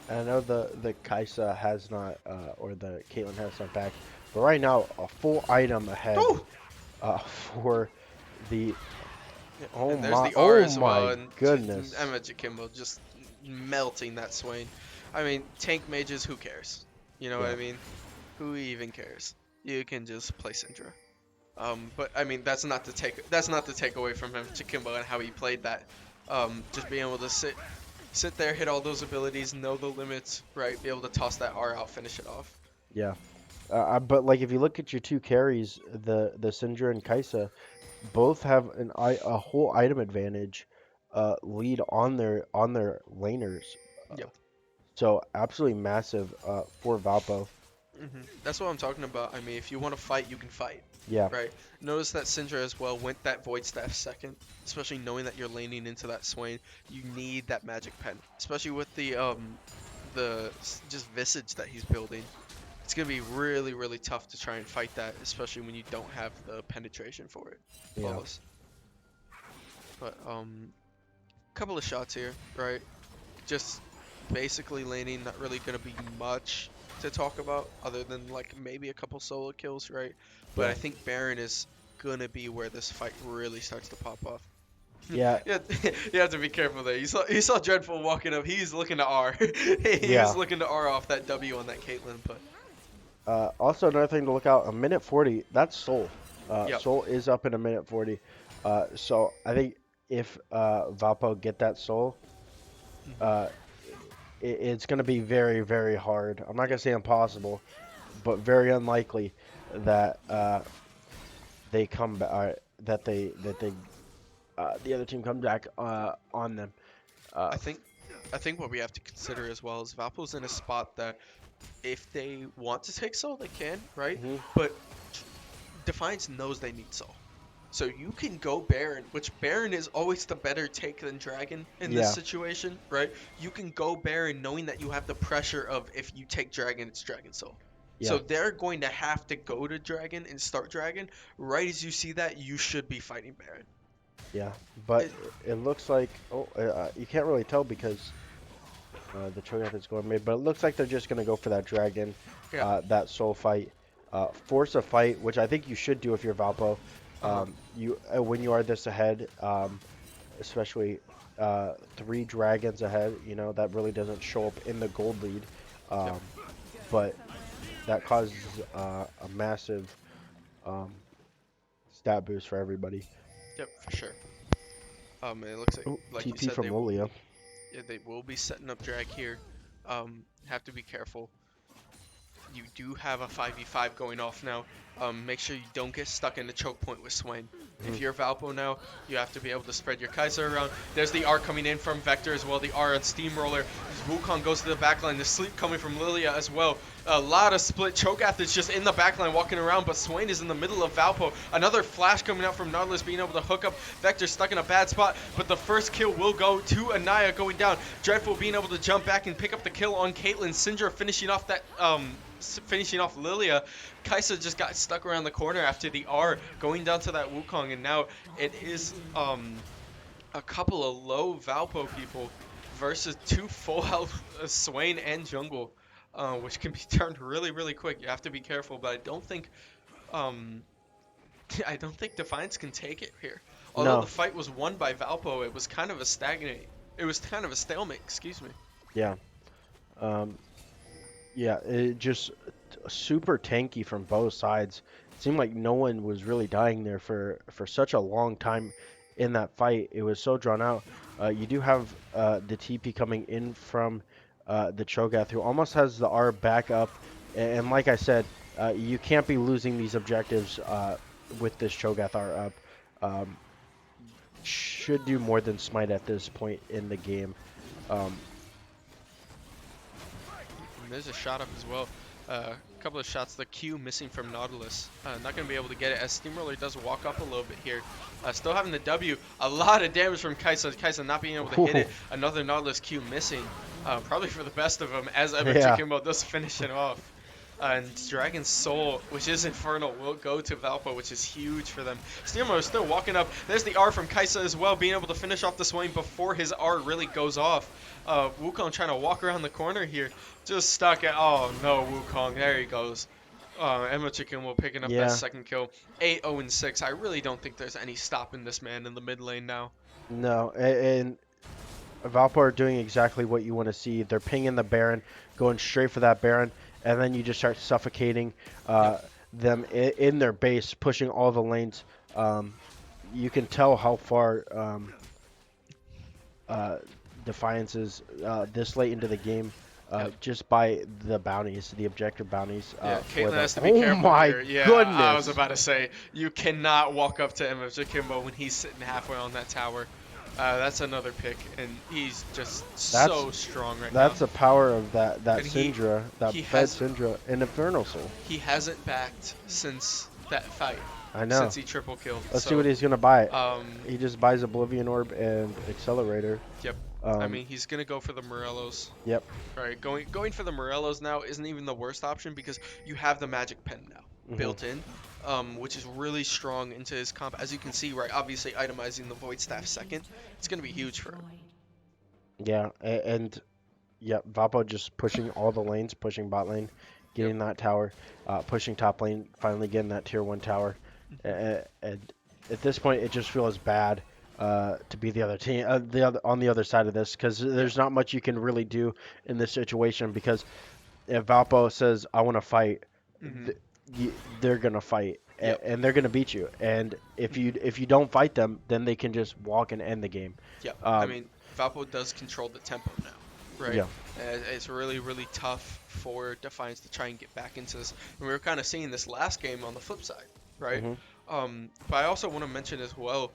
Speaker 3: and I know the Kaisa has not or the Caitlyn has not back, but right now a full item ahead
Speaker 2: Oh!
Speaker 3: for the
Speaker 2: Yeah, and there's the R
Speaker 3: oh
Speaker 2: as well,
Speaker 3: my
Speaker 2: and
Speaker 3: goodness.
Speaker 2: Emma Jakimbo just melting that Swain. I mean, tank mages, who cares? You know what
Speaker 3: Yeah,
Speaker 2: I mean? Who even cares? You can just play Syndra. But I mean, that's not to take away from him, Jakimbo, and how he played that. Just being able to sit there, hit all those abilities, know the limits, right? Be able to toss that R out, finish it off.
Speaker 3: yeah. But like if you look at your two carries, the Syndra and Kaisa, both have a whole item advantage, lead on their laners.
Speaker 2: Yep.
Speaker 3: So absolutely massive for Valpo.
Speaker 2: That's what I'm talking about. I mean, if you want to fight, you can fight,
Speaker 3: Yeah,
Speaker 2: right? Notice that Syndra as well went that Void Staff second, especially knowing that you're laning into that Swain. You need that Magic Pen, especially with the just Visage that he's building. It's gonna be really, really tough to try and fight that, especially when you don't have the penetration for it.
Speaker 3: yeah,
Speaker 2: Flawless. But couple of shots here, right? Just basically laning, not really gonna be much to talk about other than like maybe a couple solo kills, right? But
Speaker 3: yeah,
Speaker 2: I think Baron is gonna be where this fight really starts to pop off.
Speaker 3: yeah,
Speaker 2: Yeah, you have to be careful there. You saw Dreadful walking up. He's looking to R. He was
Speaker 3: yeah.
Speaker 2: looking to R off that W on that Caitlyn, but
Speaker 3: Also, another thing to look out: a minute 40. That's Soul.
Speaker 2: yep.
Speaker 3: Soul is up in a minute 40. So I think if Valpo get that Soul,
Speaker 2: Mhm.
Speaker 3: uh, it's going to be very, very hard. I'm not going to say impossible, but very unlikely that they come back. That they the other team comes back on them. Uh,
Speaker 2: I think I think what we have to consider as well is Valpo's in a spot that if they want to take Soul, they can, right?
Speaker 3: mhm,
Speaker 2: But Defiance knows they need Soul. So you can go Baron, which Baron is always the better take than Dragon in this
Speaker 3: Yeah,
Speaker 2: situation, right? You can go Baron knowing that you have the pressure of if you take Dragon, it's Dragon Soul.
Speaker 3: yeah,
Speaker 2: So they're going to have to go to Dragon and start Dragon. Right as you see that, you should be fighting Baron.
Speaker 3: yeah. But
Speaker 2: It,
Speaker 3: it looks like you can't really tell because the Cho'Gath is going mid, but it looks like they're just gonna go for that dragon,
Speaker 2: yeah.
Speaker 3: that soul fight, force a fight, which I think you should do if you're Valpo.
Speaker 2: Uh-huh.
Speaker 3: You when you are this ahead, especially three dragons ahead, you know that really doesn't show up in the gold lead,
Speaker 2: Yep.
Speaker 3: um, but that causes a massive um, stat boost for everybody.
Speaker 2: Yep. For sure. It looks
Speaker 3: Oh,
Speaker 2: like you
Speaker 3: TP
Speaker 2: said,
Speaker 3: from Lilia.
Speaker 2: they will be setting up drag here. Have to be careful. You do have a 5v5 going off now. Make sure you don't get stuck in the choke point with Swain. If
Speaker 3: Mhm.
Speaker 2: you're Valpo now, you have to be able to spread your Kaiser around. There's the R coming in from Vector as well, the R on Steamroller. Wukong goes to the backline, the sleep coming from Lilia as well. A lot of split. Cho'Gath is just in the backline walking around, but Swain is in the middle of Valpo. Another flash coming out from Nautilus being able to hook up. Vector stuck in a bad spot, but the first kill will go to Anaya going down. Dreadful being able to jump back and pick up the kill on Caitlyn. Syndra finishing off that finishing off Lilia. Kaisa just got stuck around the corner after the R going down to that Wukong, and now it is a couple of low Valpo people versus two full health Swain and Jungle, which can be turned really, really quick. You have to be careful, but I don't think um, I don't think Defiance can take it here. Although the
Speaker 3: No,
Speaker 2: fight was won by Valpo, it was kind of a stagnate. It was kind of a stalemate. Excuse me.
Speaker 3: yeah. Um, Yeah, it just super tanky from both sides. It seemed like no one was really dying there for such a long time in that fight. It was so drawn out. You do have the TP coming in from the Cho'Gath, who almost has the R back up. And like I said, you can't be losing these objectives with this Cho'Gath R up. Um, should do more than smite at this point in the game. Um,
Speaker 2: And there's a shot up as well. couple of shots. The Q missing from Nautilus. Not going to be able to get it as Steamroller does walk up a little bit here. Still having the W. A lot of damage from Kaisa. Kaisa not being able to hit it. Another Nautilus Q missing. Probably for the best of them as Evan
Speaker 3: Yeah.
Speaker 2: Chikimbo does finish it off. And Dragon's Soul, which is Infernal, will go to Valpo, which is huge for them. Steamroller is still walking up. There's the R from Kaisa as well, being able to finish off the swing before his R really goes off. Wukong trying to walk around the corner here. Just stuck at, oh no, Wukong, there he goes. Emma Chicken will picking up that second kill. 8-0-6. I really don't think there's any stopping this man in the mid lane now.
Speaker 3: No, and Valpo are doing exactly what you want to see. They're pinging the Baron, going straight for that Baron, and then you just start suffocating them in their base, pushing all the lanes. You can tell how far Defiance is this late into the game. Just by the bounties, the objective bounties.
Speaker 2: Caitlyn has to be
Speaker 3: oh
Speaker 2: careful
Speaker 3: my
Speaker 2: here. Yeah,
Speaker 3: goodness!
Speaker 2: I was about to say, you cannot walk up to MF Kimbo when he's sitting halfway on that tower. That's another pick, and he's just so strong right now.
Speaker 3: That's the power of that
Speaker 2: And
Speaker 3: Syndra, that Fed Syndra, and Infernal Soul.
Speaker 2: He hasn't backed since that fight.
Speaker 3: I know.
Speaker 2: Since he triple killed.
Speaker 3: Let's see what he's gonna buy.
Speaker 2: He
Speaker 3: He just buys Oblivion Orb and Accelerator.
Speaker 2: Yep. I mean, he's gonna go for the Morellos.
Speaker 3: Yep.
Speaker 2: Right. Going for the Morellos now isn't even the worst option because you have the Magic Pen now built in, which is really strong into his comp. As you can see, right, obviously itemizing the Void Staff second, it's gonna be huge for him.
Speaker 3: Yeah, and yeah, Valpo just pushing all the lanes, pushing bot lane, getting that tower, pushing top lane, finally getting that tier 1 tower. And at this point, it just feels bad to be the other team, on the other side of this, because there's not much you can really do in this situation. Because if Valpo says, "I want to fight," they're gonna fight, and they're gonna beat you. And if you don't fight them, then they can just walk and end the game.
Speaker 2: Yeah, I mean, Valpo does control the tempo now, right?
Speaker 3: Yeah.
Speaker 2: It's really, really tough for Defiance to try and get back into this. And we were kind of seeing this last game on the flip side, right? But I also want to mention as well,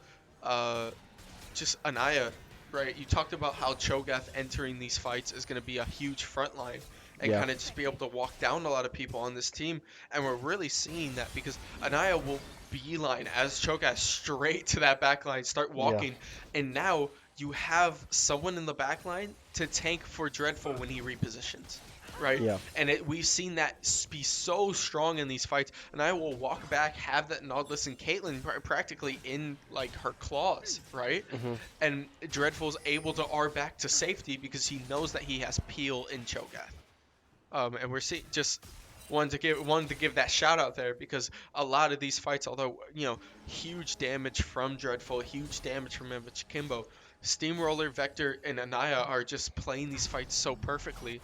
Speaker 2: just Anaya, right? You talked about how Cho'Gath entering these fights is going to be a huge front line and kind of just be able to walk down a lot of people on this team. And we're really seeing that because Anaya will beeline as Cho'Gath straight to that back line, start walking. And now you have someone in the back line to tank for Dreadful when he repositions. Right?
Speaker 3: Yeah.
Speaker 2: And we've seen that be so strong in these fights. And I will walk back, have that Nautilus and Caitlyn practically in like her claws, right? And Dreadful's able to R back to safety because he knows that he has Peel in Cho'Gath. And we're seeing just wanted to give that shout out there because a lot of these fights, although huge damage from Dreadful, huge damage from Kimbo, Steamroller, Vector, and Anaya are just playing these fights so perfectly.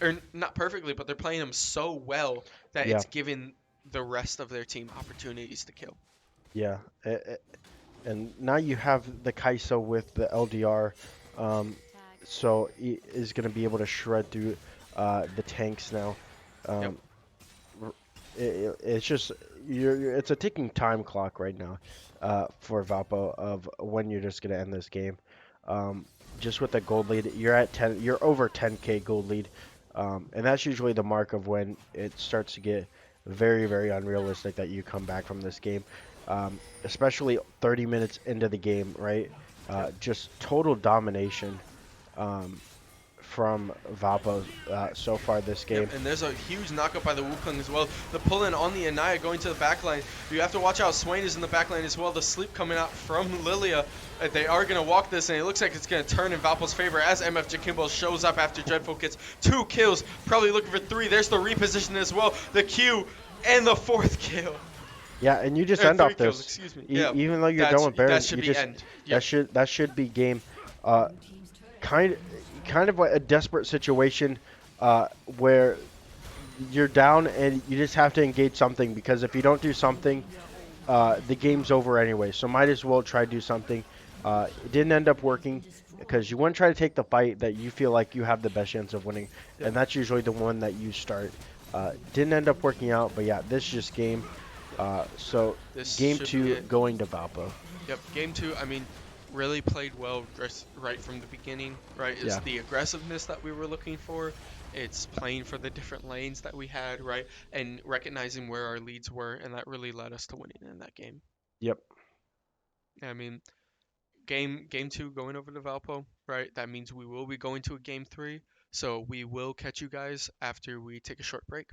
Speaker 2: Or not perfectly, but they're playing them so well that it's giving the rest of their team opportunities to kill.
Speaker 3: Yeah, and now you have the Kai'Sa with the LDR, so he is going to be able to shred through the tanks now. It's just it's a ticking time clock right now for Valpo of when you're just going to end this game. Just with the gold lead, you're at 10. You're over 10k gold lead, and that's usually the mark of when it starts to get very, very unrealistic that you come back from this game, especially 30 minutes into the game, right? Just total domination from Valpo so far this game.
Speaker 2: And there's a huge knockup by the Wukong as well. The pull-in on the Anaya going to the backline. You have to watch out. Swain is in the backline as well. The sleep coming out from Lilia. They are going to walk this, and it looks like it's going to turn in Valpo's favor as MF Jakimbo shows up after Dreadful gets 2 kills. Probably looking for 3. There's the reposition as well. The Q and the 4th kill.
Speaker 3: Yeah, and you just end off this.
Speaker 2: Kills, excuse me.
Speaker 3: Even though you're done with Baron,
Speaker 2: that should be end. Yep.
Speaker 3: That should be game. Kind of like a desperate situation where you're down and you just have to engage something, because if you don't do something, the game's over anyway. So might as well try to do something. It didn't end up working because you want to try to take the fight that you feel like you have the best chance of winning, and that's usually the one that you start. Didn't end up working out, but yeah, this is just game. So
Speaker 2: this
Speaker 3: game 2 going to Valpo.
Speaker 2: Yep, game 2. I mean, really played well right from the beginning, right? It's the aggressiveness that we were looking for. It's playing for the different lanes that we had, right? And recognizing where our leads were, and that really led us to winning in that game.
Speaker 3: Yep.
Speaker 2: I mean, game two going over to Valpo, right? That means we will be going to a game three. So we will catch you guys after we take a short break.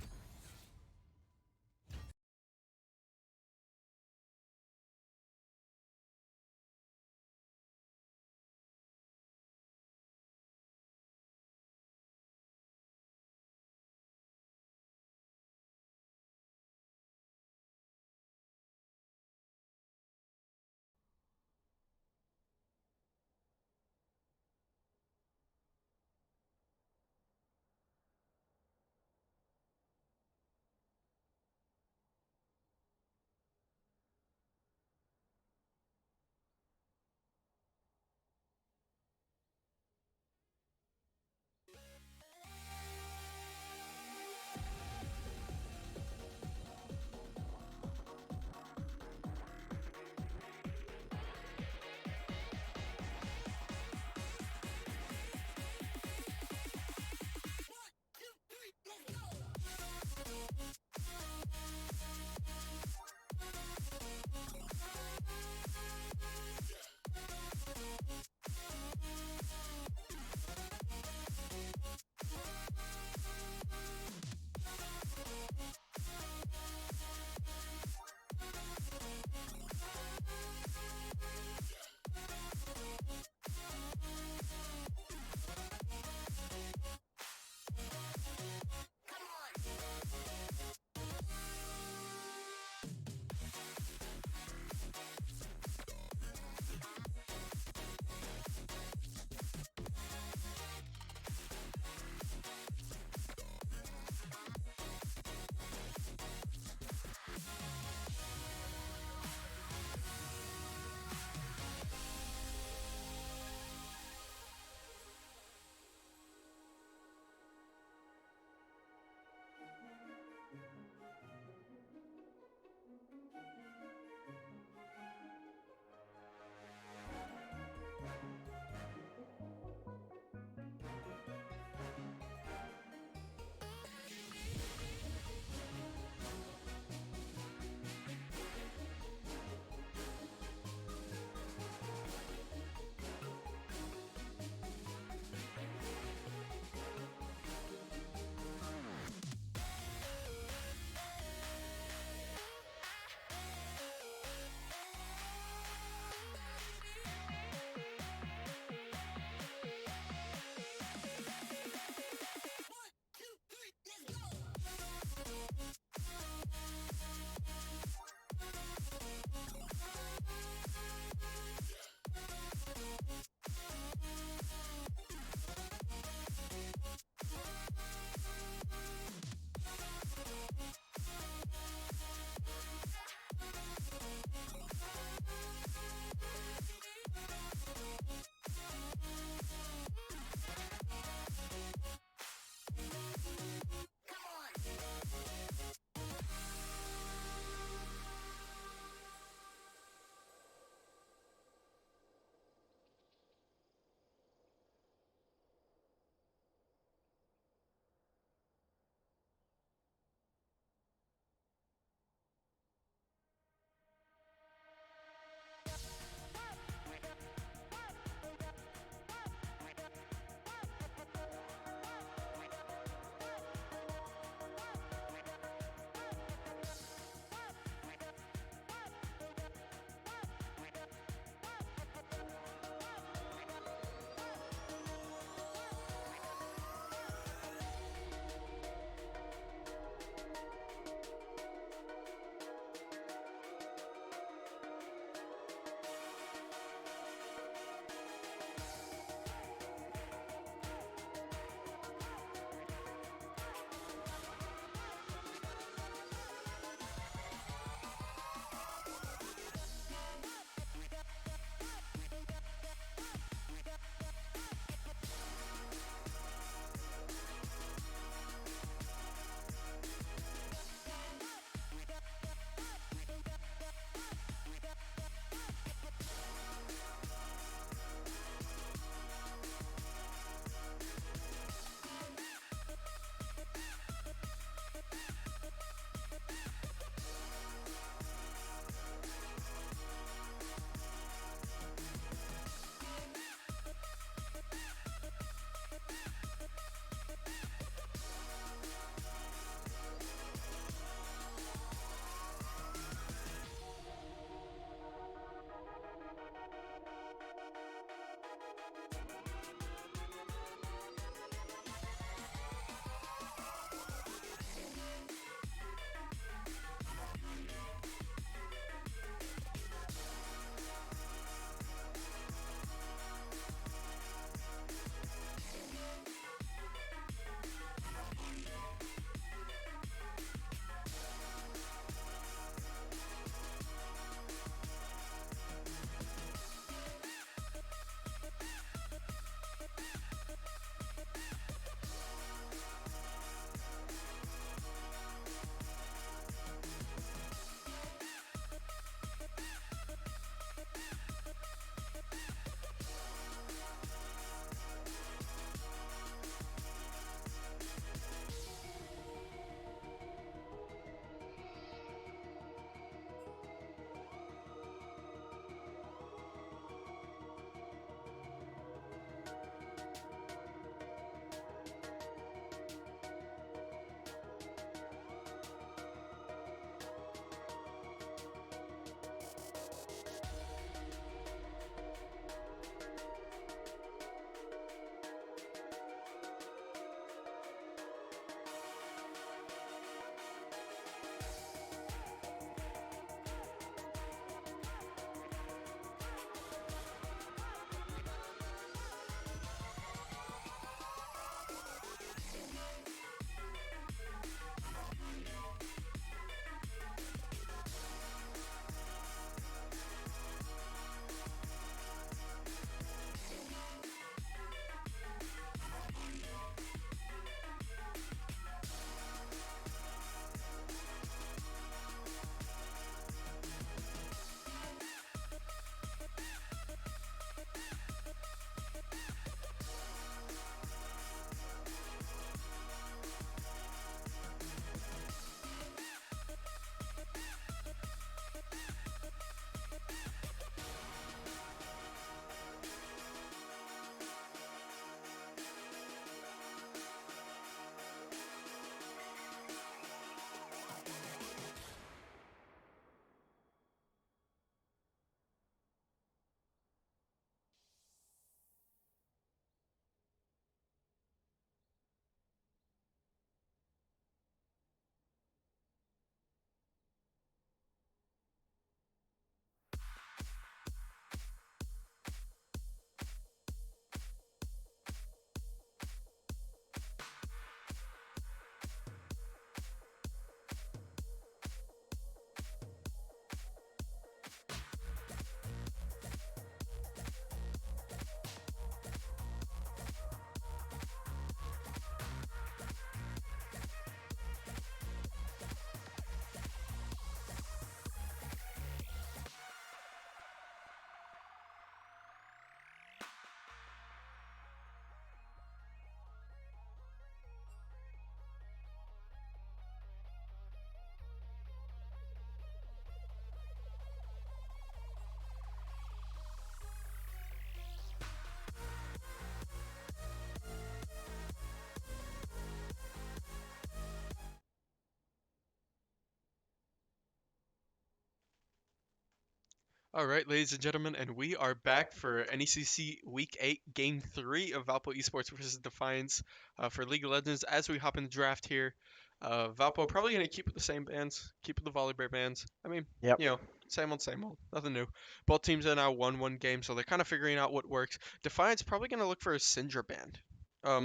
Speaker 2: All right, ladies and gentlemen, and we are back for NECC Week 8, Game 3 of Valpo Esports versus Defiance for League of Legends. As we hop in the draft here, Valpo probably going to keep with the same bands, keep with the Volibear bands. I mean,
Speaker 3: Yep.
Speaker 2: you know, same old, nothing new. Both teams are now 1-1 game, so they're kind of figuring out what works. Defiance probably going to look for a Syndra band.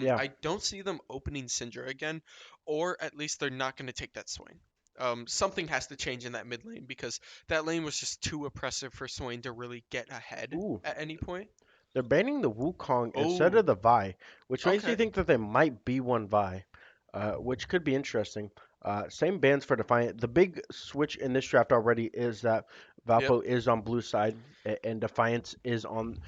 Speaker 3: Yeah.
Speaker 2: I don't see them opening Syndra again, or at least they're not going to take that swing. Something has to change in that mid lane because that lane was just too oppressive for Swain to really get ahead
Speaker 3: Ooh,
Speaker 2: at any point.
Speaker 3: they're banning the Wukong instead of
Speaker 2: Oh,
Speaker 3: the Vi, which makes me
Speaker 2: okay.
Speaker 3: think that they might be one Vi, which could be interesting. Same bans for Defiant. The big switch in this draft already is that
Speaker 2: Yep.
Speaker 3: Valpo is on blue side and Defiance is on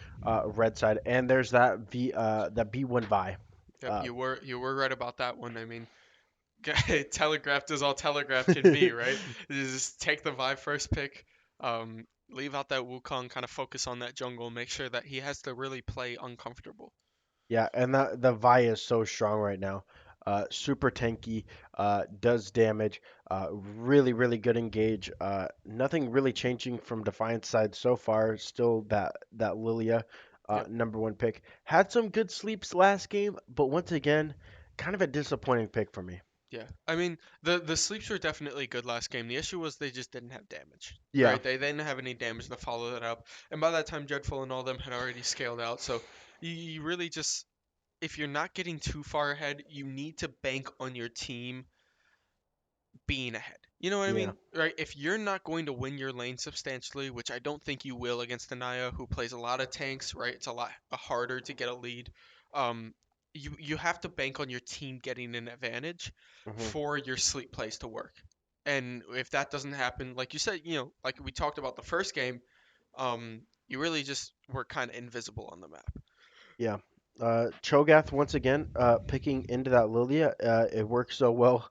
Speaker 3: red side, and there's that B1 Vi.
Speaker 2: Yep.
Speaker 3: Uh,
Speaker 2: You were right about that one. I mean, telegraphed is all telegraph can be, right? You just take the Vi first pick, leave out that Wukong, kind of focus on that jungle, make sure that he has to really play uncomfortable.
Speaker 3: Yeah, and the Vi is so strong right now. Super tanky, does damage, really, really good engage. Nothing really changing from Defiance side so far. Still that Lilia,
Speaker 2: Yep.
Speaker 3: number one pick. Had some good sleeps last game, but once again, kind of a disappointing pick for me.
Speaker 2: Yeah, I mean the sleeps were definitely good last game. The issue was they just didn't have damage,
Speaker 3: Yeah,
Speaker 2: right? They didn't have any damage to follow that up, and by that time Dreadful and all them had already scaled out. So you really just, if you're not getting too far ahead, you need to bank on your team being ahead. You know what I
Speaker 3: yeah,
Speaker 2: mean? Right? If you're not going to win your lane substantially, which I don't think you will against Anaya, who plays a lot of tanks, right? It's a lot harder to get a lead. Um, you have to bank on your team getting an advantage
Speaker 3: hmm
Speaker 2: for your sleep plays to work. And if that doesn't happen, like you said, like we talked about the first game, you really just were kind of invisible on the map.
Speaker 3: yeah. Cho'Gath once again, picking into that Lilia. It works so well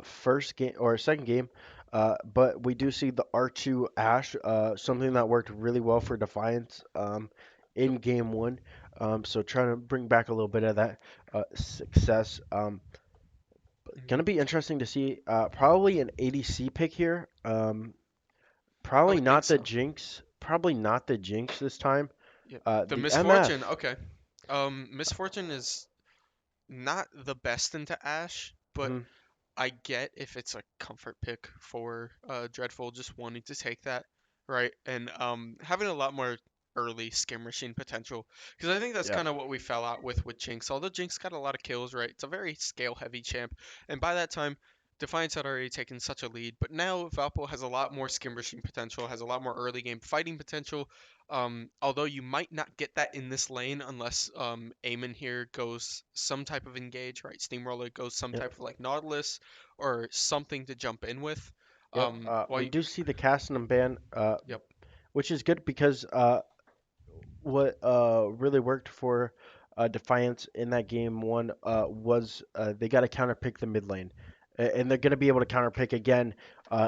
Speaker 3: first game or second game. But we do see the R2 Ash, something that worked really well for Defiance
Speaker 2: Yep.
Speaker 3: in game one. So trying to bring back a little bit of that success.
Speaker 2: Hmm.
Speaker 3: Gonna be interesting to see. Probably an ADC pick here.
Speaker 2: I
Speaker 3: Probably
Speaker 2: would think
Speaker 3: not the
Speaker 2: so.
Speaker 3: Jinx. Probably not the Jinx this time.
Speaker 2: Yep. The
Speaker 3: The
Speaker 2: misfortune,
Speaker 3: MF.
Speaker 2: okay. Misfortune is not the best into Ash, but
Speaker 3: Mhm,
Speaker 2: I get if it's a comfort pick for Dreadful just wanting to take that, right? And having a lot more early skim machine potential. Because I think that's
Speaker 3: yeah.
Speaker 2: kind of what we fell out with Jinx. Although Jinx got a lot of kills, right? It's a very scale heavy champ. And by that time, Defiance had already taken such a lead. But now Valpo has a lot more skim machine potential, has a lot more early game fighting potential. Although you might not get that in this lane unless Eamon here goes some type of engage, right? Steamroller goes some
Speaker 3: Yep.
Speaker 2: type of like Nautilus or something to jump in with.
Speaker 3: Yep.
Speaker 2: While
Speaker 3: We
Speaker 2: you,
Speaker 3: do see the Cassian ban,
Speaker 2: yep,
Speaker 3: which is good because what really worked for Defiance in that game one was they got to counter pick the mid lane, and they're going to be able to counter pick again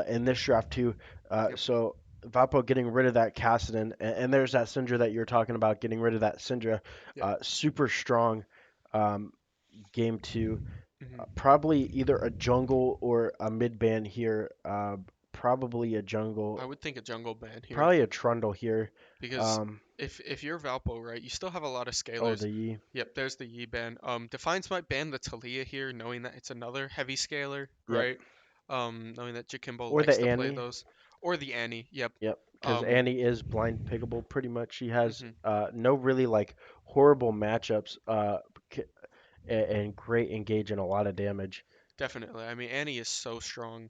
Speaker 3: in this draft too.
Speaker 2: yep,
Speaker 3: So Vapo getting rid of that Kassadin, and there's that Syndra that you're talking about, getting rid of that Syndra,
Speaker 2: yep.
Speaker 3: super strong um, game two.
Speaker 2: Hmm.
Speaker 3: Probably either a jungle or a mid ban here. Probably a
Speaker 2: I
Speaker 3: jungle,
Speaker 2: would think a jungle ban here
Speaker 3: probably a Trundle here.
Speaker 2: because
Speaker 3: Um,
Speaker 2: if you're Valpo, right, you still have a lot of
Speaker 3: oh,
Speaker 2: scalers.
Speaker 3: the Yi.
Speaker 2: Yep, there's the Yi ban. Defiance might ban the Talia here, knowing that it's another heavy scaler,
Speaker 3: Yep.
Speaker 2: right? Knowing that Jakimbo
Speaker 3: Or the
Speaker 2: likes to play
Speaker 3: Annie.
Speaker 2: those, or the Annie. Yep.
Speaker 3: Yep. Because
Speaker 2: Um.
Speaker 3: Annie is blind pickable pretty much. She has
Speaker 2: Hmm.
Speaker 3: no really like horrible matchups c- and great engage and a lot of damage.
Speaker 2: Definitely. I mean, Annie is so strong.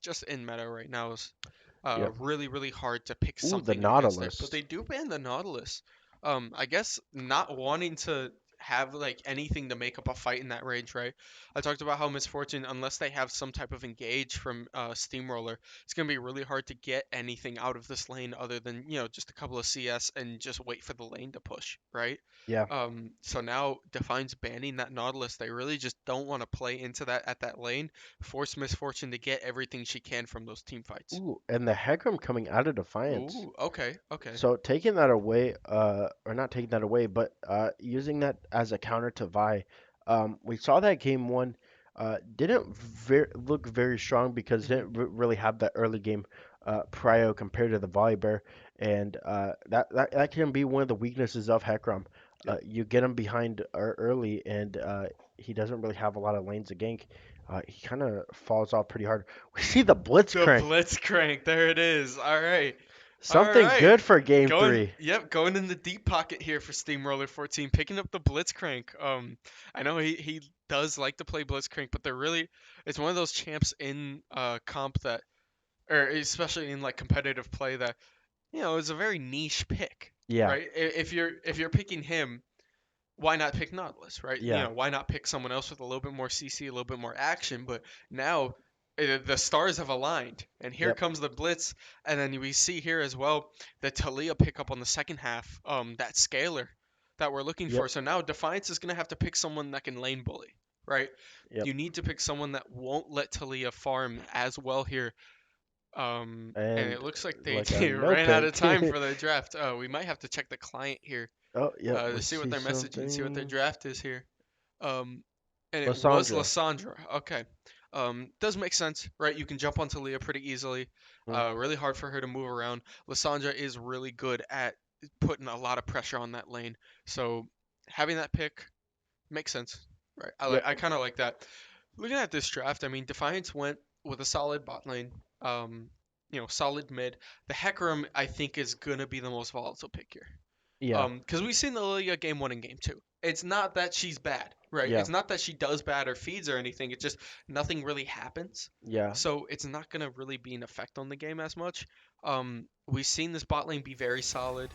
Speaker 2: Just in meta right now is
Speaker 3: Yep.
Speaker 2: really, really hard to pick
Speaker 3: Ooh, the
Speaker 2: something against it. But
Speaker 3: Nautilus.
Speaker 2: they do ban the Nautilus. I guess not wanting to have like anything to make up a fight in that range, right? I talked about how Misfortune, unless they have some type of engage from Steamroller, it's gonna be really hard to get anything out of this lane other than just a couple of CS and just wait for the lane to push, right?
Speaker 3: Yeah.
Speaker 2: So now Defiance banning that Nautilus. They really just don't want to play into that at that lane, force Misfortune to get everything she can from those team fights.
Speaker 3: Ooh, and the Hecarim coming out of Defiance.
Speaker 2: Ooh, okay, okay.
Speaker 3: So taking that away, or not taking that away, but using that as a counter to Vi, we saw that game one didn't look very strong because
Speaker 2: Hmm.
Speaker 3: didn't really have that early game prio compared to the Volibear. and that can be one of the weaknesses of Hecarim.
Speaker 2: Yep.
Speaker 3: You get him behind early, and he doesn't really have a lot of lanes to gank. He kind of falls off pretty hard. We see the
Speaker 2: The
Speaker 3: Blitzcrank.
Speaker 2: Blitzcrank. There it is. All right. All
Speaker 3: Something
Speaker 2: right.
Speaker 3: good for game
Speaker 2: Going,
Speaker 3: three.
Speaker 2: yep, going in the deep pocket here for Steamroller 14, picking up the Blitzcrank. I know he does like to play Blitzcrank, but they're really it's one of those champs in comp that, or especially in like competitive play that is a very niche pick,
Speaker 3: Yeah,
Speaker 2: right? If you're picking him, why not pick Nautilus, right?
Speaker 3: yeah,
Speaker 2: Why not pick someone else with a little bit more CC, a little bit more action? But now the stars have aligned, and here
Speaker 3: yep,
Speaker 2: comes the blitz, and then we see here as well the Talia pickup on the second half, that scaler that we're looking
Speaker 3: yep,
Speaker 2: for. So now Defiance is gonna have to pick someone that can lane bully, right?
Speaker 3: yep.
Speaker 2: You need to pick someone that won't let Talia farm as well here. And it
Speaker 3: And
Speaker 2: looks like they
Speaker 3: like a no
Speaker 2: ran out of
Speaker 3: pick.
Speaker 2: time for their draft. We might have to check the client here
Speaker 3: Oh, yep.
Speaker 2: to
Speaker 3: Let's
Speaker 2: see what
Speaker 3: see
Speaker 2: they're messaging, see what their
Speaker 3: something.
Speaker 2: draft is here. Um, and it was
Speaker 3: Lysandra.
Speaker 2: Lysandra. Okay. Does make sense, right? You can jump onto Leah pretty easily.
Speaker 3: Mm,
Speaker 2: Really hard for her to move around. Lysandra is really good at putting a lot of pressure on that lane. So having that pick makes sense, right?
Speaker 3: yep.
Speaker 2: I kind of like that. Looking at this draft, I mean, Defiance went with a solid bot lane. Solid mid. The Hecarim, I think, is gonna be the most volatile pick here.
Speaker 3: Yeah,
Speaker 2: Because we've seen the Lilia game one and game two. It's not that she's bad, right?
Speaker 3: yeah,
Speaker 2: It's not that she does bad or feeds or anything. It's just nothing really happens.
Speaker 3: yeah.
Speaker 2: So it's not gonna really be an effect on the game as much. We've seen this bot lane be very solid.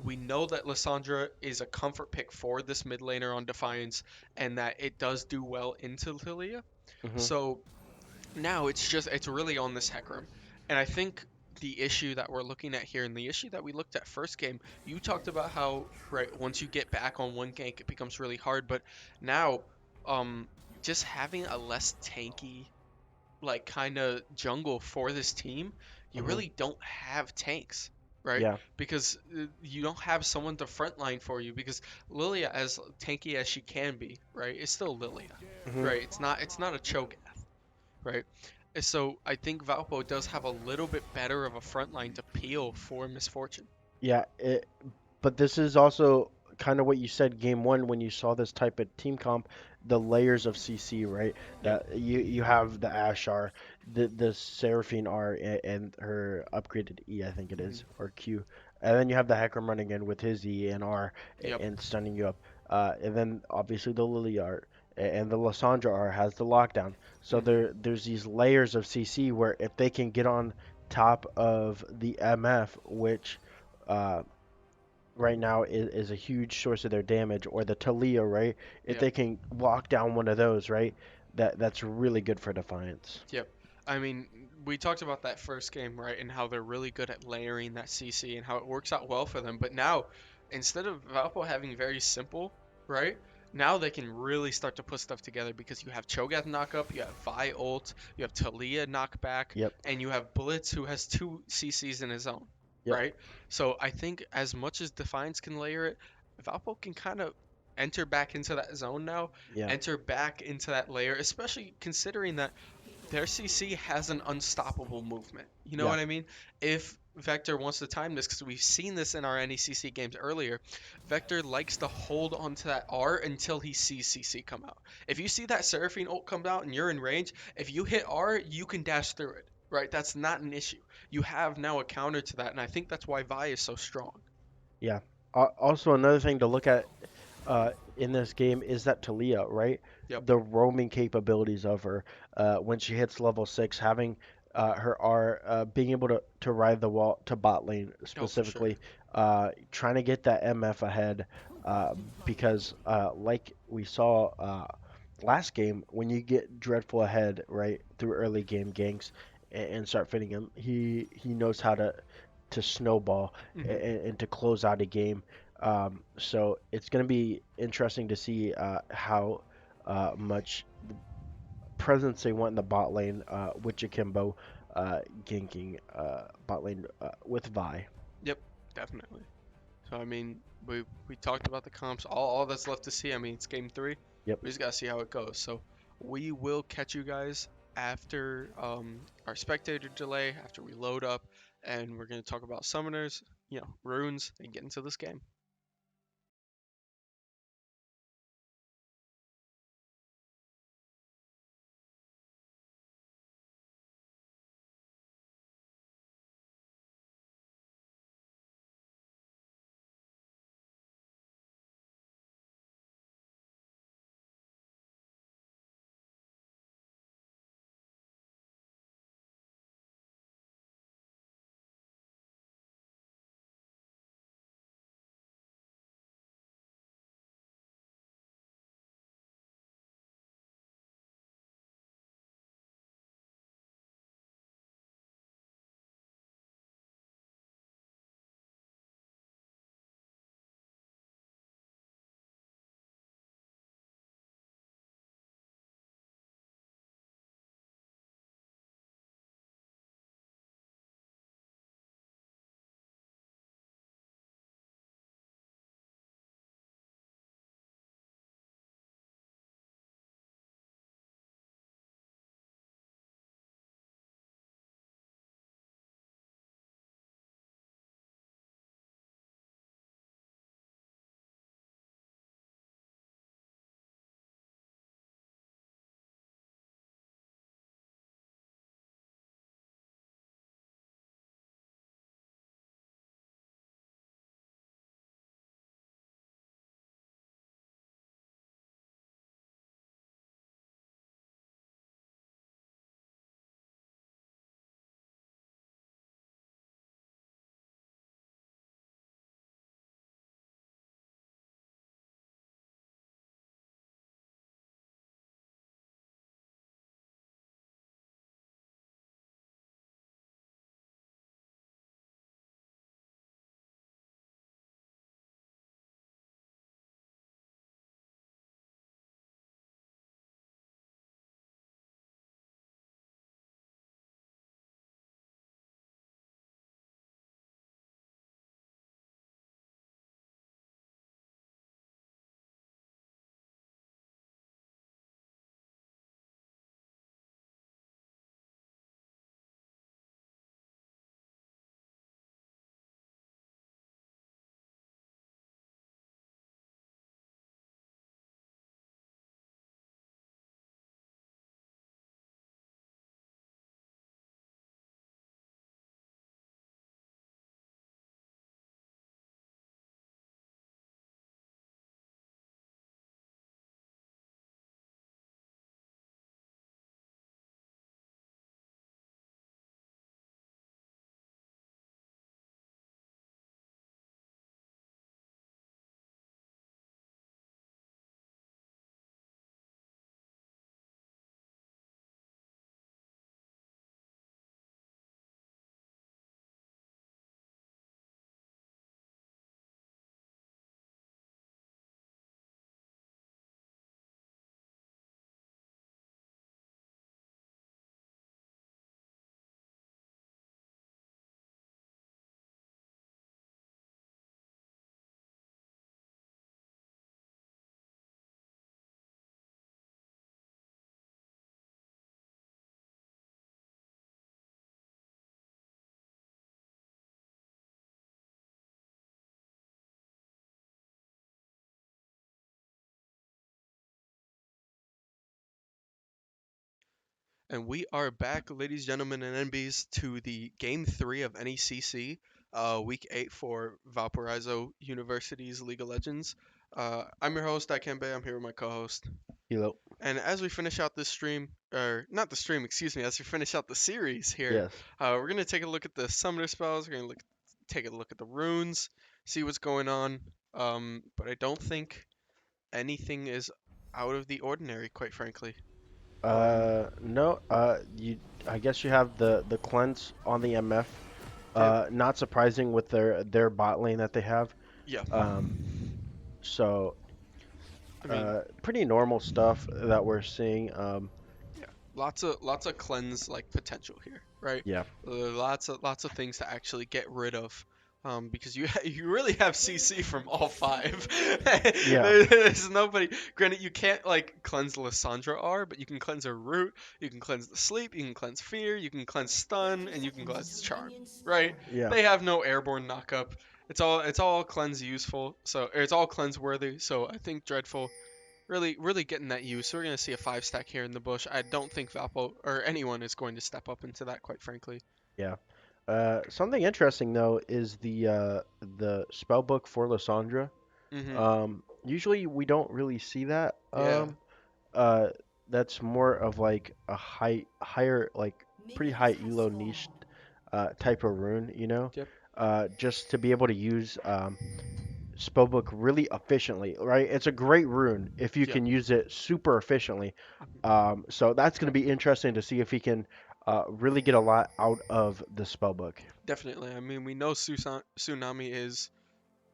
Speaker 2: We know that Lissandra is a comfort pick for this mid laner on Defiance, and that it does do well into Lilia.
Speaker 3: Hmm.
Speaker 2: So now it's really on this Hecarim. And I think the issue that we're looking at here and the issue that we looked at first game, you talked about how right once you get back on one gank it becomes really hard, but now um just having a less tanky like kind of jungle for this team, you
Speaker 3: Hmm.
Speaker 2: really don't have tanks, right?
Speaker 3: Yeah.
Speaker 2: Because you don't have someone to frontline for you because Lilia, as tanky as she can be, right, is still Lilia,
Speaker 3: Hmm.
Speaker 2: right? It's not a choke, right? So I think Valpo does have a little bit better of a front line to peel for Misfortune.
Speaker 3: Yeah. But this is also kind of what you said game one when you saw this type of team comp, the layers of CC, right?
Speaker 2: Yep.
Speaker 3: That you have the Ashar, the Seraphine R, and her upgraded E, I think it
Speaker 2: Hmm.
Speaker 3: is, or Q, and then you have the Hecarim running in with his E and R
Speaker 2: Yep.
Speaker 3: and stunning you up, and then obviously the Lily art. And the Lysandra R has the lockdown. So
Speaker 2: Hmm.
Speaker 3: there's these layers of CC where if they can get on top of the MF, which uh, right now is a huge source of their damage, or the Talia, right? If
Speaker 2: Yep.
Speaker 3: they can lock down one of those, right, that's really good for Defiance.
Speaker 2: Yep. I mean, we talked about that first game, right, and how they're really good at layering that CC and how it works out well for them. But now, instead of Valpo having very simple, right, now they can really start to put stuff together because you have Cho'Gath knockup, you have Vi ult, you have Talia knockback,
Speaker 3: Yep,
Speaker 2: and you have Blitz who has two CCs in his own,
Speaker 3: yep,
Speaker 2: right? So I think as much as Defiance can layer it, Valpo can kind of enter back into that zone now,
Speaker 3: yeah,
Speaker 2: enter back into that layer, especially considering that their CC has an unstoppable movement. You know
Speaker 3: yeah,
Speaker 2: what I mean? If Vector wants to time this, because we've seen this in our NECC games earlier, Vector likes to hold onto that R until he sees CC come out. If you see that Seraphine ult come out and you're in range, if you hit R, you can dash through it, right? That's not an issue. You have now a counter to that, and I think that's why Vi is so strong.
Speaker 3: yeah. Also, another thing to look at in this game is that Talia, right?
Speaker 2: Yep.
Speaker 3: The roaming capabilities of her when she hits level 6, having her R, being able to ride the wall to bot lane
Speaker 2: Oh, for sure.
Speaker 3: specifically, trying to get that MF ahead uh, because, like we saw last game, when you get Dreadful ahead, right, through early game ganks and start fitting him, he knows how to snowball
Speaker 2: Hmm.
Speaker 3: and to close out a game. So it's going to be interesting to see how much presence they want in the bot lane with Jakimbo ganking bot lane with Vi.
Speaker 2: Yep, definitely. So I mean, we talked about the comps. All that's left to see. I mean, it's game three.
Speaker 3: Yep.
Speaker 2: We just gotta see how it goes. So we will catch you guys after our spectator delay, after we load up, and we're going to talk about summoners, runes, and get into this game. And we are back, ladies, gentlemen, and NBs, to the game 3 of NECC, week 8 for Valparaiso University's League of Legends. I'm your host, Dikembe. I'm here with my co-host.
Speaker 3: Hello.
Speaker 2: And as we finish out this stream, or not the stream, excuse me, as we finish out the series here,
Speaker 3: Yes.
Speaker 2: we're gonna take a look at the summoner spells. We're gonna take a look at the runes, see what's going on. But I don't think anything is out of the ordinary, quite frankly. Um,
Speaker 3: No. I guess you have the cleanse on the MF.
Speaker 2: yep.
Speaker 3: Not surprising with their bot lane that they have.
Speaker 2: Yeah.
Speaker 3: Um. So,
Speaker 2: I mean,
Speaker 3: pretty normal stuff that we're seeing.
Speaker 2: yeah, lots of cleanse like potential here, right?
Speaker 3: Yeah.
Speaker 2: Lots of things to actually get rid of because you you really have CC from all five.
Speaker 3: Yeah,
Speaker 2: There's nobody. Granted, you can't like cleanse Lissandra R, but you can cleanse her root. You can cleanse the sleep. You can cleanse fear. You can cleanse stun, and you can cleanse charm. Right?
Speaker 3: yeah,
Speaker 2: They have no airborne knockup. It's all cleanse useful. So or it's all cleanse worthy. So I think Dreadful really getting that use. So we're gonna see a 5 stack here in the bush. I don't think Valpo or anyone is going to step up into that, quite frankly.
Speaker 3: yeah. Something interesting though is the spell book for Lysandra.
Speaker 2: Mhm.
Speaker 3: Usually we don't really see that.
Speaker 2: Yeah.
Speaker 3: Uh, that's more of like a higher, like pretty high elo niche type of rune, you know?
Speaker 2: Yep.
Speaker 3: Just to be able to use spellbook really efficiently, right? It's a great rune if you
Speaker 2: Yep.
Speaker 3: can use it super efficiently.
Speaker 2: Mhm.
Speaker 3: So that's going to be interesting to see if he can really get a lot out of the spellbook.
Speaker 2: Definitely. I mean, we know Tsunami is,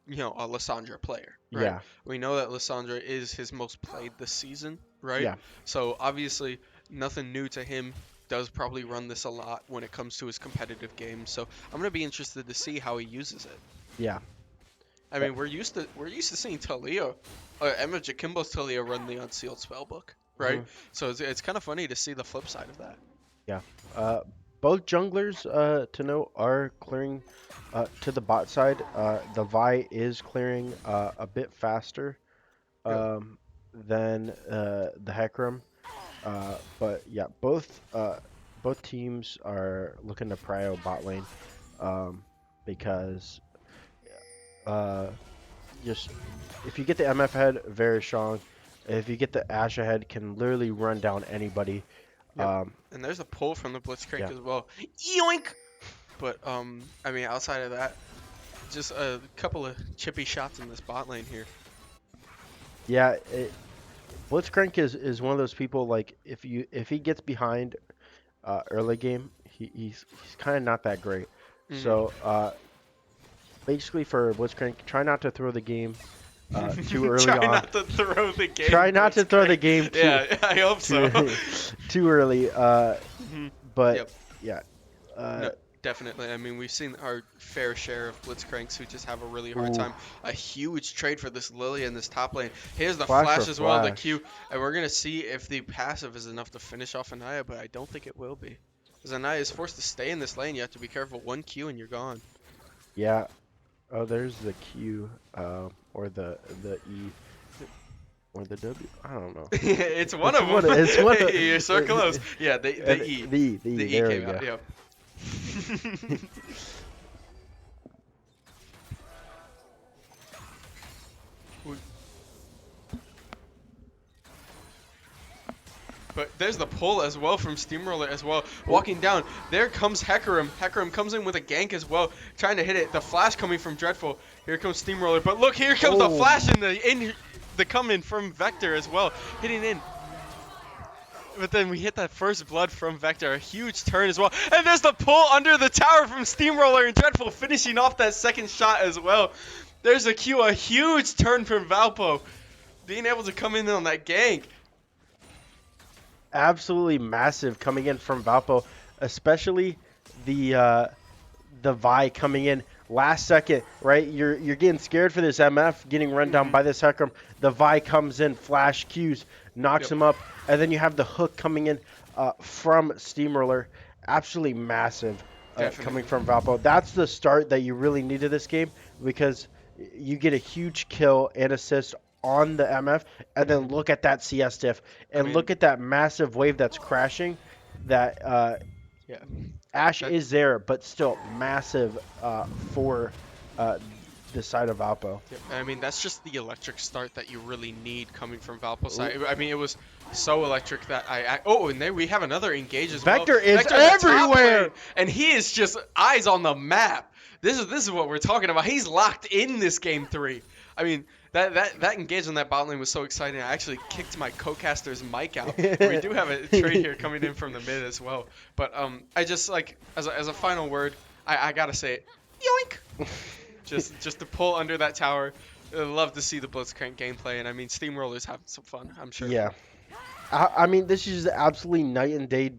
Speaker 2: a Lissandra player, right?
Speaker 3: Yeah,
Speaker 2: We know that Lissandra is his most played this season, right?
Speaker 3: yeah,
Speaker 2: So obviously, nothing new to him. Does probably run this a lot when it comes to his competitive games. So I'm gonna be interested to see how he uses it.
Speaker 3: yeah.
Speaker 2: I mean, we're used to seeing Talia, Emma Jakimbo's Talia run the unsealed spellbook, right?
Speaker 3: Mhm.
Speaker 2: So it's kind of funny to see the flip side of that.
Speaker 3: Yeah. Uh, both junglers, to note, are clearing to the bot side. The Vi is clearing a bit faster
Speaker 2: Yep.
Speaker 3: than the Hecarim. But yeah, both teams are looking to prio bot lane because uh, just if you get the MF head, very strong. If you get the Ashe head, can literally run down anybody.
Speaker 2: Yep.
Speaker 3: Um,
Speaker 2: And there's a pull from the Blitzcrank
Speaker 3: yeah.
Speaker 2: as well. Yoink! But I mean, outside of that, just a couple of chippy shots in this bot lane here.
Speaker 3: Yeah, Blitzcrank is one of those people like if he gets behind early game, he's kind of not that great.
Speaker 2: Hmm.
Speaker 3: So basically for Blitzcrank, try not to throw the game too early
Speaker 2: Try
Speaker 3: on.
Speaker 2: not to throw the game,
Speaker 3: Try not to throw the
Speaker 2: Blitzcrank.
Speaker 3: game too
Speaker 2: Yeah, I hope so.
Speaker 3: too too early.
Speaker 2: Mhm.
Speaker 3: But
Speaker 2: Yep.
Speaker 3: yeah,
Speaker 2: No,
Speaker 3: uh,
Speaker 2: definitely. I mean, we've seen our fair share of Blitzcranks who just have a really hard
Speaker 3: ooh,
Speaker 2: time. A huge trade for this Lily in this top lane. Here's the
Speaker 3: flash for
Speaker 2: flash as well, the
Speaker 3: flash.
Speaker 2: Q, and we're gonna see if the passive is enough to finish off Anaya, but I don't think it will be. Because Anaya is forced to stay in this lane. You have to be careful. One Q and you're gone.
Speaker 3: Yeah. Oh, there's the Q, or the E, or the W. I don't know.
Speaker 2: It's one
Speaker 3: It's
Speaker 2: of
Speaker 3: one.
Speaker 2: them.
Speaker 3: It's one of.
Speaker 2: You're so close. Yeah, the E.
Speaker 3: The
Speaker 2: The
Speaker 3: E.
Speaker 2: E
Speaker 3: There we
Speaker 2: came
Speaker 3: go.
Speaker 2: out. Yep. But there's the pull as well from Steamroller as well. Walking down, there comes Hecarim. Hecarim comes in with a gank as well, trying to hit it. The flash coming from Dreadful. Here comes Steamroller. But look, here comes the
Speaker 3: Oh,
Speaker 2: flash in the coming from Vector as well, hitting in. But then we hit that first blood from Vector, a huge turn as well. And there's the pull under the tower from Steamroller and Dreadful finishing off that second shot as well. There's a Q, a huge turn from Valpo, being able to come in on that gank.
Speaker 3: absolutely massive coming in from Valpo, especially the Vi coming in last second, right? You're getting scared for this MF getting run down
Speaker 2: Hmm.
Speaker 3: by this Hecarim. The Vi comes in, flash Qs, knocks
Speaker 2: Yep.
Speaker 3: him up, and then you have the hook coming in from Steamroller. Absolutely massive coming
Speaker 2: Definitely.
Speaker 3: from Valpo. That's the start that you really needed this game because you get a huge kill and assist on the MF, and then
Speaker 2: Hmm.
Speaker 3: look at that CS diff
Speaker 2: I
Speaker 3: and
Speaker 2: mean,
Speaker 3: look at that massive wave that's crashing. That
Speaker 2: yeah.
Speaker 3: Ash
Speaker 2: That
Speaker 3: is there, but still massive for uh, the side of Valpo.
Speaker 2: Yeah, I mean, that's just the electric start that you really need coming from Valpo's
Speaker 3: Ooh.
Speaker 2: side. I mean, it was so electric that oh, and there we have another engage as well.
Speaker 3: Vector is
Speaker 2: Vector in the top
Speaker 3: everywhere.
Speaker 2: lane, and he is just eyes on the map. This is what we're talking about. He's locked in this game 3. I mean, that engage on that bot lane was so exciting. I actually kicked my co-caster's mic out. And we do have a trade here coming in from the mid as well. But I just like as a final word, I gotta say it. Yoink! Just to pull under that tower. I'd love to see the Blitzcrank gameplay, and I mean, Steamroller's having some fun, I'm sure.
Speaker 3: Yeah, I mean this is absolutely night and day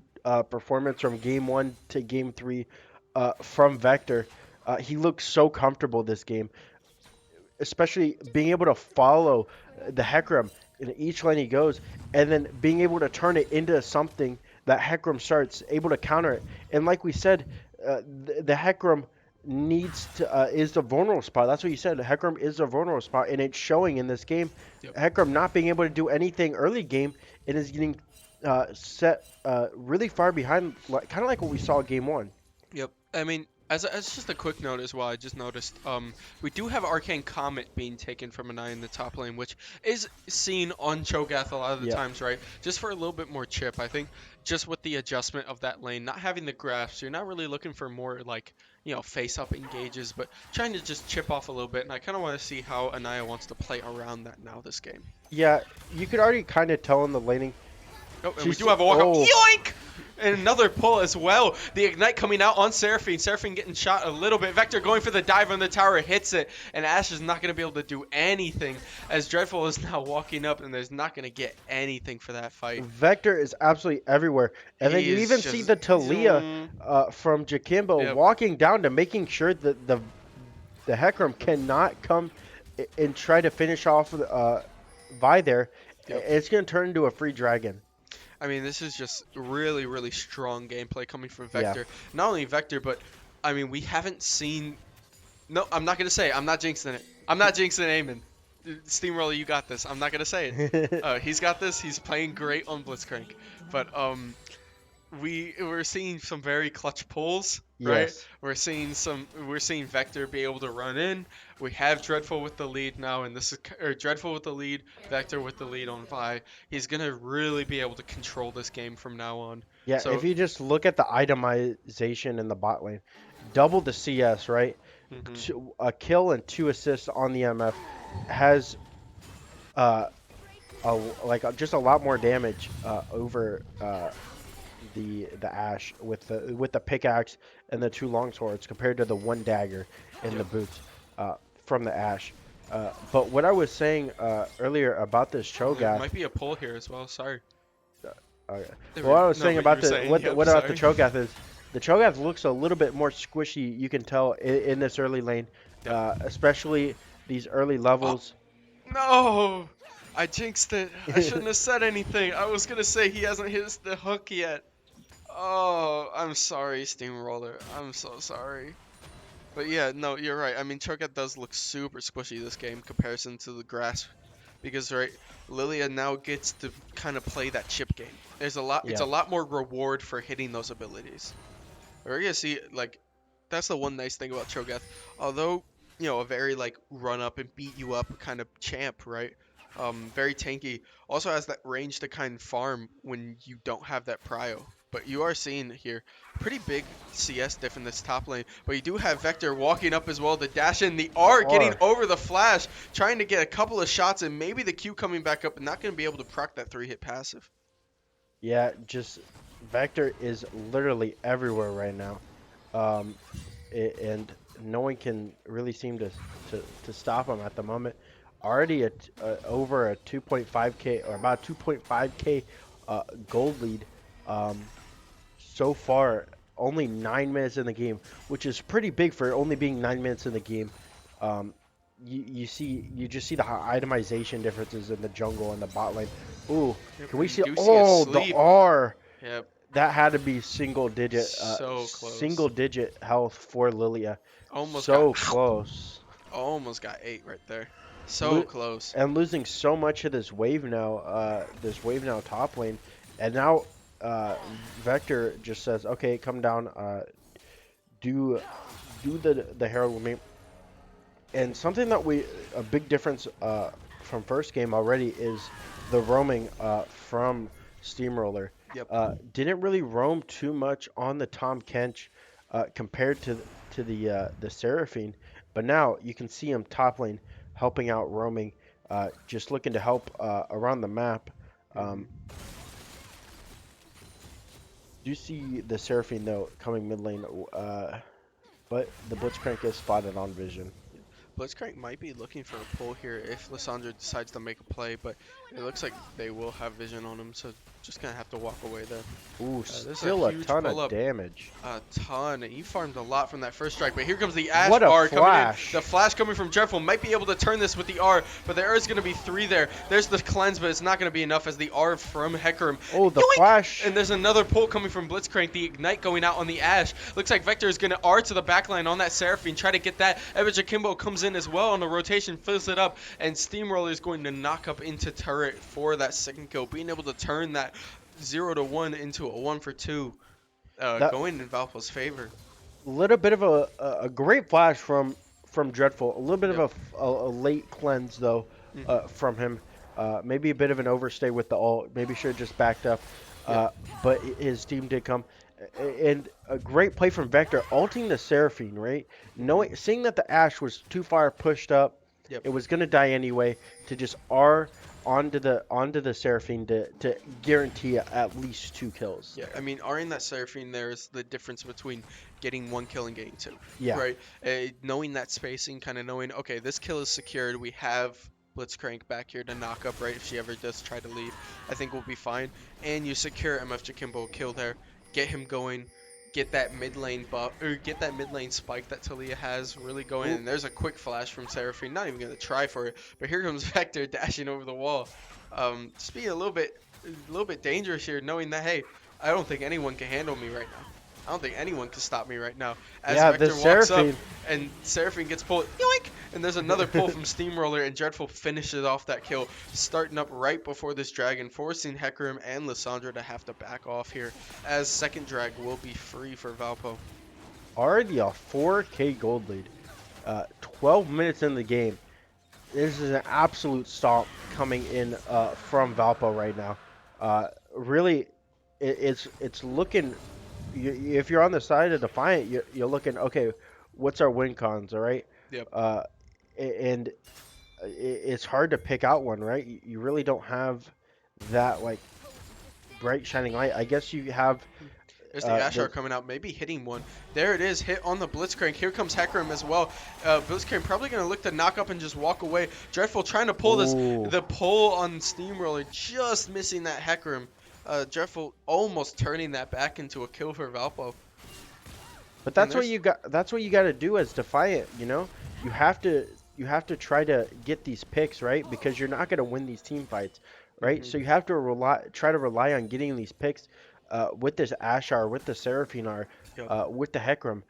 Speaker 3: performance from game 1 to game 3 from Vector. He looks so comfortable this game, especially being able to follow the Hecarim in each lane he goes, and then being able to turn it into something that Hecarim starts able to counter it. And like we said, the Hecarim needs to is the vulnerable spot. That's what you said. Hecarim is the vulnerable spot, and it's showing in this game.
Speaker 2: Yep.
Speaker 3: Hecarim not being able to do anything early game and is getting set really far behind, kind of like what we saw game one.
Speaker 2: Yep. I mean, as just a quick note as well, I just noticed we do have Arcane Comet being taken from an eye in the top lane, which is seen on Cho'Gath a lot of the
Speaker 3: Yeah.
Speaker 2: times, right? Just for a little bit more chip. I think just with the adjustment of that lane, not having the graphs, you're not really looking for more like, face up engages, but trying to just chip off a little bit. And I kind of want to see how Anaya wants to play around that now this game.
Speaker 3: Yeah, you could already kind of tell in the laning.
Speaker 2: Oh, and we
Speaker 3: She's
Speaker 2: do have a walkout.
Speaker 3: oh.
Speaker 2: Yoink! And another pull as well. The Ignite coming out on Seraphine. Seraphine getting shot a little bit. Vector going for the dive on the tower, hits it. And Ash is not going to be able to do anything as Dreadful is now walking up and there's not going to get anything for that fight.
Speaker 3: Vector is absolutely everywhere. And then you
Speaker 2: He's
Speaker 3: even see the Talia from Jakimbo
Speaker 2: Yep.
Speaker 3: walking down to making sure that the Hecarim cannot come and try to finish off Vi there.
Speaker 2: Yep.
Speaker 3: It's going to turn into a free dragon.
Speaker 2: I mean, this is just really, really strong gameplay coming from
Speaker 3: Yeah.
Speaker 2: Vector. Not only Vector, but, I mean, we haven't seen... No, I'm not going to say it. I'm not jinxing it. I'm not jinxing Eamon. Steamroller, you got this. I'm not going to say it. He's got this. He's playing great on Blitzcrank. But we're seeing some very clutch pulls, right?
Speaker 3: Yes.
Speaker 2: We're seeing Vector be able to run in. We have Dreadful with the lead now, and this is Dreadful with the lead, Vector with the lead on Vi. He's gonna really be able to control this game from now on.
Speaker 3: Yeah,
Speaker 2: So-
Speaker 3: if you just look at the itemization in the bot lane, double the CS, right?
Speaker 2: Mhm.
Speaker 3: A kill and 2 assists on the MF has just a lot more damage over the Ash with the pickaxe and the 2 longswords compared to the 1 dagger in the boots from the Ash. But what I was saying earlier about this
Speaker 2: There
Speaker 3: Cho'Gath,
Speaker 2: might be a pull here as well. Sorry.
Speaker 3: okay.
Speaker 2: There
Speaker 3: What I
Speaker 2: we-
Speaker 3: was
Speaker 2: no,
Speaker 3: saying
Speaker 2: but
Speaker 3: about
Speaker 2: you
Speaker 3: the
Speaker 2: were saying,
Speaker 3: what,
Speaker 2: yep,
Speaker 3: what about the
Speaker 2: sorry.
Speaker 3: Cho'Gath is the Cho'Gath looks a little bit more squishy. You can tell in this early lane,
Speaker 2: Yep.
Speaker 3: especially these early levels.
Speaker 2: No! I jinxed it. I shouldn't have said anything. I was gonna say he hasn't hit the hook yet. Oh, I'm sorry, Steamroller. I'm so sorry. But yeah, no, you're right. I mean, Cho'Gath does look super squishy this game in comparison to the grass. Because, right, Lilia now gets to kind of play that chip game. It's
Speaker 3: Yeah.
Speaker 2: a lot more reward for hitting those abilities. We're gonna see, like, that's the one nice thing about Cho'Gath. Although, a very, like, run up and beat you up kind of champ, right? Very tanky. Also has that range to kind of farm when you don't have that prio. But you are seeing here pretty big CS diff in this top lane. But you do have Vector walking up as well. The dash in, the R getting over the flash, trying to get a couple of shots, and maybe the Q coming back up and not going to be able to proc that 3-hit passive.
Speaker 3: Yeah, just Vector is literally everywhere right now, and no one can really seem to stop him at the moment. Already at over a 2.5k or about 2.5k gold lead. So far, only 9 minutes in the game, which is pretty big for only being 9 minutes in the game. You just see the itemization differences in the jungle and the bot lane. Ooh, can we see?
Speaker 2: You do see a
Speaker 3: Oh, the
Speaker 2: sleep.
Speaker 3: R.
Speaker 2: Yep.
Speaker 3: That had to be single digit.
Speaker 2: So close.
Speaker 3: Single digit health for Lilia.
Speaker 2: Almost
Speaker 3: So
Speaker 2: got,
Speaker 3: close.
Speaker 2: almost got 8 right there. So
Speaker 3: Lo-
Speaker 2: close.
Speaker 3: And losing so much of this wave now. Top lane, and now Vector just says, "Okay, come down. Do the Herald with me." And something that a big difference from first game already is the roaming from Steamroller.
Speaker 2: Yep.
Speaker 3: Didn't really roam too much on the Tom Kench compared to the Seraphine, but now you can see him top lane helping out roaming, just looking to help around the map. Do you see the Seraphine though coming mid lane? But the Blitzcrank is spotted on vision.
Speaker 2: Blitzcrank might be looking for a pull here if Lissandra decides to make a play, but it looks like they will have vision on him, so just gonna have to walk away there.
Speaker 3: Ooh,
Speaker 2: This is a
Speaker 3: still a
Speaker 2: huge
Speaker 3: ton
Speaker 2: pull
Speaker 3: of
Speaker 2: up.
Speaker 3: damage.
Speaker 2: A ton. He farmed a lot from that first strike, but here comes the Ash
Speaker 3: What a
Speaker 2: R coming in.
Speaker 3: flash.
Speaker 2: The flash coming from Dreadful might be able to turn this with the R, but there is going to be 3 there. There's the cleanse, but it's not going to be enough as the R from Hecarim.
Speaker 3: Oh, the
Speaker 2: Yoink!
Speaker 3: flash.
Speaker 2: And there's another pull coming from Blitzcrank. The Ignite going out on the Ash. Looks like Vector is going to R to the backline on that Seraphine, try to get that. Evan Akimbo comes in as well on the rotation, fills it up, and Steamroller is going to knock up into turret for that second kill, being able to turn that 0-1 into a 1-for-2.
Speaker 3: That
Speaker 2: Going in Valpo's favor.
Speaker 3: little bit of a great flash from Dreadful. A little bit
Speaker 2: Yep.
Speaker 3: of a late cleanse though
Speaker 2: Mhm.
Speaker 3: from him. Maybe a bit of an overstay with the ult. Maybe should have just backed up. But his team did come. And a great play from Vector, ulting the Seraphine, right? Seeing that the Ash was too far pushed up,
Speaker 2: Yep.
Speaker 3: it was gonna die anyway. To just R onto the Seraphine to guarantee at least 2 kills.
Speaker 2: Yeah, I mean, R'ing that Seraphine there is the difference between getting 1 kill and getting 2.
Speaker 3: Yeah.
Speaker 2: Right? Knowing that spacing, kind of knowing, okay, this kill is secured. We have Blitzcrank back here to knock up, right? If she ever does try to leave, I think we'll be fine. And you secure MF Jakimbo kill there, get him going, get that mid lane buff, or get that mid lane spike that Talia has really going.
Speaker 3: Ooh.
Speaker 2: And there's a quick flash from Seraphine, not even gonna try for it. But here comes Vector dashing over the wall. Just being a little bit dangerous here, knowing that, hey, I don't think anyone can handle me right now. I don't think anyone can stop me right now. As
Speaker 3: Yeah,
Speaker 2: Vector
Speaker 3: the
Speaker 2: walks up
Speaker 3: Seraphine.
Speaker 2: and Seraphine gets pulled, yoink! And there's another pull from Steamroller, and Dreadful finishes off that kill, starting up right before this dragon, forcing Hecarim and Lissandra to have to back off here, as second drag will be free for Valpo.
Speaker 3: Already a 4K gold lead. 12 minutes in the game. This is an absolute stomp coming in from Valpo right now. Really, it's looking. If you're on the side of Defiant, you're looking. Okay, what's our win cons? All right.
Speaker 2: Yep.
Speaker 3: And it's hard to pick out one, right? You really don't have that like bright shining light. I guess you have.
Speaker 2: There's the Ashar coming out, maybe hitting one. There it is, hit on the Blitzcrank. Here comes Hecarim as well. Blitzcrank probably going to look to knock up and just walk away. Dreadful trying to pull this.
Speaker 3: Ooh.
Speaker 2: The pull on Steamroller, just missing that Hecarim. Dreadful almost turning that back into a kill for Valpo.
Speaker 3: But that's what you got. That's what you got to do as Defiant. You know, you have to try to get these picks right because you're not going to win these team fights, right?
Speaker 2: Mhm.
Speaker 3: So you have to try to rely on getting these picks with this Ashar, with the Seraphine R,
Speaker 2: Yep.
Speaker 3: with the Hecarim,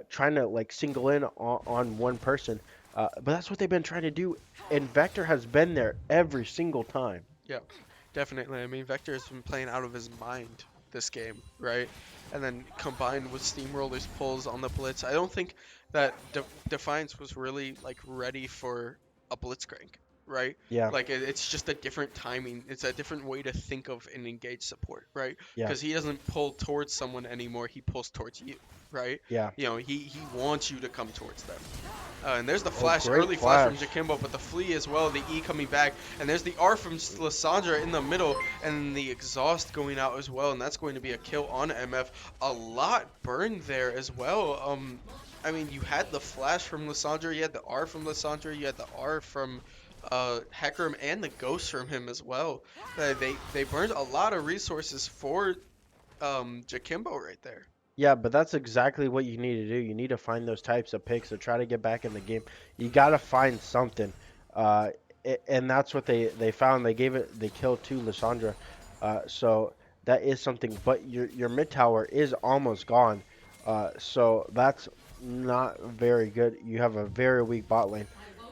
Speaker 3: trying to like single in on one person. But that's what they've been trying to do, and Vector has been there every single time.
Speaker 2: Yeah, definitely. I mean, Vector has been playing out of his mind this game, right? And then combined with Steamroller's pulls on the Blitz, I don't think that Defiance was really like ready for a Blitzcrank, right?
Speaker 3: Yeah.
Speaker 2: Like it's just a different timing. It's a different way to think of an engaged support, right?
Speaker 3: Yeah.
Speaker 2: Because he doesn't pull towards someone anymore. He pulls towards you, right?
Speaker 3: Yeah.
Speaker 2: You know, he wants you to come towards them. And there's the flash,
Speaker 3: great
Speaker 2: early flash from
Speaker 3: flash.
Speaker 2: Jakimbo, but the flea as well, the E coming back, and there's the R from Lissandra in the middle, and the exhaust going out as well, and that's going to be a kill on MF. A lot burned there as well. I mean, you had the flash from Lissandra, you had the R from Lissandra, you had the R from Hecarim, and the ghost from him as well. They burned a lot of resources for Jakimbo right there.
Speaker 3: Yeah, but that's exactly what you need to do. You need to find those types of picks to try to get back in the game. You got to find something, and that's what they found. They killed to Lissandra, so that is something. But your mid tower is almost gone, so that's not very good. You have a very weak bot lane,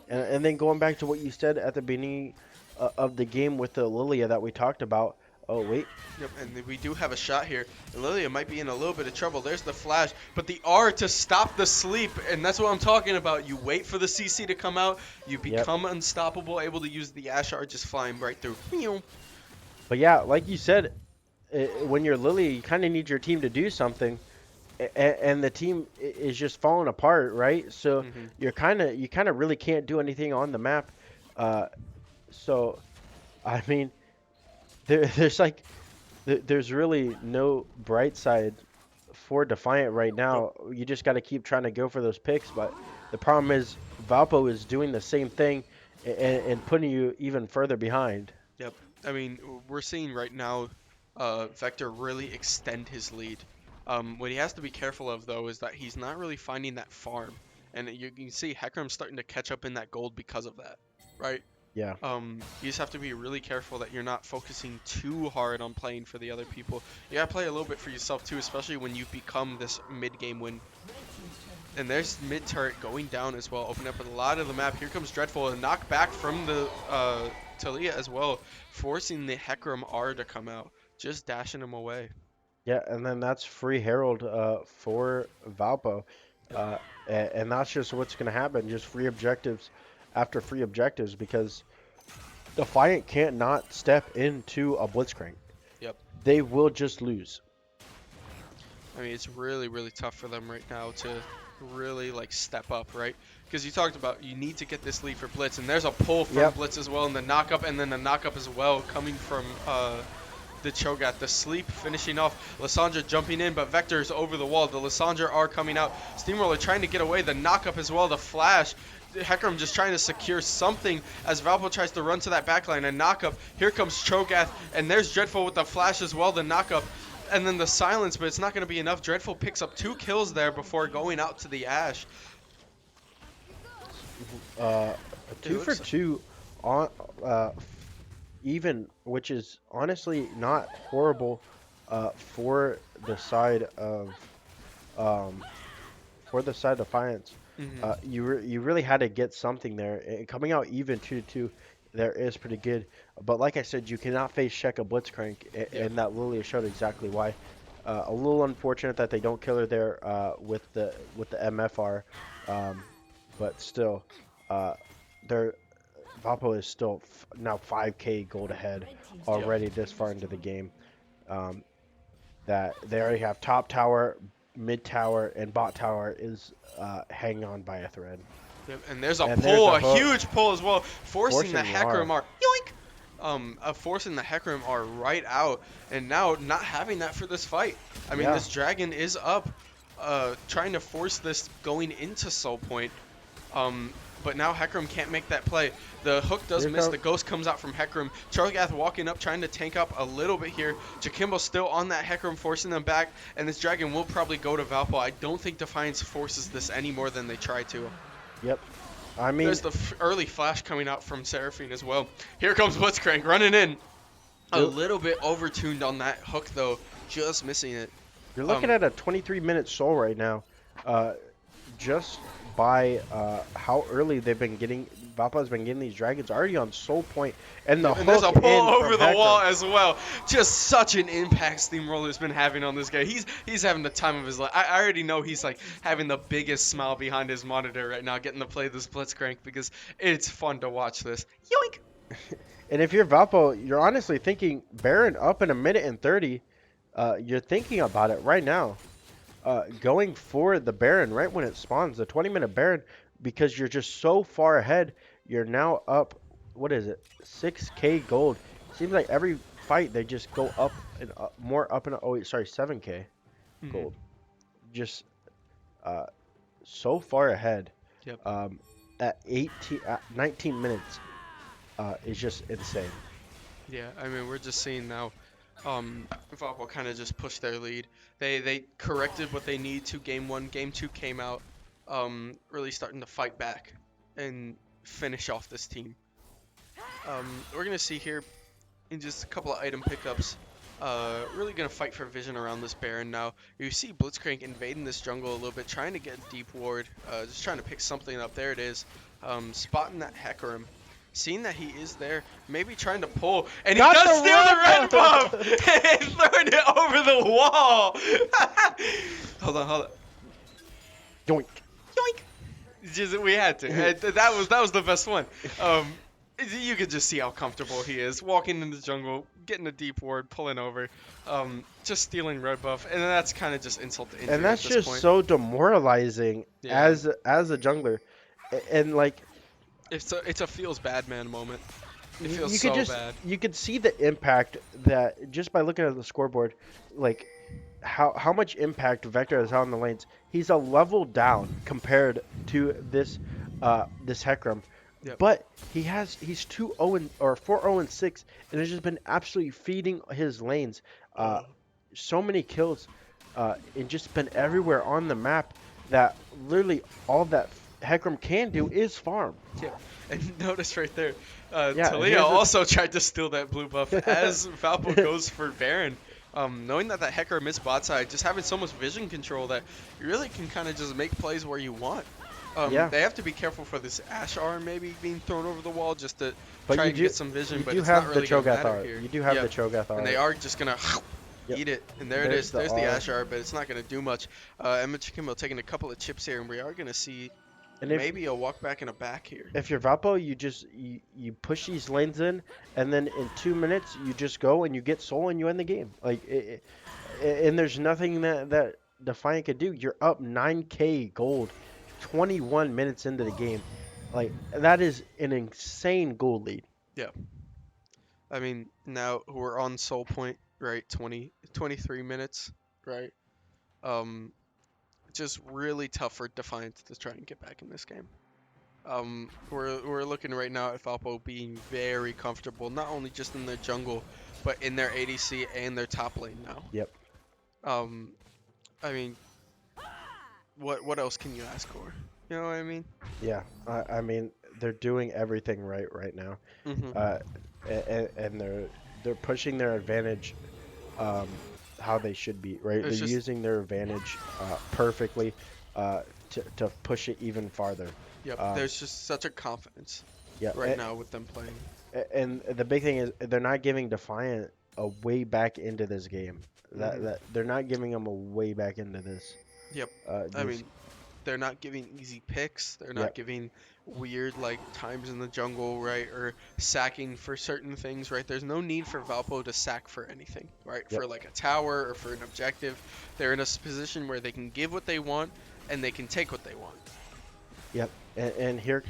Speaker 3: and then going back to what you said at the beginning of the game with the Lilia that we talked about. Oh wait.
Speaker 2: Yep, and we do have a shot here. Lilia might be in a little bit of trouble. There's the flash, but the R to stop the sleep, and that's what I'm talking about. You wait for the CC to come out, you become unstoppable, able to use the Ash R just flying right through.
Speaker 3: But yeah, like you said, when you're Lilia, you kind of need your team to do something, and the team is just falling apart, right? So you kind of really can't do anything on the map. So, I mean, there's really no bright side for Defiant right now. You just got to keep trying to go for those picks, but The problem is Valpo is doing the same thing and putting you even further behind.
Speaker 2: Yep. I mean, we're seeing right now Vector really extend his lead. What he has to be careful of, though, is that he's not really finding that farm. And you can see Hecarim's starting to catch up in that gold because of that, right?
Speaker 3: Yeah.
Speaker 2: You just have to be really careful that you're not focusing too hard on playing for the other people. You gotta play a little bit for yourself, too, especially when you become this mid-game win. And there's mid turret going down as well, opening up a lot of the map. Here comes Dreadful, a knockback from the Talia as well, forcing the Hecarim R to come out, just dashing him away.
Speaker 3: Yeah, and then that's free Herald for Valpo.
Speaker 2: Yep.
Speaker 3: Uh, and that's just what's going to happen, just free objectives after free objectives because Defiant can't not step into a Blitzcrank.
Speaker 2: Yep.
Speaker 3: They will just lose.
Speaker 2: I mean, it's really, really tough for them right now to really like step up, right? Because you talked about you need to get this lead for Blitz, and there's a pull from
Speaker 3: Yep.
Speaker 2: Blitz as well, and the knockup, and then the knockup as well coming from the Cho'Gath. The sleep finishing off. Lissandra jumping in, but Vector's over the wall. The Lissandra are coming out. Steamroller trying to get away. The knockup as well. The flash. Hecarim just trying to secure something as Valpo tries to run to that backline. A knockup. Here comes Cho'Gath, and there's Dreadful with the flash as well. The knockup. And then the silence, but it's not going to be enough. Dreadful picks up 2 kills there before going out to the Ash.
Speaker 3: A two for
Speaker 2: looks like-
Speaker 3: two on even, which is honestly not horrible for the side of Defiance. You really had to get something there. And coming out even 2-2 there is pretty good. But like I said, you cannot face Sheka Blitzcrank, and that Lilia showed exactly why. A little unfortunate that they don't kill her there with the MFR, but still, their Valpo is still now 5k gold ahead already this far into the game. That they already have top tower, mid tower, and bot tower is hanging on by a thread.
Speaker 2: Yep, and there's a
Speaker 3: And
Speaker 2: pull,
Speaker 3: there's a
Speaker 2: a
Speaker 3: hook.
Speaker 2: huge pull as well, forcing the
Speaker 3: Forcing the
Speaker 2: Hecarim
Speaker 3: R.
Speaker 2: R. Yoink! Forcing the Hecarim R right out, and now not having that for this fight. I mean,
Speaker 3: Yeah.
Speaker 2: this dragon is up, trying to force this going into Soul Point. But now Hecarim can't make that play. The hook does
Speaker 3: Here
Speaker 2: miss.
Speaker 3: come-
Speaker 2: The ghost comes out from Hecarim. Cho'Gath walking up, trying to tank up a little bit here. Jakimbo still on that Hecarim, forcing them back. And this dragon will probably go to Valpo. I don't think Defiance forces this any more than they try to.
Speaker 3: Yep. I mean,
Speaker 2: There's the early flash coming out from Seraphine as well. Here comes Blitzcrank running in. A
Speaker 3: Yep.
Speaker 2: little bit overtuned on that hook, though. Just missing it.
Speaker 3: you're looking at a 23-minute soul right now. Just by how early they've been getting, Valpo's been getting these dragons already on soul point, and the
Speaker 2: And there's a
Speaker 3: hook
Speaker 2: pull
Speaker 3: in
Speaker 2: over
Speaker 3: from
Speaker 2: the wall
Speaker 3: Hecarim.
Speaker 2: as well. Just such an impact Steamroller's been having on this guy. He's having the time of his life. I already know he's like having the biggest smile behind his monitor right now, getting to play this Blitzcrank because it's fun to watch this. Yoink!
Speaker 3: And if you're Valpo, you're honestly thinking Baron up in a minute and 30. You're thinking about it right now. Going for the Baron right when it spawns, the 20-minute Baron, because you're just so far ahead. You're now up, what is it, 6k gold. Seems like every fight they just go up and up, more up and up. Oh, wait, sorry, 7k gold. Just so far ahead.
Speaker 2: Yep.
Speaker 3: At 19 minutes is just insane.
Speaker 2: Yeah, I mean, we're just seeing now Valpo kind of just pushed their lead. They corrected what they need to game 1. Game 2 came out, really starting to fight back and finish off this team. We're going to see here in just a couple of item pickups, really going to fight for vision around this Baron now. You see Blitzcrank invading this jungle a little bit, trying to get deep ward, just trying to pick something up. There it is, spotting that Hecarim. Seeing that he is there, maybe trying to pull, and he
Speaker 3: Got
Speaker 2: does
Speaker 3: the
Speaker 2: steal the red
Speaker 3: red
Speaker 2: buff and throwing it over the wall. hold on.
Speaker 3: Yoink.
Speaker 2: Yoink! Just, we had to. That was the best one. You could just see how comfortable he is, walking in the jungle, getting a deep ward, pulling over, just stealing red buff, and that's kind of just insult to injury.
Speaker 3: And that's
Speaker 2: at this
Speaker 3: just
Speaker 2: point.
Speaker 3: so demoralizing
Speaker 2: Yeah.
Speaker 3: as a jungler. And like
Speaker 2: It's a feels bad man moment. It
Speaker 3: you
Speaker 2: feels
Speaker 3: could
Speaker 2: so
Speaker 3: just
Speaker 2: bad.
Speaker 3: you could see the impact that just by looking at the scoreboard, like how much impact Vector has had on the lanes. He's a level down compared to this Hecarim,
Speaker 2: Yep.
Speaker 3: but he's 2-0 or 4-0 6, and has just been absolutely feeding his lanes. Uh,
Speaker 2: Oh.
Speaker 3: so many kills, and just been everywhere on the map that literally all that Hecarim can do is farm.
Speaker 2: Yeah, and notice right there,
Speaker 3: Yeah, and
Speaker 2: Talia
Speaker 3: here's
Speaker 2: also tried to steal that blue buff as Valpo
Speaker 3: the
Speaker 2: goes for Baron. Knowing that Hecker missed bot side, just having so much vision control that you really can kind of just make plays where you want.
Speaker 3: yeah.
Speaker 2: They have to be careful for this Ash arm maybe being thrown over the wall just to
Speaker 3: But
Speaker 2: try
Speaker 3: you
Speaker 2: and
Speaker 3: do
Speaker 2: get some vision,
Speaker 3: you
Speaker 2: but
Speaker 3: do
Speaker 2: it's not
Speaker 3: have the
Speaker 2: really going to
Speaker 3: Cho'Gath
Speaker 2: matter
Speaker 3: art.
Speaker 2: here.
Speaker 3: You do have
Speaker 2: Yeah,
Speaker 3: the Cho'Gath
Speaker 2: and they
Speaker 3: art.
Speaker 2: are just going to
Speaker 3: Yep.
Speaker 2: eat it. And there it
Speaker 3: There's
Speaker 2: is.
Speaker 3: the
Speaker 2: There's the
Speaker 3: R.
Speaker 2: Ash arm, but it's not going to do much. Emma Chikimo taking a couple of chips here, and we are going to see
Speaker 3: And
Speaker 2: maybe a walk back and a back here.
Speaker 3: if you're Valpo, you push these lanes in, and then in 2 minutes you just go and you get soul and you end the game. And there's nothing that Defiant could do. You're up 9k gold, 21 minutes into the game. Like that is an insane gold lead.
Speaker 2: Yeah. I mean, now we're on Soul Point, right? 23 minutes, right? Um, just really tough for Defiance to try and get back in this game. We're looking right now at Valpo being very comfortable, not only just in their jungle, but in their ADC and their top lane now.
Speaker 3: Yep.
Speaker 2: Um, I mean, what else can you ask for? You know what I mean?
Speaker 3: Yeah. I mean they're doing everything right now.
Speaker 2: Mm-hmm.
Speaker 3: Uh, and they're pushing their advantage um, how they should be, right?
Speaker 2: It's
Speaker 3: They're
Speaker 2: just
Speaker 3: using their advantage perfectly to push it even farther.
Speaker 2: yep.
Speaker 3: Um,
Speaker 2: There's just such a confidence
Speaker 3: yeah,
Speaker 2: right now with them playing.
Speaker 3: and the big thing is they're not giving Defiant a way back into this game.
Speaker 2: Mhm.
Speaker 3: That they're not giving them a way back into this.
Speaker 2: Yep. I
Speaker 3: This,
Speaker 2: mean, they're not giving easy picks. They're not
Speaker 3: yep,
Speaker 2: giving weird like times in the jungle, right? Or sacking for certain things, right? There's no need for Valpo to sack for anything, right?
Speaker 3: yep,
Speaker 2: For like a tower or for an objective. They're in a position where they can give what they want and they can take what they want.
Speaker 3: yep. And here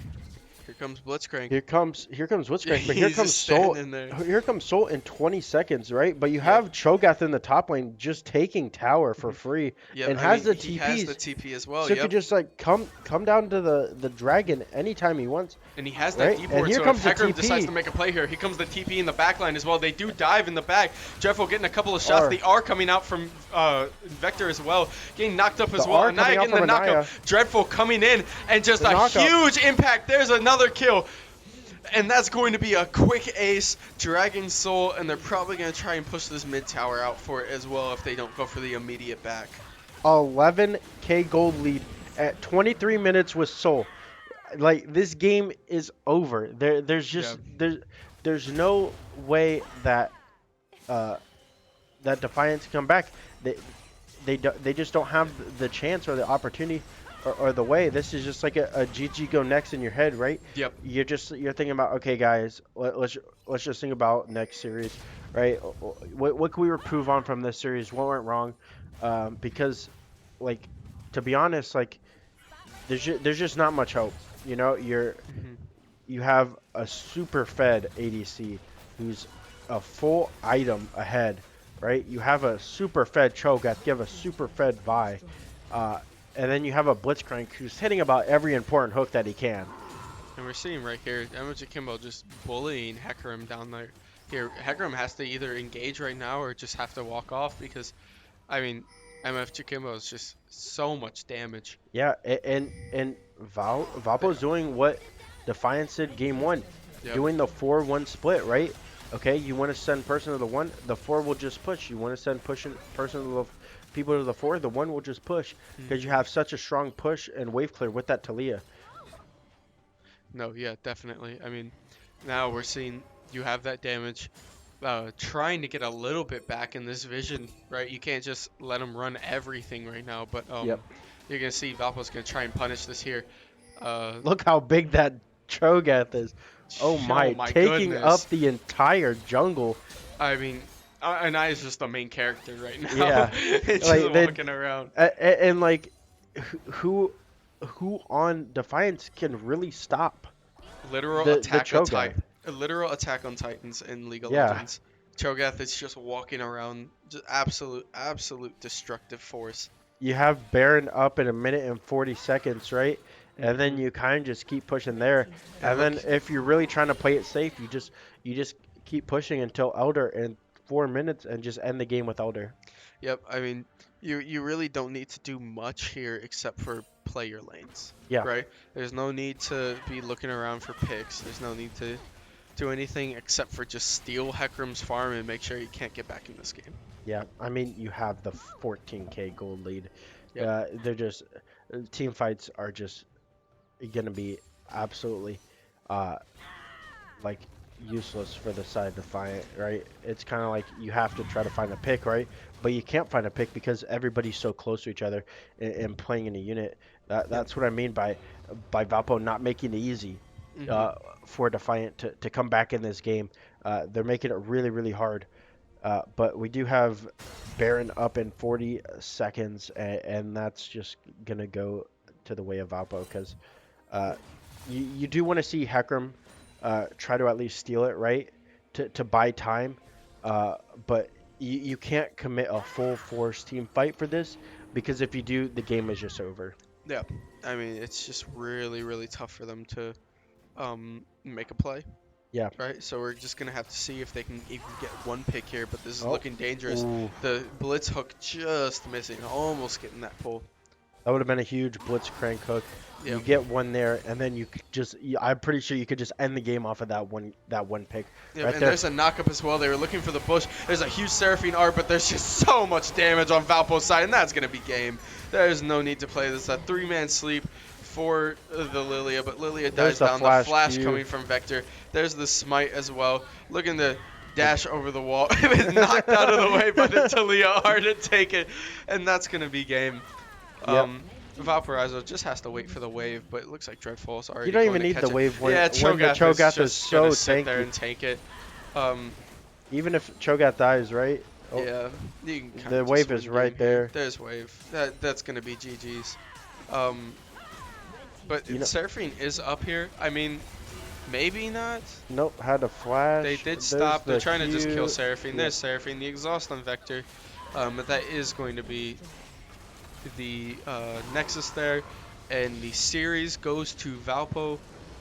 Speaker 2: Here comes Blitzcrank.
Speaker 3: here comes Blitzcrank, but here
Speaker 2: He's
Speaker 3: comes
Speaker 2: just
Speaker 3: Soul.
Speaker 2: standing there.
Speaker 3: Here comes Soul in 20 seconds, right? But you
Speaker 2: Yep.
Speaker 3: have Cho'Gath in the top lane just taking tower for
Speaker 2: Mhm.
Speaker 3: free,
Speaker 2: Yep.
Speaker 3: and
Speaker 2: I
Speaker 3: has
Speaker 2: mean,
Speaker 3: the
Speaker 2: he has the
Speaker 3: TPs.
Speaker 2: TP as well.
Speaker 3: So he
Speaker 2: Yep.
Speaker 3: could just like come down to the dragon anytime he wants.
Speaker 2: And he has that
Speaker 3: Right,
Speaker 2: D
Speaker 3: and
Speaker 2: board,
Speaker 3: here
Speaker 2: so
Speaker 3: comes
Speaker 2: if
Speaker 3: the
Speaker 2: Hecarim decides
Speaker 3: TP.
Speaker 2: to make a play here, he comes the TP in the back line as well. They do dive in the back. Jeffo getting a couple of shots.
Speaker 3: R.
Speaker 2: The R coming out from Vector as well. Getting knocked up as
Speaker 3: The
Speaker 2: well.
Speaker 3: R
Speaker 2: Anaya
Speaker 3: coming out
Speaker 2: getting the
Speaker 3: from
Speaker 2: knockout.
Speaker 3: Anaya.
Speaker 2: Dreadful coming in and just
Speaker 3: The
Speaker 2: a
Speaker 3: knockout.
Speaker 2: huge impact. There's another kill. And that's going to be a quick ace. Dragon Soul, and they're probably going to try and push this mid tower out for it as well if they don't go for the immediate back.
Speaker 3: 11k gold lead at 23 minutes with Soul. Like this game is over. There's just there's no way that that Defiance can come back. They just don't have the chance or the opportunity or the way. This is just like a GG go next in your head, right?
Speaker 2: Yep.
Speaker 3: You're thinking about, okay, guys, let's just think about next series, right? What can we improve on from this series? What went wrong? Because, like, to be honest, like, there's just not much hope. You know,
Speaker 2: Mhm.
Speaker 3: you have a super fed ADC who's a full item ahead, right? You have a super fed Cho'Gath, you have a super fed Vi, and then you have a Blitzcrank who's hitting about every important hook that he can.
Speaker 2: And we're seeing right here, Emoji Kimbo just bullying Hecarim down there. Here, Hecarim has to either engage right now or just have to walk off because, I mean, MF Chikimbo is just so much damage.
Speaker 3: Yeah, and Valpo's doing what Defiance did game one,
Speaker 2: Yep.
Speaker 3: doing the 4-1 split, right? Okay, you want to send person to the 1, the 4 will just push. You want to send person to the people to the 4, the 1 will just push because you have such a strong push and wave clear with that Talia.
Speaker 2: No, yeah, definitely. I mean, now we're seeing you have that damage. Trying to get a little bit back in this vision, right? You can't just let him run everything right now, but
Speaker 3: Yep.
Speaker 2: you're going to see Valpo's going to try and punish this here.
Speaker 3: Look how big that Cho'Gath is. Oh my, taking
Speaker 2: goodness.
Speaker 3: up the entire jungle.
Speaker 2: I mean, Anaya's just the main character right now.
Speaker 3: Yeah.
Speaker 2: It's
Speaker 3: Like,
Speaker 2: just
Speaker 3: they-
Speaker 2: walking around.
Speaker 3: And like, who on Defiance can really stop?
Speaker 2: Literal
Speaker 3: the
Speaker 2: attack on
Speaker 3: Cho'Gath.
Speaker 2: Titan. A literal attack on Titans in League of
Speaker 3: Yeah.
Speaker 2: Legends. Cho'Gath is just walking around, just absolute destructive force.
Speaker 3: You have Baron up in a minute and 40 seconds, right? And then
Speaker 2: Hmm.
Speaker 3: you kind of just keep pushing there.
Speaker 2: And
Speaker 3: And
Speaker 2: look,
Speaker 3: then if you're really trying to play it safe, you just keep pushing until Elder in 4 minutes and just end the game with Elder.
Speaker 2: yep. I mean, you really don't need to do much here except for play your lanes,
Speaker 3: Yeah,
Speaker 2: right? There's no need to be looking around for picks. There's no need to do anything except for just steal Hecarim's farm and make sure he can't get back in this game.
Speaker 3: yeah. I mean, you have the 14K gold lead.
Speaker 2: Yep.
Speaker 3: They're just team fights are just gonna be absolutely uh, like useless for the side Defiant, right? It's kind of like you have to try to find a pick, right? But you can't find a pick because everybody's so close to each other and playing in a unit.
Speaker 2: Yep.
Speaker 3: That's what I mean by Valpo not making it easy
Speaker 2: Hmm.
Speaker 3: uh, for Defiant to come back in this game. They're making it really, really hard. But we do have Baron up in 40 seconds, and that's just gonna go to the way of Valpo because uh, you do want to see Hecarim try to at least steal it, right? To buy time. Uh, but you can't commit a full force team fight for this because if you do, the game is just over.
Speaker 2: Yeah. I mean, it's just really tough for them to make a play.
Speaker 3: Yeah.
Speaker 2: Right, so we're just gonna have to see if they can even get one pick here, but this is
Speaker 3: Oh,
Speaker 2: looking dangerous.
Speaker 3: ooh.
Speaker 2: The blitz hook just missing, almost getting that pull.
Speaker 3: That would have been a huge blitz crank hook. You
Speaker 2: Yep.
Speaker 3: get one there, and then you could just. I'm pretty sure you could just end the game off of that one pick
Speaker 2: Yep,
Speaker 3: right
Speaker 2: and
Speaker 3: there.
Speaker 2: there's a knockup as well. They were looking for the bush. There's a huge Seraphine art, but there's just so much damage on Valpo's side, and that's gonna be game. There's no need to play this. A three-man sleep for the Lilia, but Lilia
Speaker 3: There's
Speaker 2: dies
Speaker 3: the
Speaker 2: down. The
Speaker 3: flash
Speaker 2: flash
Speaker 3: Q.
Speaker 2: coming from Vector. There's the smite as well. Looking to dash over the wall. It was knocked out of the way by the Talia art to take it, and that's gonna be game.
Speaker 3: Yep.
Speaker 2: Valparaiso just has to wait for the wave, but it looks like Dreadfall's
Speaker 3: You
Speaker 2: already
Speaker 3: don't
Speaker 2: going
Speaker 3: even
Speaker 2: to
Speaker 3: need
Speaker 2: catch
Speaker 3: the
Speaker 2: it.
Speaker 3: wave
Speaker 2: Yeah,
Speaker 3: when the
Speaker 2: Cho'Gath is
Speaker 3: Cho'Gath is
Speaker 2: just gonna
Speaker 3: so
Speaker 2: sit there
Speaker 3: tanky.
Speaker 2: and tank it. Um,
Speaker 3: Even if Cho'Gath dies, right? Oh,
Speaker 2: yeah, you can kind
Speaker 3: the
Speaker 2: of just
Speaker 3: wave
Speaker 2: win
Speaker 3: is
Speaker 2: game
Speaker 3: right
Speaker 2: here.
Speaker 3: there.
Speaker 2: There's wave. That's gonna be GG's. Um, but
Speaker 3: You know,
Speaker 2: Seraphine is up here. I mean, maybe not.
Speaker 3: nope, had a
Speaker 2: They
Speaker 3: flash.
Speaker 2: did
Speaker 3: There's
Speaker 2: stop. They're
Speaker 3: the
Speaker 2: trying to just kill
Speaker 3: Q.
Speaker 2: Seraphine.
Speaker 3: Yep.
Speaker 2: There's Seraphine, the exhaust on Vector. But that is going to be the Nexus there, and the series goes to Valpo,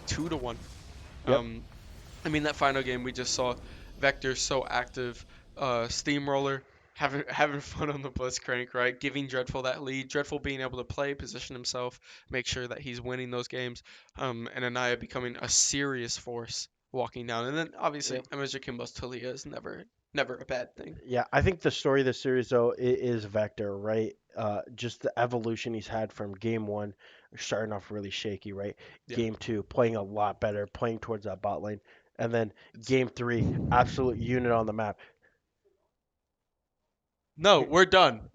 Speaker 2: 2-1.
Speaker 3: Yep.
Speaker 2: Um, I mean that final game we just saw, Vector so active, Steamroller having fun on the Blitzcrank, right? Giving Dreadful that lead, Dreadful being able to play, position himself, make sure that he's winning those games, and Anaya becoming a serious force walking down, and then obviously
Speaker 3: Yep.
Speaker 2: Amaja Kimbo's Talia is never a bad thing.
Speaker 3: Yeah, I think the story of the series though is Vector, right? Just the evolution he's had from game one, starting off really shaky, right?
Speaker 2: Yeah.
Speaker 3: Game two, playing a lot better, playing towards that bot lane, and then
Speaker 2: It's,
Speaker 3: game three, absolute unit on the map.
Speaker 2: no, we're done.
Speaker 3: Uh,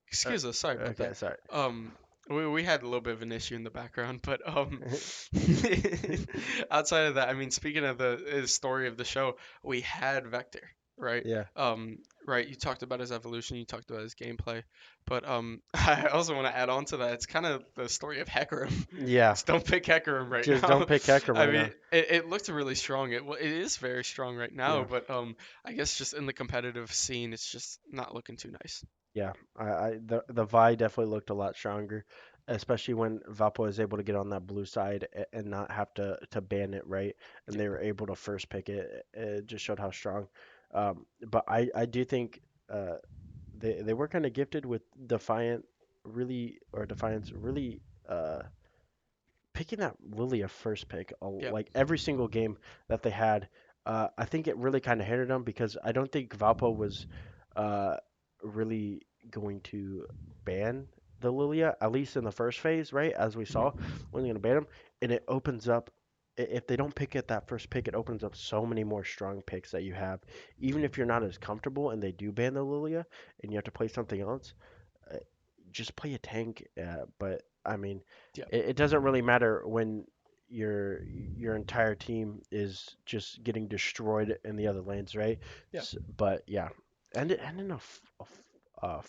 Speaker 2: Excuse us, sorry about
Speaker 3: okay,
Speaker 2: that.
Speaker 3: sorry.
Speaker 2: Um, we had a little bit of an issue in the background, but outside of that, I mean, speaking of the story of the show, we had Vector, right?
Speaker 3: Yeah,
Speaker 2: Um, right. You talked about his evolution, you talked about his gameplay, but I also want to add on to that. It's kind of the story of Hecarim.
Speaker 3: yeah.
Speaker 2: Just don't pick Hecarim right
Speaker 3: Just
Speaker 2: now.
Speaker 3: don't pick Hecarim
Speaker 2: I
Speaker 3: right
Speaker 2: mean,
Speaker 3: now.
Speaker 2: it looked really strong. It is very strong right now,
Speaker 3: Yeah,
Speaker 2: but I guess just in the competitive scene, it's just not looking too nice.
Speaker 3: yeah. The Vi definitely looked a lot stronger, especially when Valpo was able to get on that blue side and not have to ban it, right? And
Speaker 2: Yeah.
Speaker 3: they were able to first pick it. It just showed how strong. But I do think they were kind of gifted with Defiance really picking that Lilia first pick.
Speaker 2: Yeah.
Speaker 3: Like every single game that they had, I think it really kind of hindered them because I don't think Valpo was uh, really going to ban the Lilia, at least in the first phase, right? As we saw, wasn't going to ban him, and it opens up. If they don't pick it that first pick, it opens up so many more strong picks that you have. Even if you're not as comfortable and they do ban the Lilia and you have to play something else, uh, just play a tank. But I mean,
Speaker 2: Yeah.
Speaker 3: it doesn't really matter when your entire team is just getting destroyed in the other lanes, right?
Speaker 2: Yeah.
Speaker 3: But yeah, and in a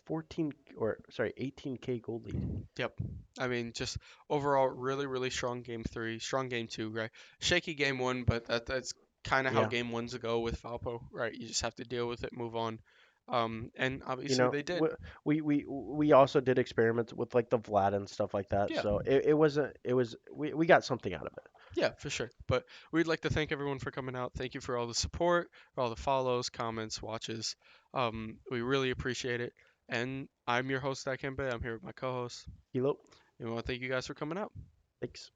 Speaker 3: 14 or sorry 18K gold lead.
Speaker 2: Yep. I mean, just overall, really strong game three, strong game two, right? Shaky game one, but that's kind of how
Speaker 3: Yeah.
Speaker 2: game ones go with Valpo, right? You just have to deal with it, move on. And
Speaker 3: You
Speaker 2: obviously
Speaker 3: know,
Speaker 2: they did.
Speaker 3: we also did experiments with like the Vlad and stuff like that.
Speaker 2: Yeah,
Speaker 3: So it wasn't it was we got something out of it.
Speaker 2: yeah, for sure. But we'd like to thank everyone for coming out. Thank you for all the support, for all the follows, comments, watches. We really appreciate it. And I'm your host, Akembe. I'm here with my co-host.
Speaker 3: Hilo,
Speaker 2: And we want to thank you guys for coming out.
Speaker 3: thanks.